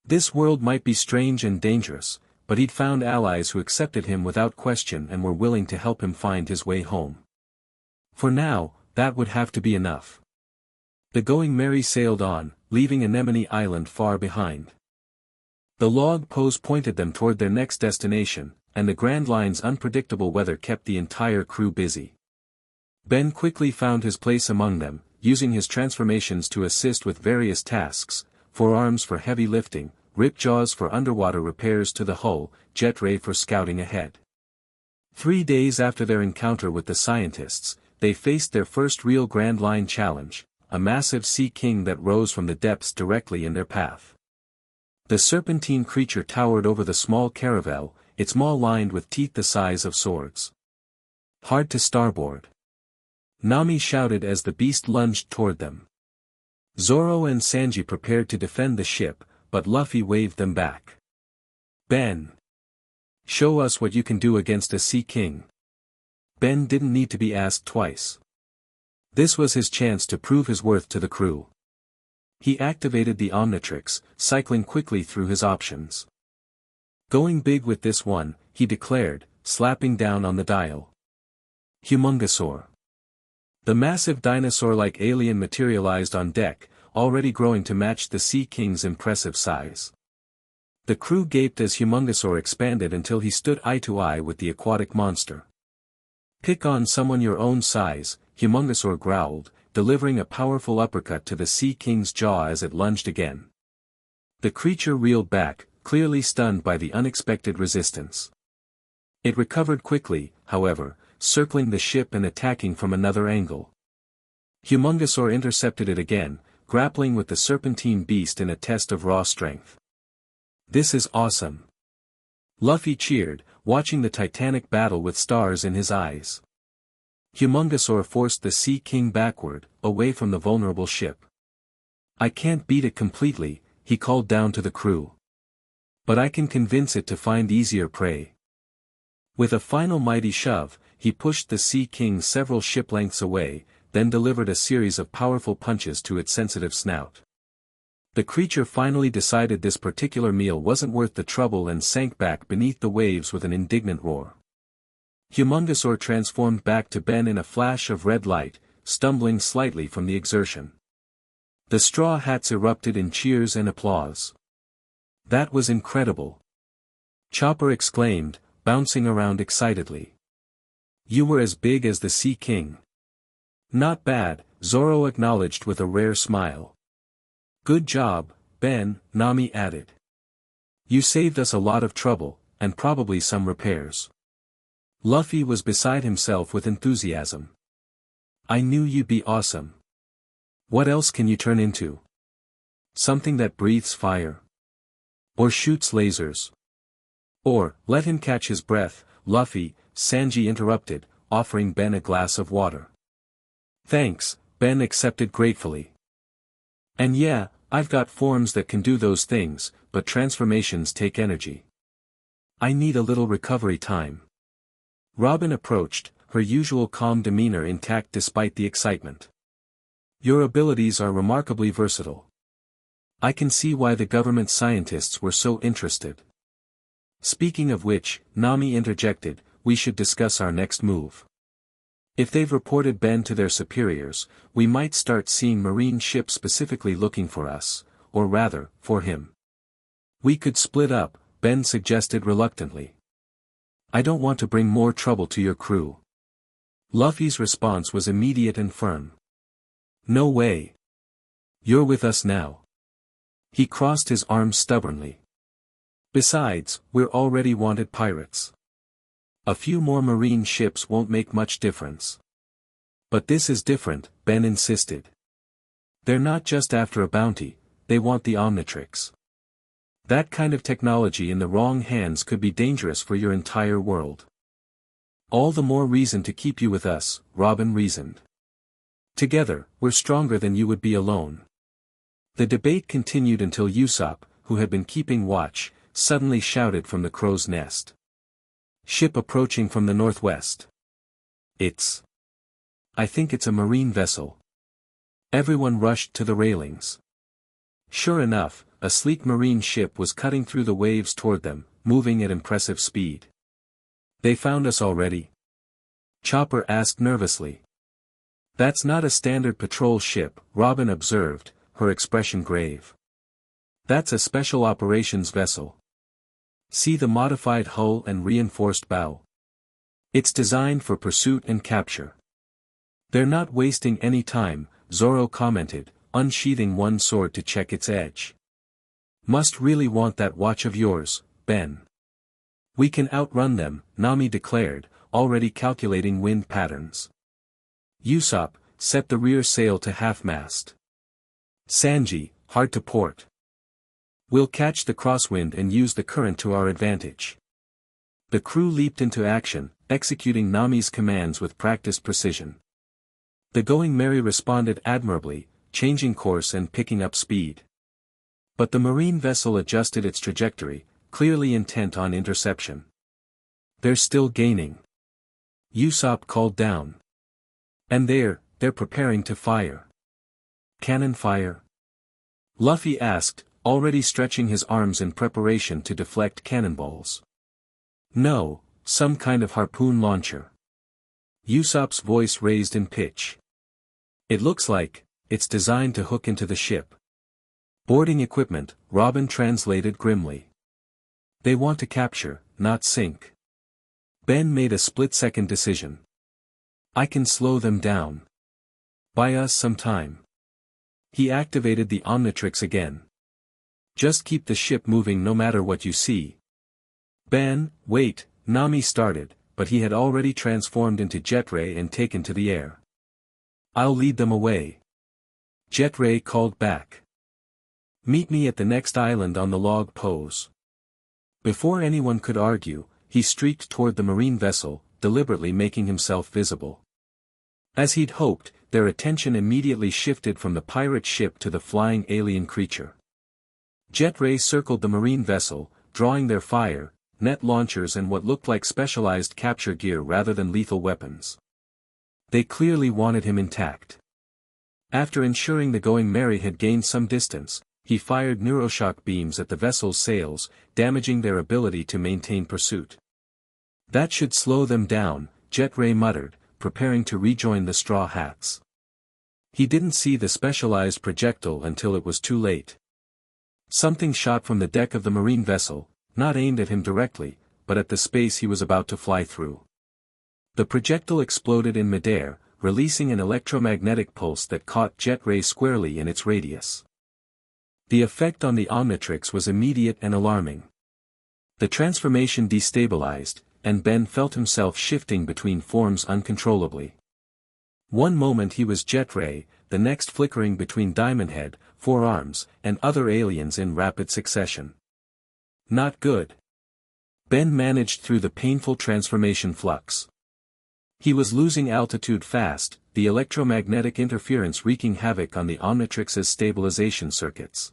This world might be strange and dangerous, but he'd found allies who accepted him without question and were willing to help him find his way home. For now, that would have to be enough. The Going Merry sailed on, leaving Anemone Island far behind. The log pose pointed them toward their next destination, and the Grand Line's unpredictable weather kept the entire crew busy. Ben quickly found his place among them, using his transformations to assist with various tasks: forearms for heavy lifting, Ripjaws for underwater repairs to the hull, Jetray for scouting ahead. 3 days after their encounter with the scientists, they faced their first real Grand Line challenge, a massive sea king that rose from the depths directly in their path. The serpentine creature towered over the small caravel, its maw lined with teeth the size of swords. "Hard to starboard," Nami shouted as the beast lunged toward them. Zoro and Sanji prepared to defend the ship, but Luffy waved them back. "Ben, show us what you can do against a sea king." Ben didn't need to be asked twice. This was his chance to prove his worth to the crew. He activated the Omnitrix, cycling quickly through his options. "Going big with this one," he declared, slapping down on the dial. Humongosaur. The massive dinosaur-like alien materialized on deck, already growing to match the Sea King's impressive size. The crew gaped as Humongosaur expanded until he stood eye to eye with the aquatic monster. "Pick on someone your own size," Humongosaur growled, delivering a powerful uppercut to the Sea King's jaw as it lunged again. The creature reeled back, clearly stunned by the unexpected resistance. It recovered quickly, however, circling the ship and attacking from another angle. Humongosaur intercepted it again, grappling with the serpentine beast in a test of raw strength. "This is awesome," Luffy cheered, watching the titanic battle with stars in his eyes. Humongousaur forced the Sea King backward, away from the vulnerable ship. I can't beat it completely, he called down to the crew. But I can convince it to find easier prey. With a final mighty shove, he pushed the Sea King several ship lengths away, then delivered a series of powerful punches to its sensitive snout. The creature finally decided this particular meal wasn't worth the trouble and sank back beneath the waves with an indignant roar. Humongousaur transformed back to Ben in a flash of red light, stumbling slightly from the exertion. The Straw Hats erupted in cheers and applause. That was incredible! Chopper exclaimed, bouncing around excitedly. You were as big as the Sea King. Not bad, Zoro acknowledged with a rare smile. Good job, Ben, Nami added. You saved us a lot of trouble, and probably some repairs. Luffy was beside himself with enthusiasm. I knew you'd be awesome. What else can you turn into? Something that breathes fire? Or shoots lasers? Or, let him catch his breath, Luffy, Sanji interrupted, offering Ben a glass of water. Thanks, Ben accepted gratefully. And yeah, I've got forms that can do those things, but transformations take energy. I need a little recovery time. Robin approached, her usual calm demeanor intact despite the excitement. Your abilities are remarkably versatile. I can see why the government scientists were so interested. Speaking of which, Nami interjected, we should discuss our next move. If they've reported Ben to their superiors, we might start seeing marine ships specifically looking for us, or rather, for him. We could split up, Ben suggested reluctantly. I don't want to bring more trouble to your crew. Luffy's response was immediate and firm. No way. You're with us now. He crossed his arms stubbornly. Besides, we're already wanted pirates. A few more marine ships won't make much difference. But this is different, Ben insisted. They're not just after a bounty, they want the Omnitrix. That kind of technology in the wrong hands could be dangerous for your entire world. All the more reason to keep you with us, Robin reasoned. Together, we're stronger than you would be alone. The debate continued until Usopp, who had been keeping watch, suddenly shouted from the crow's nest. Ship approaching from the northwest. I think it's a marine vessel. Everyone rushed to the railings. Sure enough, a sleek marine ship was cutting through the waves toward them, moving at impressive speed. They found us already? Chopper asked nervously. That's not a standard patrol ship, Robin observed, her expression grave. That's a special operations vessel. See the modified hull and reinforced bow. It's designed for pursuit and capture. They're not wasting any time, Zoro commented, unsheathing one sword to check its edge. Must really want that watch of yours, Ben. We can outrun them, Nami declared, already calculating wind patterns. Usopp, set the rear sail to half-mast. Sanji, hard to port. We'll catch the crosswind and use the current to our advantage. The crew leaped into action, executing Nami's commands with practiced precision. The Going Merry responded admirably, changing course and picking up speed. But the marine vessel adjusted its trajectory, clearly intent on interception. They're still gaining. Usopp called down. And they're preparing to fire. Cannon fire? Luffy asked, already stretching his arms in preparation to deflect cannonballs. No, some kind of harpoon launcher. Usopp's voice raised in pitch. It looks like, it's designed to hook into the ship. Boarding equipment, Robin translated grimly. They want to capture, not sink. Ben made a split-second decision. I can slow them down. Buy us some time. He activated the Omnitrix again. Just keep the ship moving no matter what you see. Ben, wait, Nami started, but he had already transformed into Jetray and taken to the air. I'll lead them away. Jetray called back. Meet me at the next island on the log pose. Before anyone could argue, he streaked toward the marine vessel, deliberately making himself visible. As he'd hoped, their attention immediately shifted from the pirate ship to the flying alien creature. Jet rays circled the marine vessel, drawing their fire, net launchers and what looked like specialized capture gear rather than lethal weapons. They clearly wanted him intact. After ensuring the Going Merry had gained some distance, he fired neuroshock beams at the vessel's sails, damaging their ability to maintain pursuit. That should slow them down, Jet Ray muttered, preparing to rejoin the Straw Hats. He didn't see the specialized projectile until it was too late. Something shot from the deck of the marine vessel, not aimed at him directly, but at the space he was about to fly through. The projectile exploded in midair, releasing an electromagnetic pulse that caught Jet Ray squarely in its radius. The effect on the Omnitrix was immediate and alarming. The transformation destabilized, and Ben felt himself shifting between forms uncontrollably. One moment he was Jet Ray, the next flickering between Diamondhead, Four Arms, and other aliens in rapid succession. Not good. Ben managed through the painful transformation flux. He was losing altitude fast, the electromagnetic interference wreaking havoc on the Omnitrix's stabilization circuits.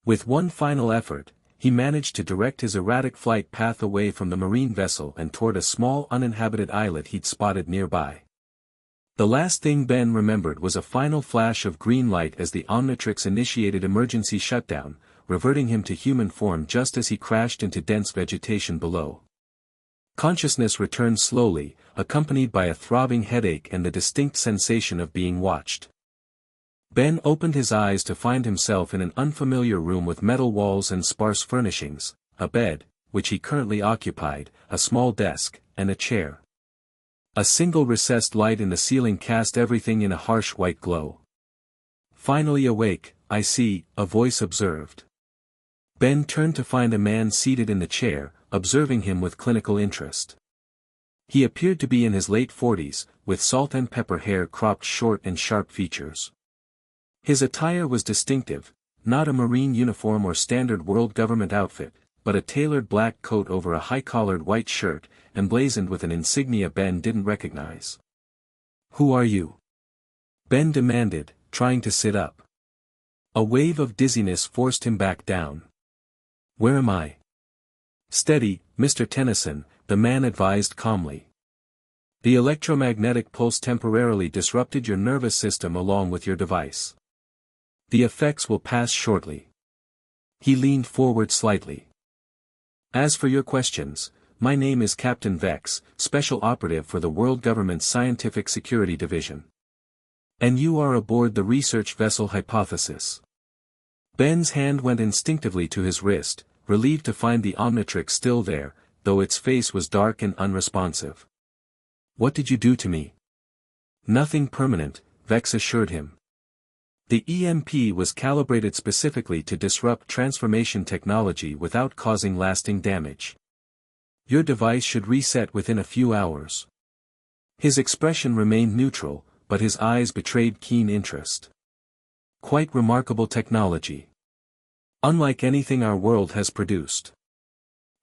With one final effort, he managed to direct his erratic flight path away from the marine vessel and toward a small uninhabited islet he'd spotted nearby. The last thing Ben remembered was a final flash of green light as the Omnitrix initiated emergency shutdown, reverting him to human form just as he crashed into dense vegetation below. Consciousness returned slowly, accompanied by a throbbing headache and the distinct sensation of being watched. Ben opened his eyes to find himself in an unfamiliar room with metal walls and sparse furnishings, a bed, which he currently occupied, a small desk, and a chair. A single recessed light in the ceiling cast everything in a harsh white glow. Finally awake, I see, a voice observed. Ben turned to find a man seated in the chair, observing him with clinical interest. He appeared to be in his late 40s, with salt and pepper hair cropped short and sharp features. His attire was distinctive, not a marine uniform or standard world government outfit, but a tailored black coat over a high-collared white shirt, emblazoned with an insignia Ben didn't recognize. "Who are you?" Ben demanded, trying to sit up. A wave of dizziness forced him back down. "Where am I?" "Steady, Mr. Tennyson," the man advised calmly. "The electromagnetic pulse temporarily disrupted your nervous system along with your device. The effects will pass shortly." He leaned forward slightly. "As for your questions, my name is Captain Vex, Special Operative for the World Government's Scientific Security Division. And you are aboard the research vessel Hypothesis." Ben's hand went instinctively to his wrist, relieved to find the Omnitrix still there, though its face was dark and unresponsive. "What did you do to me?" "Nothing permanent," Vex assured him. "The EMP was calibrated specifically to disrupt transformation technology without causing lasting damage. Your device should reset within a few hours." His expression remained neutral, but his eyes betrayed keen interest. "Quite remarkable technology. Unlike anything our world has produced."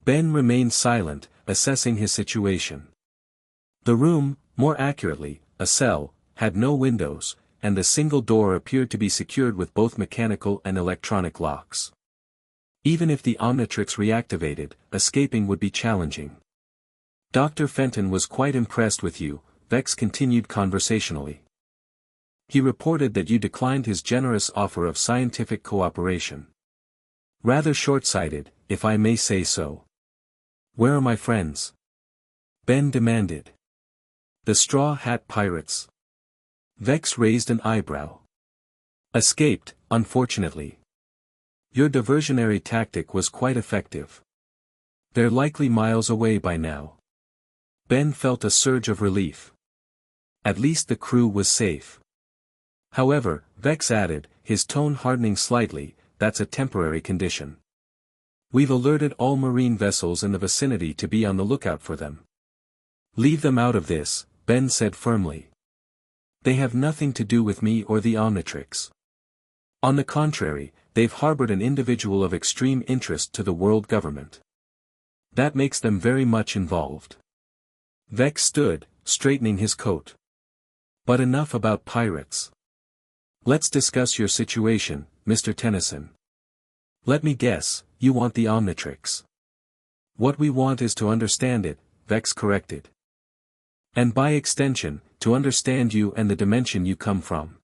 Ben remained silent, assessing his situation. The room, more accurately, a cell, had no windows, and the single door appeared to be secured with both mechanical and electronic locks. Even if the Omnitrix reactivated, escaping would be challenging. "Dr. Fenton was quite impressed with you," Vex continued conversationally. "He reported that you declined his generous offer of scientific cooperation. Rather short-sighted, if I may say so." "Where are my friends?" Ben demanded. "The Straw Hat Pirates." Vex raised an eyebrow. "Escaped, unfortunately. Your diversionary tactic was quite effective. They're likely miles away by now." Ben felt a surge of relief. At least the crew was safe. "However," Vex added, his tone hardening slightly, "that's a temporary condition. We've alerted all marine vessels in the vicinity to be on the lookout for them." "Leave them out of this," Ben said firmly. "They have nothing to do with me or the Omnitrix. On the contrary, they've harbored an individual of extreme interest to the world government. That makes them very much involved." Vex stood, straightening his coat. But enough about pirates. Let's discuss your situation, Mr. Tennyson. Let me guess, you want the Omnitrix. What we want is to understand it, Vex corrected. And by extension, to understand you and the dimension you come from.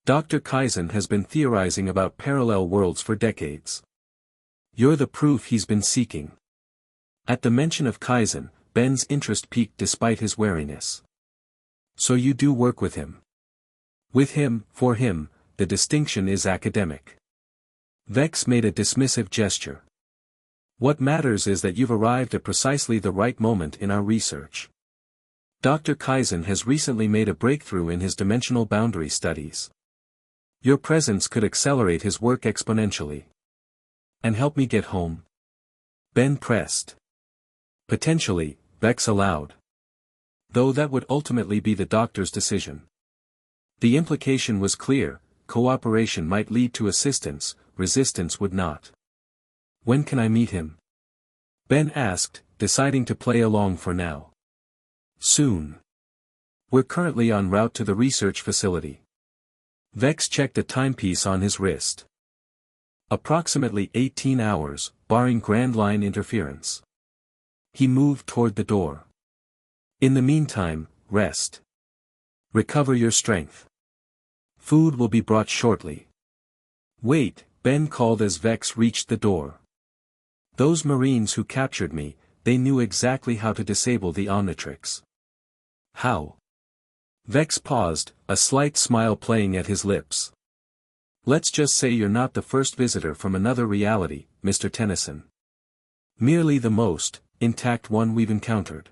Dr. Kaizen has been theorizing about parallel worlds for decades. You're the proof he's been seeking. At the mention of Kaizen, Ben's interest peaked despite his wariness. So you do work with him. With him, for him, the distinction is academic. Vex made a dismissive gesture. What matters is that you've arrived at precisely the right moment in our research. Dr. Kaizen has recently made a breakthrough in his dimensional boundary studies. Your presence could accelerate his work exponentially. And help me get home? Ben pressed. Potentially, Vex allowed. Though that would ultimately be the doctor's decision. The implication was clear: cooperation might lead to assistance, resistance would not. When can I meet him? Ben asked, deciding to play along for now. Soon. We're currently en route to the research facility. Vex checked a timepiece on his wrist. Approximately 18 hours, barring Grand Line interference. He moved toward the door. In the meantime, rest. Recover your strength. Food will be brought shortly. Wait, Ben called as Vex reached the door. Those Marines who captured me, they knew exactly how to disable the Omnitrix. How? Vex paused, a slight smile playing at his lips. Let's just say you're not the first visitor from another reality, Mr. Tennyson. Merely the most intact one we've encountered.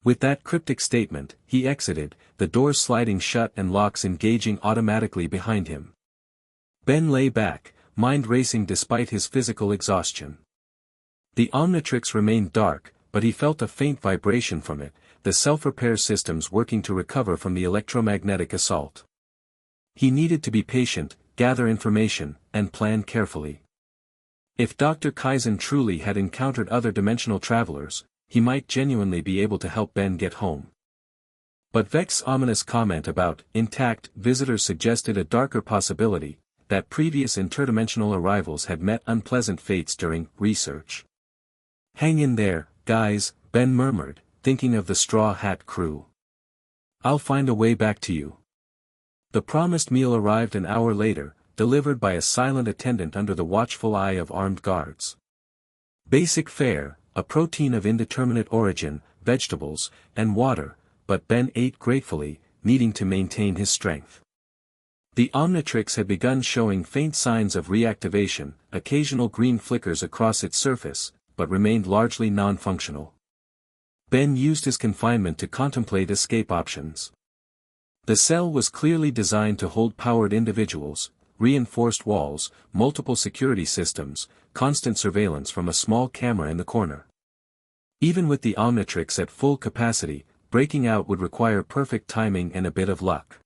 With that cryptic statement, he exited, the door sliding shut and locks engaging automatically behind him. Ben lay back, mind racing despite his physical exhaustion. The Omnitrix remained dark, but he felt a faint vibration from it, the self-repair systems working to recover from the electromagnetic assault. He needed to be patient, gather information, and plan carefully. If Dr. Kaizen truly had encountered other dimensional travelers, he might genuinely be able to help Ben get home. But Vex's ominous comment about intact visitors suggested a darker possibility, that previous interdimensional arrivals had met unpleasant fates during research. Hang in there, guys, Ben murmured, thinking of the Straw Hat crew. I'll find a way back to you. The promised meal arrived an hour later, delivered by a silent attendant under the watchful eye of armed guards. Basic fare, a protein of indeterminate origin, vegetables, and water, but Ben ate gratefully, needing to maintain his strength. The Omnitrix had begun showing faint signs of reactivation, occasional green flickers across its surface, but remained largely non-functional. Ben used his confinement to contemplate escape options. The cell was clearly designed to hold powered individuals, reinforced walls, multiple security systems, constant surveillance from a small camera in the corner. Even with the Omnitrix at full capacity, breaking out would require perfect timing and a bit of luck.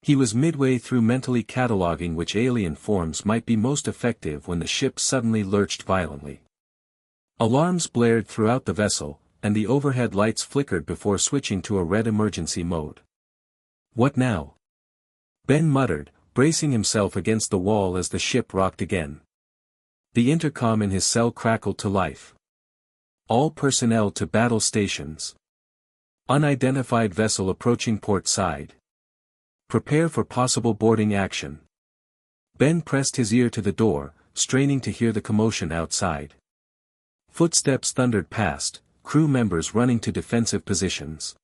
He was midway through mentally cataloging which alien forms might be most effective when the ship suddenly lurched violently. Alarms blared throughout the vessel, and the overhead lights flickered before switching to a red emergency mode. What now? Ben muttered, bracing himself against the wall as the ship rocked again. The intercom in his cell crackled to life. All personnel to battle stations. Unidentified vessel approaching port side. Prepare for possible boarding action. Ben pressed his ear to the door, straining to hear the commotion outside. Footsteps thundered past, crew members running to defensive positions.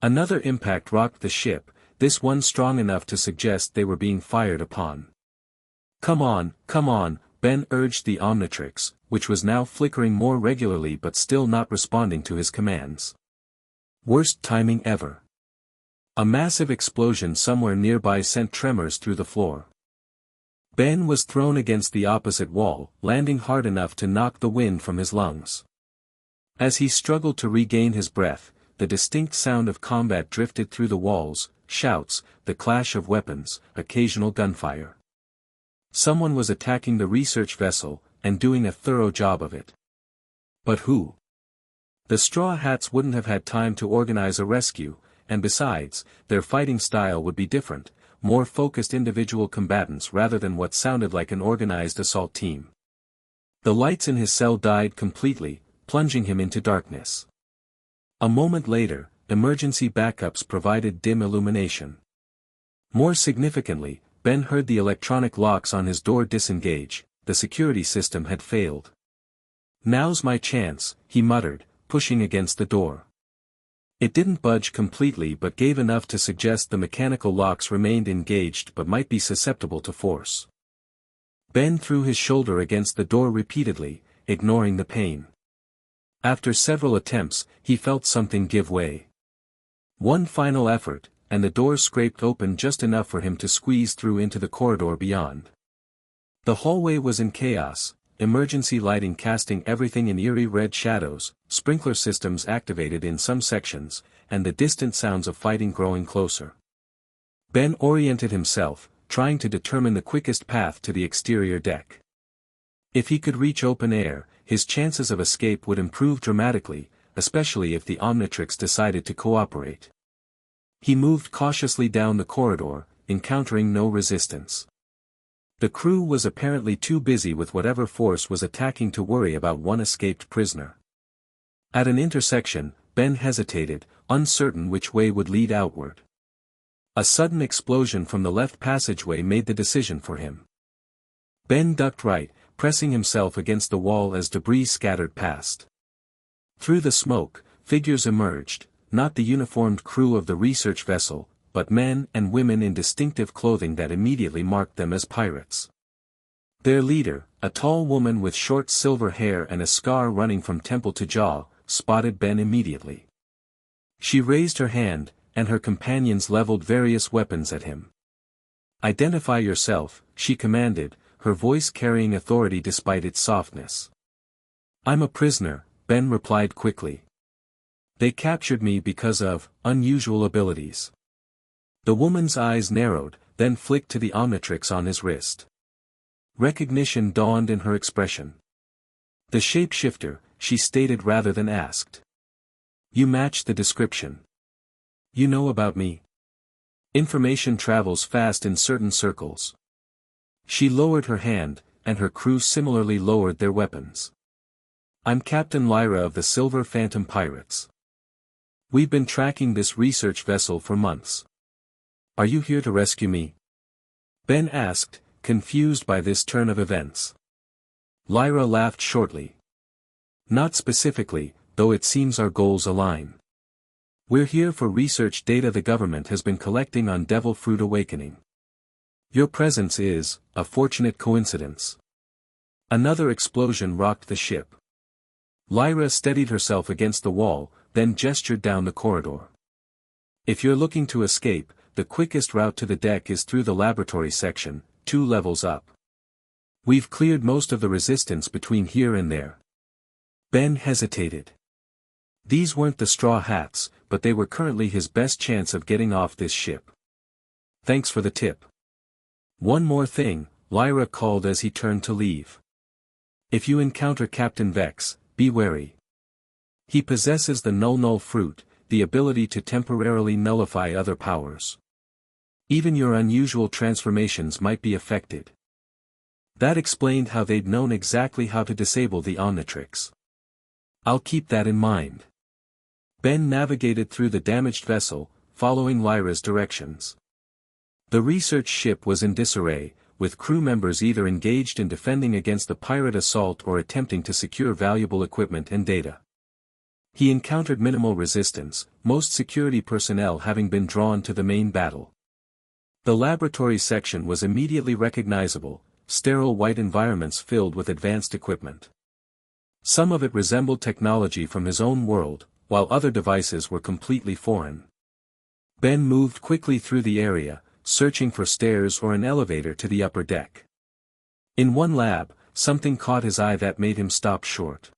Another impact rocked the ship, this one strong enough to suggest they were being fired upon. Come on, Ben urged the Omnitrix, which was now flickering more regularly but still not responding to his commands. Worst timing ever. A massive explosion somewhere nearby sent tremors through the floor. Ben was thrown against the opposite wall, landing hard enough to knock the wind from his lungs. As he struggled to regain his breath, the distinct sound of combat drifted through the walls, shouts, the clash of weapons, occasional gunfire. Someone was attacking the research vessel, and doing a thorough job of it. But who? The Straw Hats wouldn't have had time to organize a rescue, and besides, their fighting style would be different, more focused individual combatants rather than what sounded like an organized assault team. The lights in his cell died completely, plunging him into darkness. A moment later, emergency backups provided dim illumination. More significantly, Ben heard the electronic locks on his door disengage. The security system had failed. "Now's my chance," he muttered, pushing against the door. It didn't budge completely but gave enough to suggest the mechanical locks remained engaged but might be susceptible to force. Ben threw his shoulder against the door repeatedly, ignoring the pain. After several attempts, he felt something give way. One final effort, and the door scraped open just enough for him to squeeze through into the corridor beyond. The hallway was in chaos, emergency lighting casting everything in eerie red shadows, sprinkler systems activated in some sections, and the distant sounds of fighting growing closer. Ben oriented himself, trying to determine the quickest path to the exterior deck. If he could reach open air, his chances of escape would improve dramatically, especially if the Omnitrix decided to cooperate. He moved cautiously down the corridor, encountering no resistance. The crew was apparently too busy with whatever force was attacking to worry about one escaped prisoner. At an intersection, Ben hesitated, uncertain which way would lead outward. A sudden explosion from the left passageway made the decision for him. Ben ducked right, pressing himself against the wall as debris scattered past. Through the smoke, figures emerged, not the uniformed crew of the research vessel, but men and women in distinctive clothing that immediately marked them as pirates. Their leader, a tall woman with short silver hair and a scar running from temple to jaw, spotted Ben immediately. She raised her hand, and her companions leveled various weapons at him. "Identify yourself," she commanded, her voice carrying authority despite its softness. "I'm a prisoner," Ben replied quickly. "They captured me because of unusual abilities." The woman's eyes narrowed, then flicked to the Omnitrix on his wrist. Recognition dawned in her expression. "The shapeshifter," she stated rather than asked. "You match the description. You know about me. Information travels fast in certain circles." She lowered her hand, and her crew similarly lowered their weapons. "I'm Captain Lyra of the Silver Phantom Pirates. We've been tracking this research vessel for months. Are you here to rescue me?" Ben asked, confused by this turn of events. Lyra laughed shortly. "Not specifically, though it seems our goals align. We're here for research data the government has been collecting on Devil Fruit Awakening. Your presence is a fortunate coincidence." Another explosion rocked the ship. Lyra steadied herself against the wall, then gestured down the corridor. "If you're looking to escape, the quickest route to the deck is through the laboratory section, 2 levels up. We've cleared most of the resistance between here and there." Ben hesitated. These weren't the Straw Hats, but they were currently his best chance of getting off this ship. "Thanks for the tip. One more thing," Lyra called as he turned to leave. "If you encounter Captain Vex, be wary. He possesses the Null fruit, the ability to temporarily nullify other powers. Even your unusual transformations might be affected." That explained how they'd known exactly how to disable the Omnitrix. "I'll keep that in mind." Ben navigated through the damaged vessel, following Lyra's directions. The research ship was in disarray, with crew members either engaged in defending against the pirate assault or attempting to secure valuable equipment and data. He encountered minimal resistance, most security personnel having been drawn to the main battle. The laboratory section was immediately recognizable, sterile white environments filled with advanced equipment. Some of it resembled technology from his own world, while other devices were completely foreign. Ben moved quickly through the area, searching for stairs or an elevator to the upper deck. In one lab, something caught his eye that made him stop short.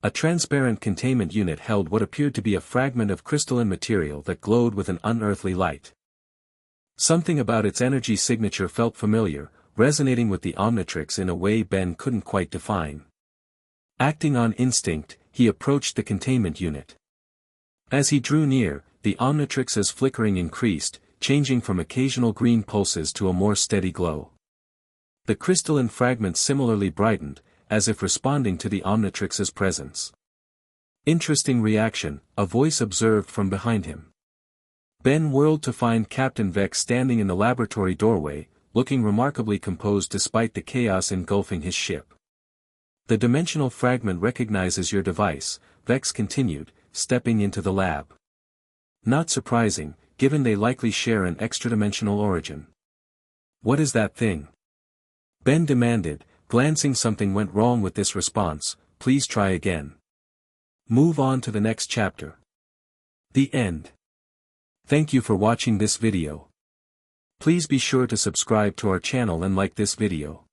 A transparent containment unit held what appeared to be a fragment of crystalline material that glowed with an unearthly light. Something about its energy signature felt familiar, resonating with the Omnitrix in a way Ben couldn't quite define. Acting on instinct, he approached the containment unit. As he drew near, the Omnitrix's flickering increased, changing from occasional green pulses to a more steady glow. The crystalline fragments similarly brightened, as if responding to the Omnitrix's presence. Interesting reaction, a voice observed from behind him. Ben whirled to find Captain Vex standing in the laboratory doorway, looking remarkably composed despite the chaos engulfing his ship. The dimensional fragment recognizes your device, Vex continued, stepping into the lab. Not surprising, given they likely share an extradimensional origin. What is that thing? Ben demanded, glancing. Something went wrong with this response, please try again. Move on to the next chapter. The end. Thank you for watching this video. Please be sure to subscribe to our channel and like this video.